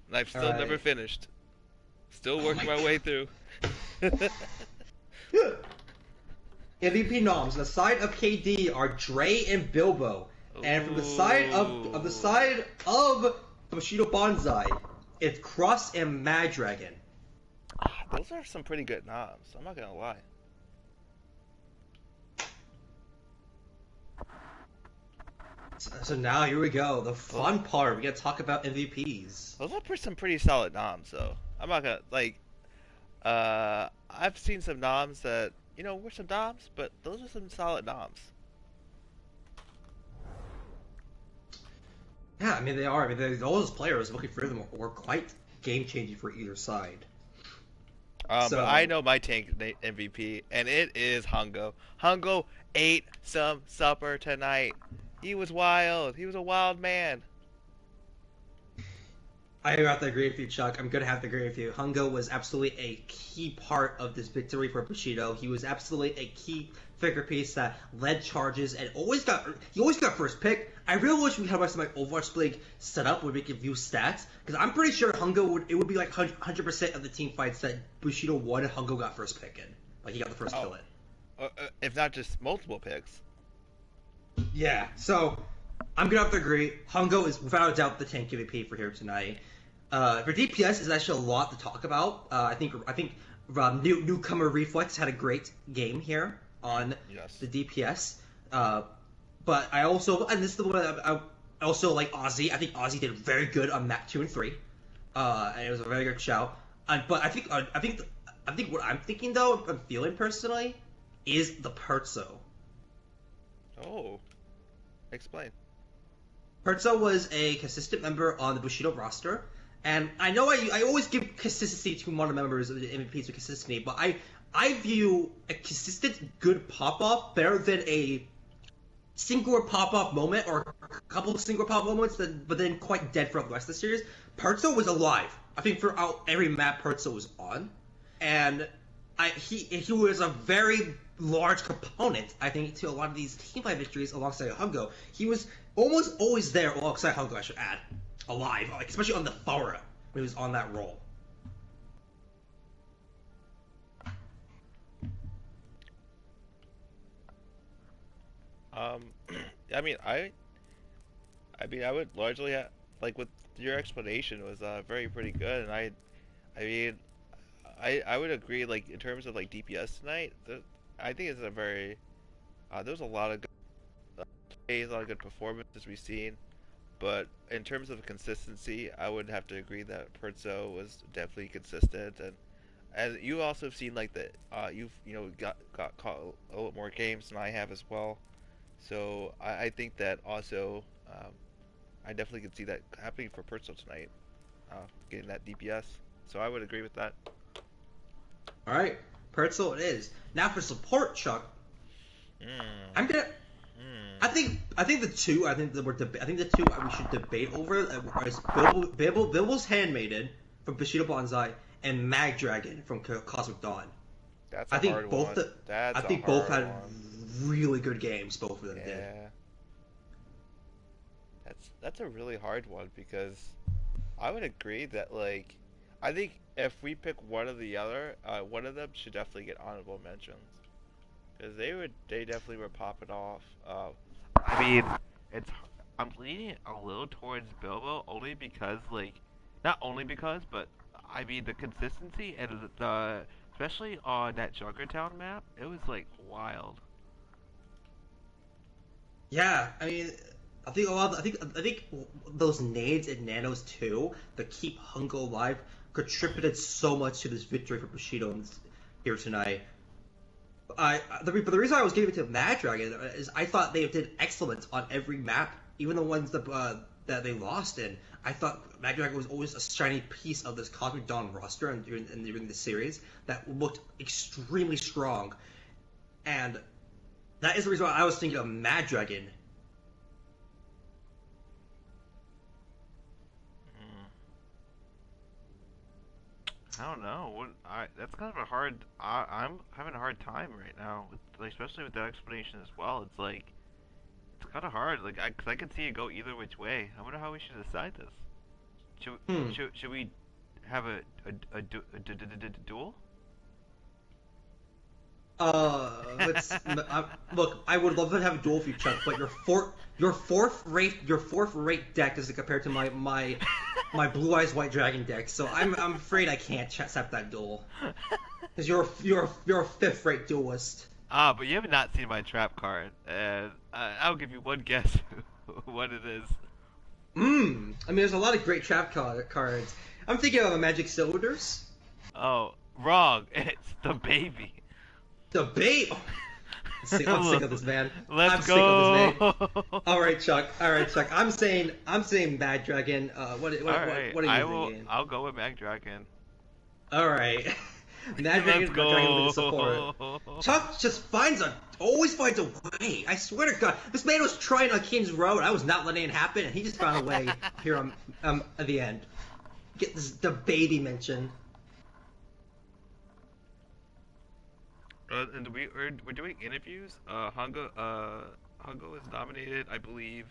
And I've still never finished. Still working my way through. MVP noms. The side of KD are Dre and Bilbo, and from the side of Bushido Banzai, it's Cross and Mad Dragon. Those are some pretty good noms. I'm not gonna lie. So now here we go, the fun part. We gotta talk about MVPs. Those are some pretty solid noms, though. I'm not gonna I've seen some noms that were some noms, but those are some solid noms. Yeah, I mean they are. I mean all those players looking through them were quite game changing for either side. But I know my tank MVP, and it is Hungo. Hungo ate some supper tonight. He was wild. He was a wild man. I have to agree with you, Chuck. I'm gonna have to agree with you. Hungo was absolutely a key part of this victory for Bushido. He was absolutely a key figure piece that led charges and he always got first pick. I really wish we had my Overwatch League set up where we could view stats, because I'm pretty sure Hungo would be like 100% of the team fights that Bushido won and Hungo got first pick in. Like he got the first kill in. If not just multiple picks. Yeah, so I'm gonna have to agree. Hungo is without a doubt the tank MVP for here tonight. For DPS is actually a lot to talk about. I think newcomer Reflex had a great game here on the DPS. But I also, and this is the one I also like Ozzy. I think Ozzy did very good on map 2 and 3, and it was a very good shout. But I think what I'm thinking though, I'm feeling personally, is the Perzo. Oh, explain. Perzo was a consistent member on the Bushido roster, and I know I always give consistency to one of the members of the MVPs with consistency, but I view a consistent good pop-off better than a singular pop-off moment or a couple of singular pop moments, but then quite dead for the rest of the series. Perzo was alive. I think throughout every map Perzo was on, and he was a very large component, I think, to a lot of these teamfight victories alongside Hungo. He was almost always there alongside Hungo, I should add, alive, like especially on the Thara when he was on that role. I would largely like with your explanation was pretty good, and I would agree, like in terms of like DPS tonight. I think it's a very there's a lot of good plays, a lot of good performances we've seen, but in terms of consistency, I would have to agree that Perzo was definitely consistent, and you also have seen like that you've got caught a lot more games than I have as well. So I think that also, I definitely could see that happening for Perzo tonight, getting that DPS. So I would agree with that. All right, Perzo it is. Now for support, Chuck. I'm gonna. I think the two. I think the two we should debate over is Bible's Handmaiden from Bushido Banzai and Mag Dragon from Cosmic Dawn. That's a hard one. I think both had really good games. Both of them did. That's a really hard one, because I would agree that, like, I think if we pick one or the other, one of them should definitely get honorable mentions, because they definitely were popping off. I mean, I'm leaning a little towards Bilbo only because, like, not only because, but I mean the consistency and the especially on that Junkertown map, it was like wild. Yeah, I mean, I think those nades and nanos too that keep Hungo alive contributed so much to this victory for Bushido here tonight. The reason I was giving it to Mad Dragon is I thought they did excellent on every map, even the ones that they lost in. I thought Mad Dragon was always a shiny piece of this Cosmic Dawn roster during the series that looked extremely strong, and that is the reason why I was thinking of Mad Dragon. I don't know. That's kind of a hard. I'm having a hard time right now, especially with that explanation as well. It's like it's kind of hard. Like, cause I can see it go either which way. I wonder how we should decide this. Should we have a duel? Look, I would love to have a duel with you, Chuck, but your fourth rate deck is compared to my Blue Eyes White Dragon deck, so I'm afraid I can't accept that duel, because you're a fifth rate duelist. But you have not seen my trap card, and I'll give you one guess what it is. I mean, there's a lot of great trap cards. I'm thinking of a Magic Cylinders. Oh, wrong. It's the baby. The babe. I'm sick of this, man. Let's go. Sick of this name. All right, Chuck. I'm saying Mad Dragon. What are you thinking? I'll go with Mag Dragon. All right. Mad Dragon with the support. Chuck just always finds a way. I swear to God, this man was trying on King's Road. I was not letting it happen, and he just found a way here at the end. get the baby mention. And we're doing interviews. Hongo is nominated, I believe,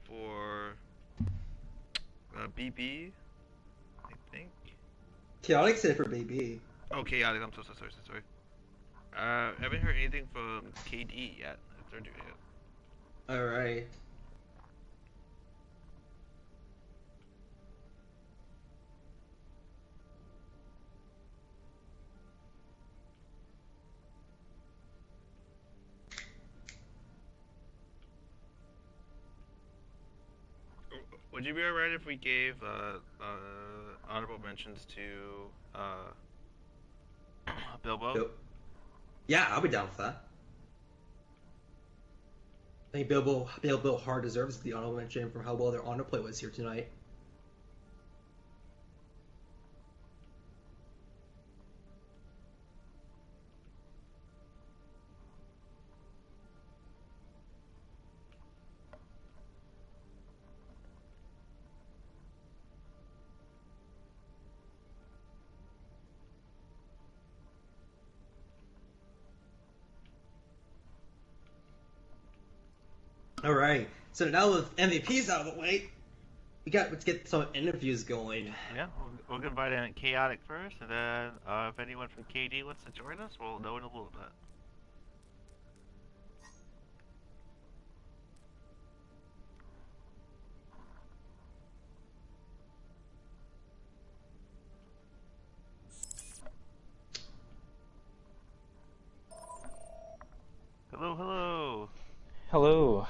for BB. I think. Chaotic said for baby. Oh, Chaotic. I'm so sorry. I haven't heard anything from KD yet. If they're doing it. All right. Would you be alright if we gave honorable mentions to Bilbo? Yep. Yeah, I'll be down with that. I think Bilbo hard deserves the honorable mention from how well their honor play was here tonight. All right. So now with MVPs out of the way, let's get some interviews going. Yeah, we're gonna invite in Chaotic first, and then if anyone from KD wants to join us, we'll know in a little bit. Hello. Hello.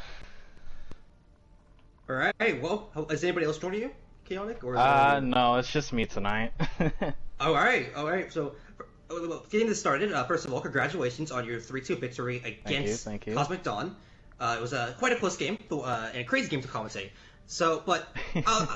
All right. Well, is anybody else joining you, Chaotic? Or no, it's just me tonight. All right. So, getting this started, first of all, congratulations on your 3-2 victory against Thank you. Cosmic Dawn. It was quite a close game and a crazy game to commentate. So, but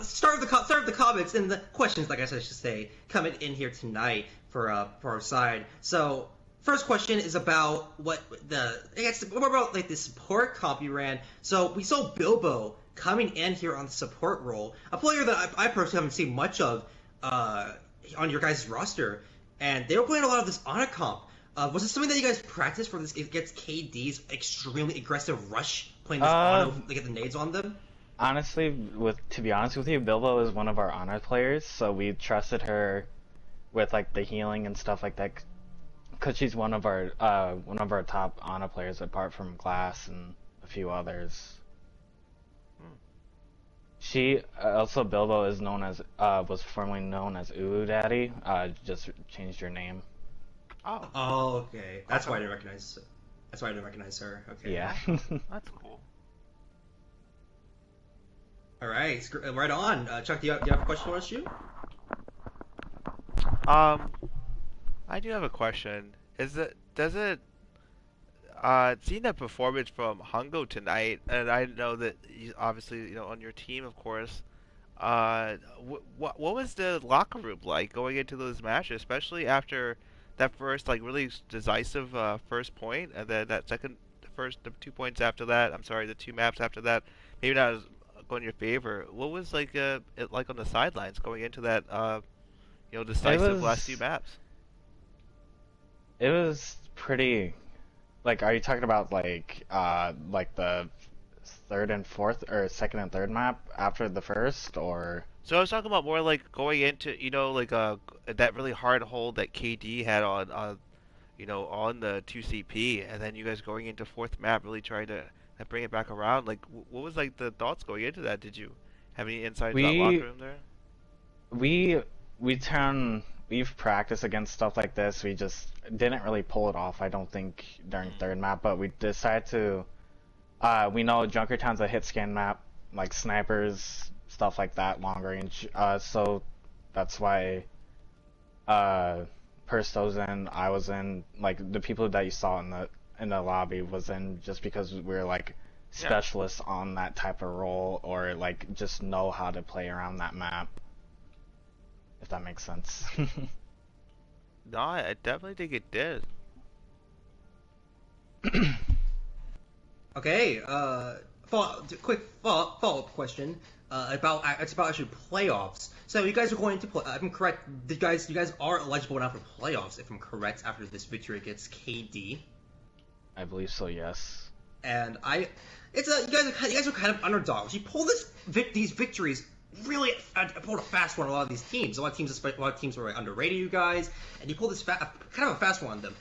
start with the comments and the questions, like I should say, coming in here tonight for our side. So, first question is about more about like the support comp you ran. So we saw Bilbo coming in here on the support role, a player that I personally haven't seen much of on your guys' roster, and they were playing a lot of this honor comp. Was it something that you guys practiced for this against KD's extremely aggressive rush, playing this honor to get the nades on them? Honestly, to be honest with you, Bilbo is one of our honor players, so we trusted her with like the healing and stuff like that. Because she's one of our top honor players, apart from Glass and a few others. She also Bilbo is known as was formerly known as OwO Daddy. Just changed her name. Oh, okay. That's why I didn't recognize. That's why I didn't recognize her. Okay. Yeah. That's cool. All right, right on. Chuck, do you have a question for us, you? I do have a question. Seeing that performance from Hongo tonight, and I know that he's obviously, on your team, of course. What was the locker room like going into those matches, especially after that first, really decisive first point, and then that the 2 points after that? I'm sorry, the 2 maps after that. Maybe not as going in your favor. What was it like on the sidelines going into that, decisive last 2 maps? It was pretty. Are you talking about the third and fourth, or second and third map after the first, or? So I was talking about more going into, that really hard hold that KD had on the 2CP, and then you guys going into fourth map, really trying to bring it back around. What was the thoughts going into that? Did you have any insights about locker room there? We've practiced against stuff like this. We just didn't really pull it off, I don't think, during third map, but we decided to. We know Junkertown's a hit scan map, like snipers, stuff like that, long range. So that's why Persto was in, I was in, the people that you saw in the lobby was in, just because we're specialists on that type of role, or just know how to play around that map. If that makes sense. No, I definitely think it did. Okay, quick follow-up question about it's about actually playoffs. So you guys are going to play. If I'm correct, you guys are eligible now for playoffs. If I'm correct, after this victory against KD. I believe so. Yes. And you guys are kind of underdogs. You pull these victories really. Pulled a fast one on a lot of these teams. A lot of teams were underrated, you guys, and you pulled this kind of a fast one on them.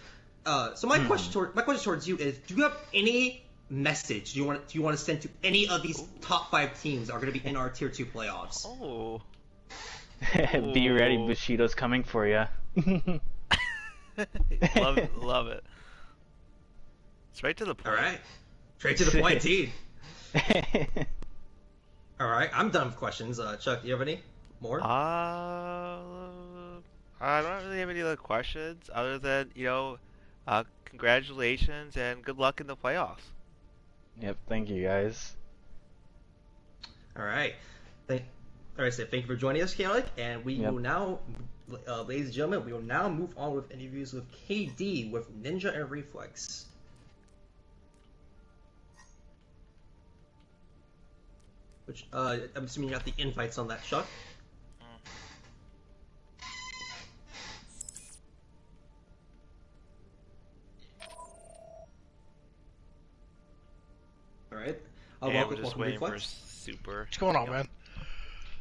So my question towards you is: do you have any message do you want to send to any of these top 5 teams that are going to be in our Tier 2 playoffs? Oh. Be ready, Bushido's coming for you. Love it. Straight to the point. All right, straight to the point, T. All right, I'm done with questions. Chuck, do you have any more? I don't really have any other questions other than congratulations and good luck in the playoffs. Yep. Thank you, guys. All right. So thank you for joining us, Chaotic, and we will now, ladies and gentlemen, we will now move on with interviews with KD with Ninja and Reflex. Which I'm assuming you got the invites on that, Chuck. All right. We're just waiting for Reflex. Super. What's going on, man?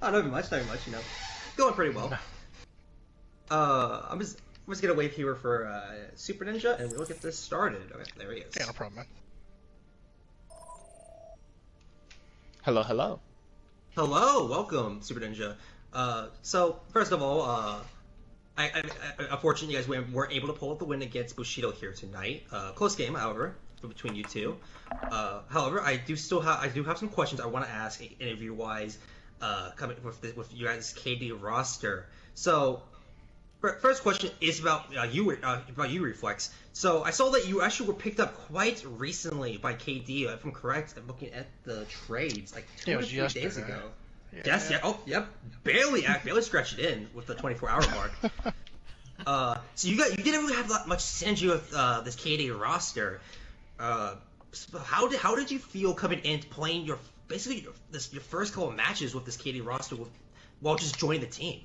Oh, not much, going pretty well. I'm just gonna wait here for Super Ninja, and we'll get this started. Okay, there he is. Yeah, no problem, man. Hello. Hello, welcome, Super Ninja. So first of all, I unfortunately, you guys weren't able to pull up the win against Bushido here tonight. Close game, however, between you two. However, I do have some questions I want to ask interview-wise, coming with you guys' KD roster. So, first question is about you, Reflex. So I saw that you actually were picked up quite recently by KD. If I'm correct, I'm looking at the trades like 2 or 3 days ago. Yeah. Yes, yeah. Oh, yep. Barely scratched it in with the 24-hour mark. So you didn't really have that much synergy with this KD roster. So how did you feel coming in playing your first couple of matches with this KD roster while just joining the team?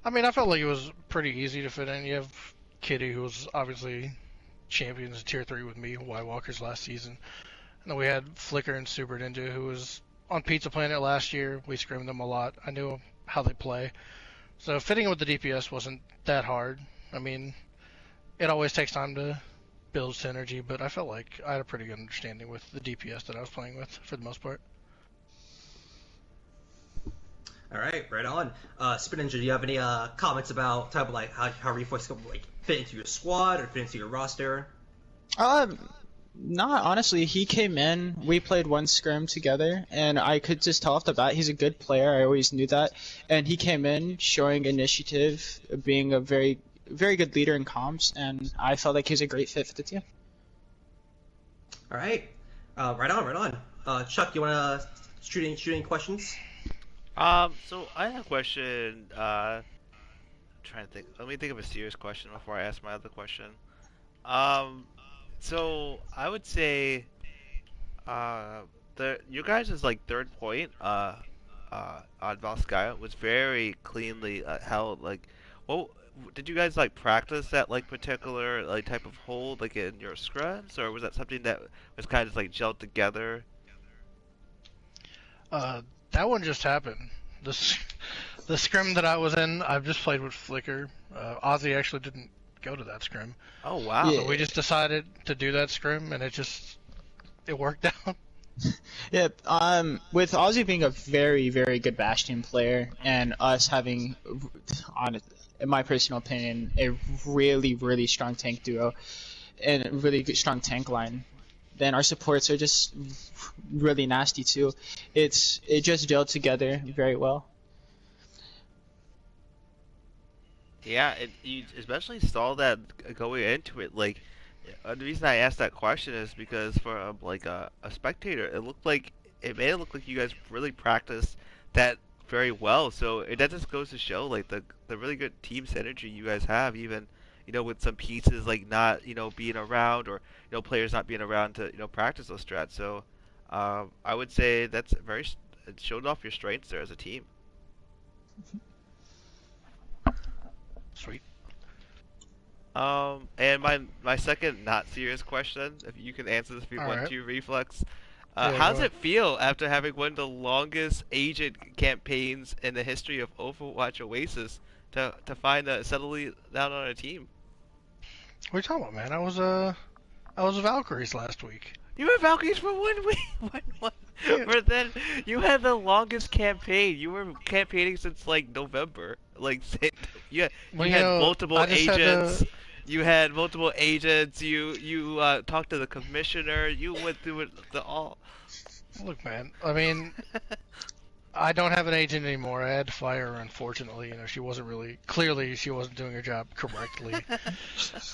I mean, I felt like it was pretty easy to fit in. You have Kitty, who was obviously champions Tier 3 with me, White Walkers last season. And then we had Flicker and Super Ninja, who was on Pizza Planet last year. We scrimmed them a lot. I knew how they play. So fitting with the DPS wasn't that hard. I mean, it always takes time to build synergy, but I felt like I had a pretty good understanding with the DPS that I was playing with for the most part. All right, right on. Super Ninja, do you have any comments about type of like how Reflex can fit into your squad or fit into your roster? Not honestly. He came in, we played one scrim together, and I could just tell off the bat he's a good player. I always knew that. And he came in showing initiative, being a very, very good leader in comms, and I felt like he was a great fit for the team. All right, right on. Chuck, you want to shoot any questions? So I have a question. I'm trying to think. Let me think of a serious question before I ask my other question. So I would say, you guys' like third point, on Valskaya was very cleanly held. Like, well, did you guys like practice that like particular like type of hold like in your scrims, or was that something that was kind of like gelled together? That one just happened. The scrim that I was in, I've just played with Flicker. Ozzy actually didn't go to that scrim. Oh wow! So we just decided to do that scrim, and it worked out. Yeah, with Ozzy being a very, very good Bash team player, and us having, in my personal opinion, a really, really strong tank duo, and a really good, strong tank line, then our supports are just really nasty too. It just gelled together very well. Yeah, you especially saw that going into it. Like, the reason I asked that question is because for like a spectator, it made it look like you guys really practiced that very well. So that just goes to show like the really good team synergy you guys have, even with some pieces like not being around, or players not being around to practice those strats. So I would say that's it showed off your strengths there as a team. Sweet. And my second not serious question, if you can answer this if you All want right. to, Reflex. Yeah, How go does ahead. it feel after having one of the longest agent campaigns in the history of Overwatch Oasis to find settle down on a team? What are you talking about, man? I was Valkyries last week. You were Valkyries for 1 week, Yeah. but then you had the longest campaign. You were campaigning since like November. Like you Well, had multiple I just had agents. to. You had multiple agents. You talked to the commissioner. You went through it all. Look, man. I mean, I don't have an agent anymore. I had to fire her, unfortunately. She wasn't doing her job correctly.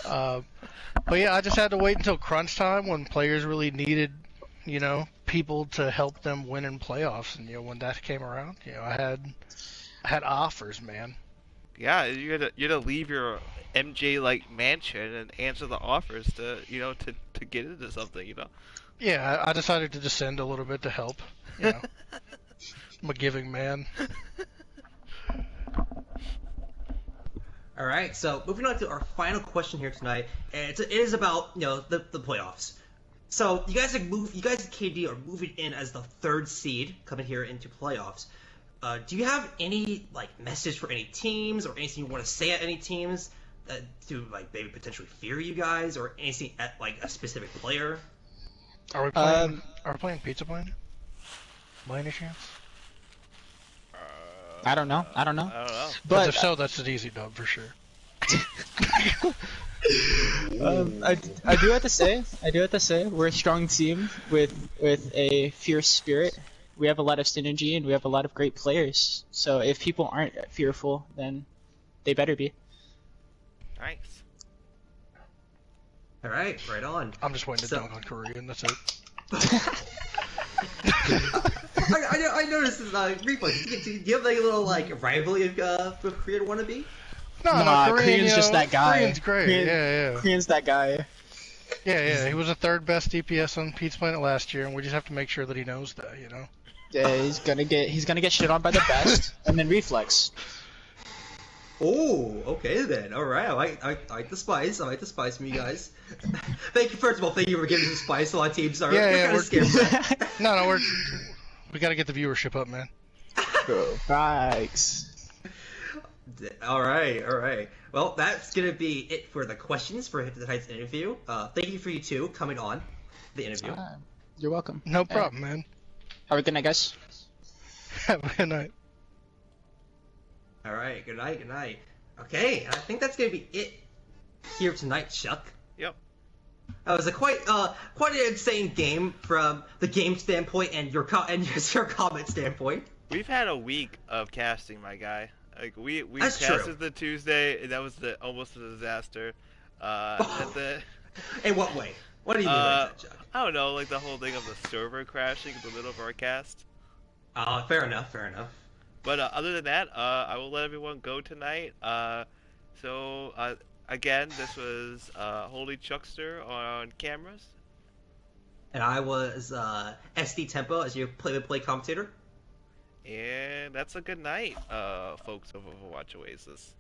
But yeah, I just had to wait until crunch time when players really needed, people to help them win in playoffs. And when that came around, I had offers, man. Yeah, you had to leave your MJ like mansion and answer the offers to to get into something. Yeah, I decided to descend a little bit to help. I'm a giving man. All right, so moving on to our final question here tonight, and it is about the playoffs. So you guys and KD are moving in as the third seed coming here into playoffs. Do you have any message for any teams or anything you want to say at any teams to maybe potentially fear you guys or anything at a specific player? Are we playing? Are we playing Pizza Planet? By any chance? I don't know. I don't know. But if so, that's an easy dub for sure. I do have to say, we're a strong team with a fierce spirit. We have a lot of synergy and we have a lot of great players. So if people aren't fearful, then they better be. Nice. All right, right on. I'm just waiting to dunk on Korean. That's it. I noticed this Reflex. Do you have a little rivalry with Korean wannabe? No, Korean's just that guy. Korean's great. Yeah. Korean's that guy. Yeah. He was the third best DPS on Pizza Planet last year, and we just have to make sure that he knows that, Yeah, he's gonna get shit on by the best, and then Reflex. Oh, okay then. All right, I like the spice. I like the spice from you guys. Thank you for giving us the spice. A lot of teams are kind of scared. No, we gotta get the viewership up, man. Thanks. All right. Well, that's gonna be it for the questions for tonight's interview. Thank you for you two coming on the interview. You're welcome. No problem, man. Have a good night, guys. Have a good night. All right, good night. Okay, I think that's gonna be it here tonight, Chuck. Yep. That was a quite an insane game from the game standpoint and your comment standpoint. We've had a week of casting, my guy. We That's casted true. the Tuesday, and that was almost a disaster. In what way? What do you mean by that, Chuck? I don't know, the whole thing of the server crashing in the middle of our cast. Fair enough. But other than that, I will let everyone go tonight. Again, this was Holy Chuckster on cameras. And I was SD Tempo as your play-by-play commentator. And that's a good night, folks of Overwatch Oasis.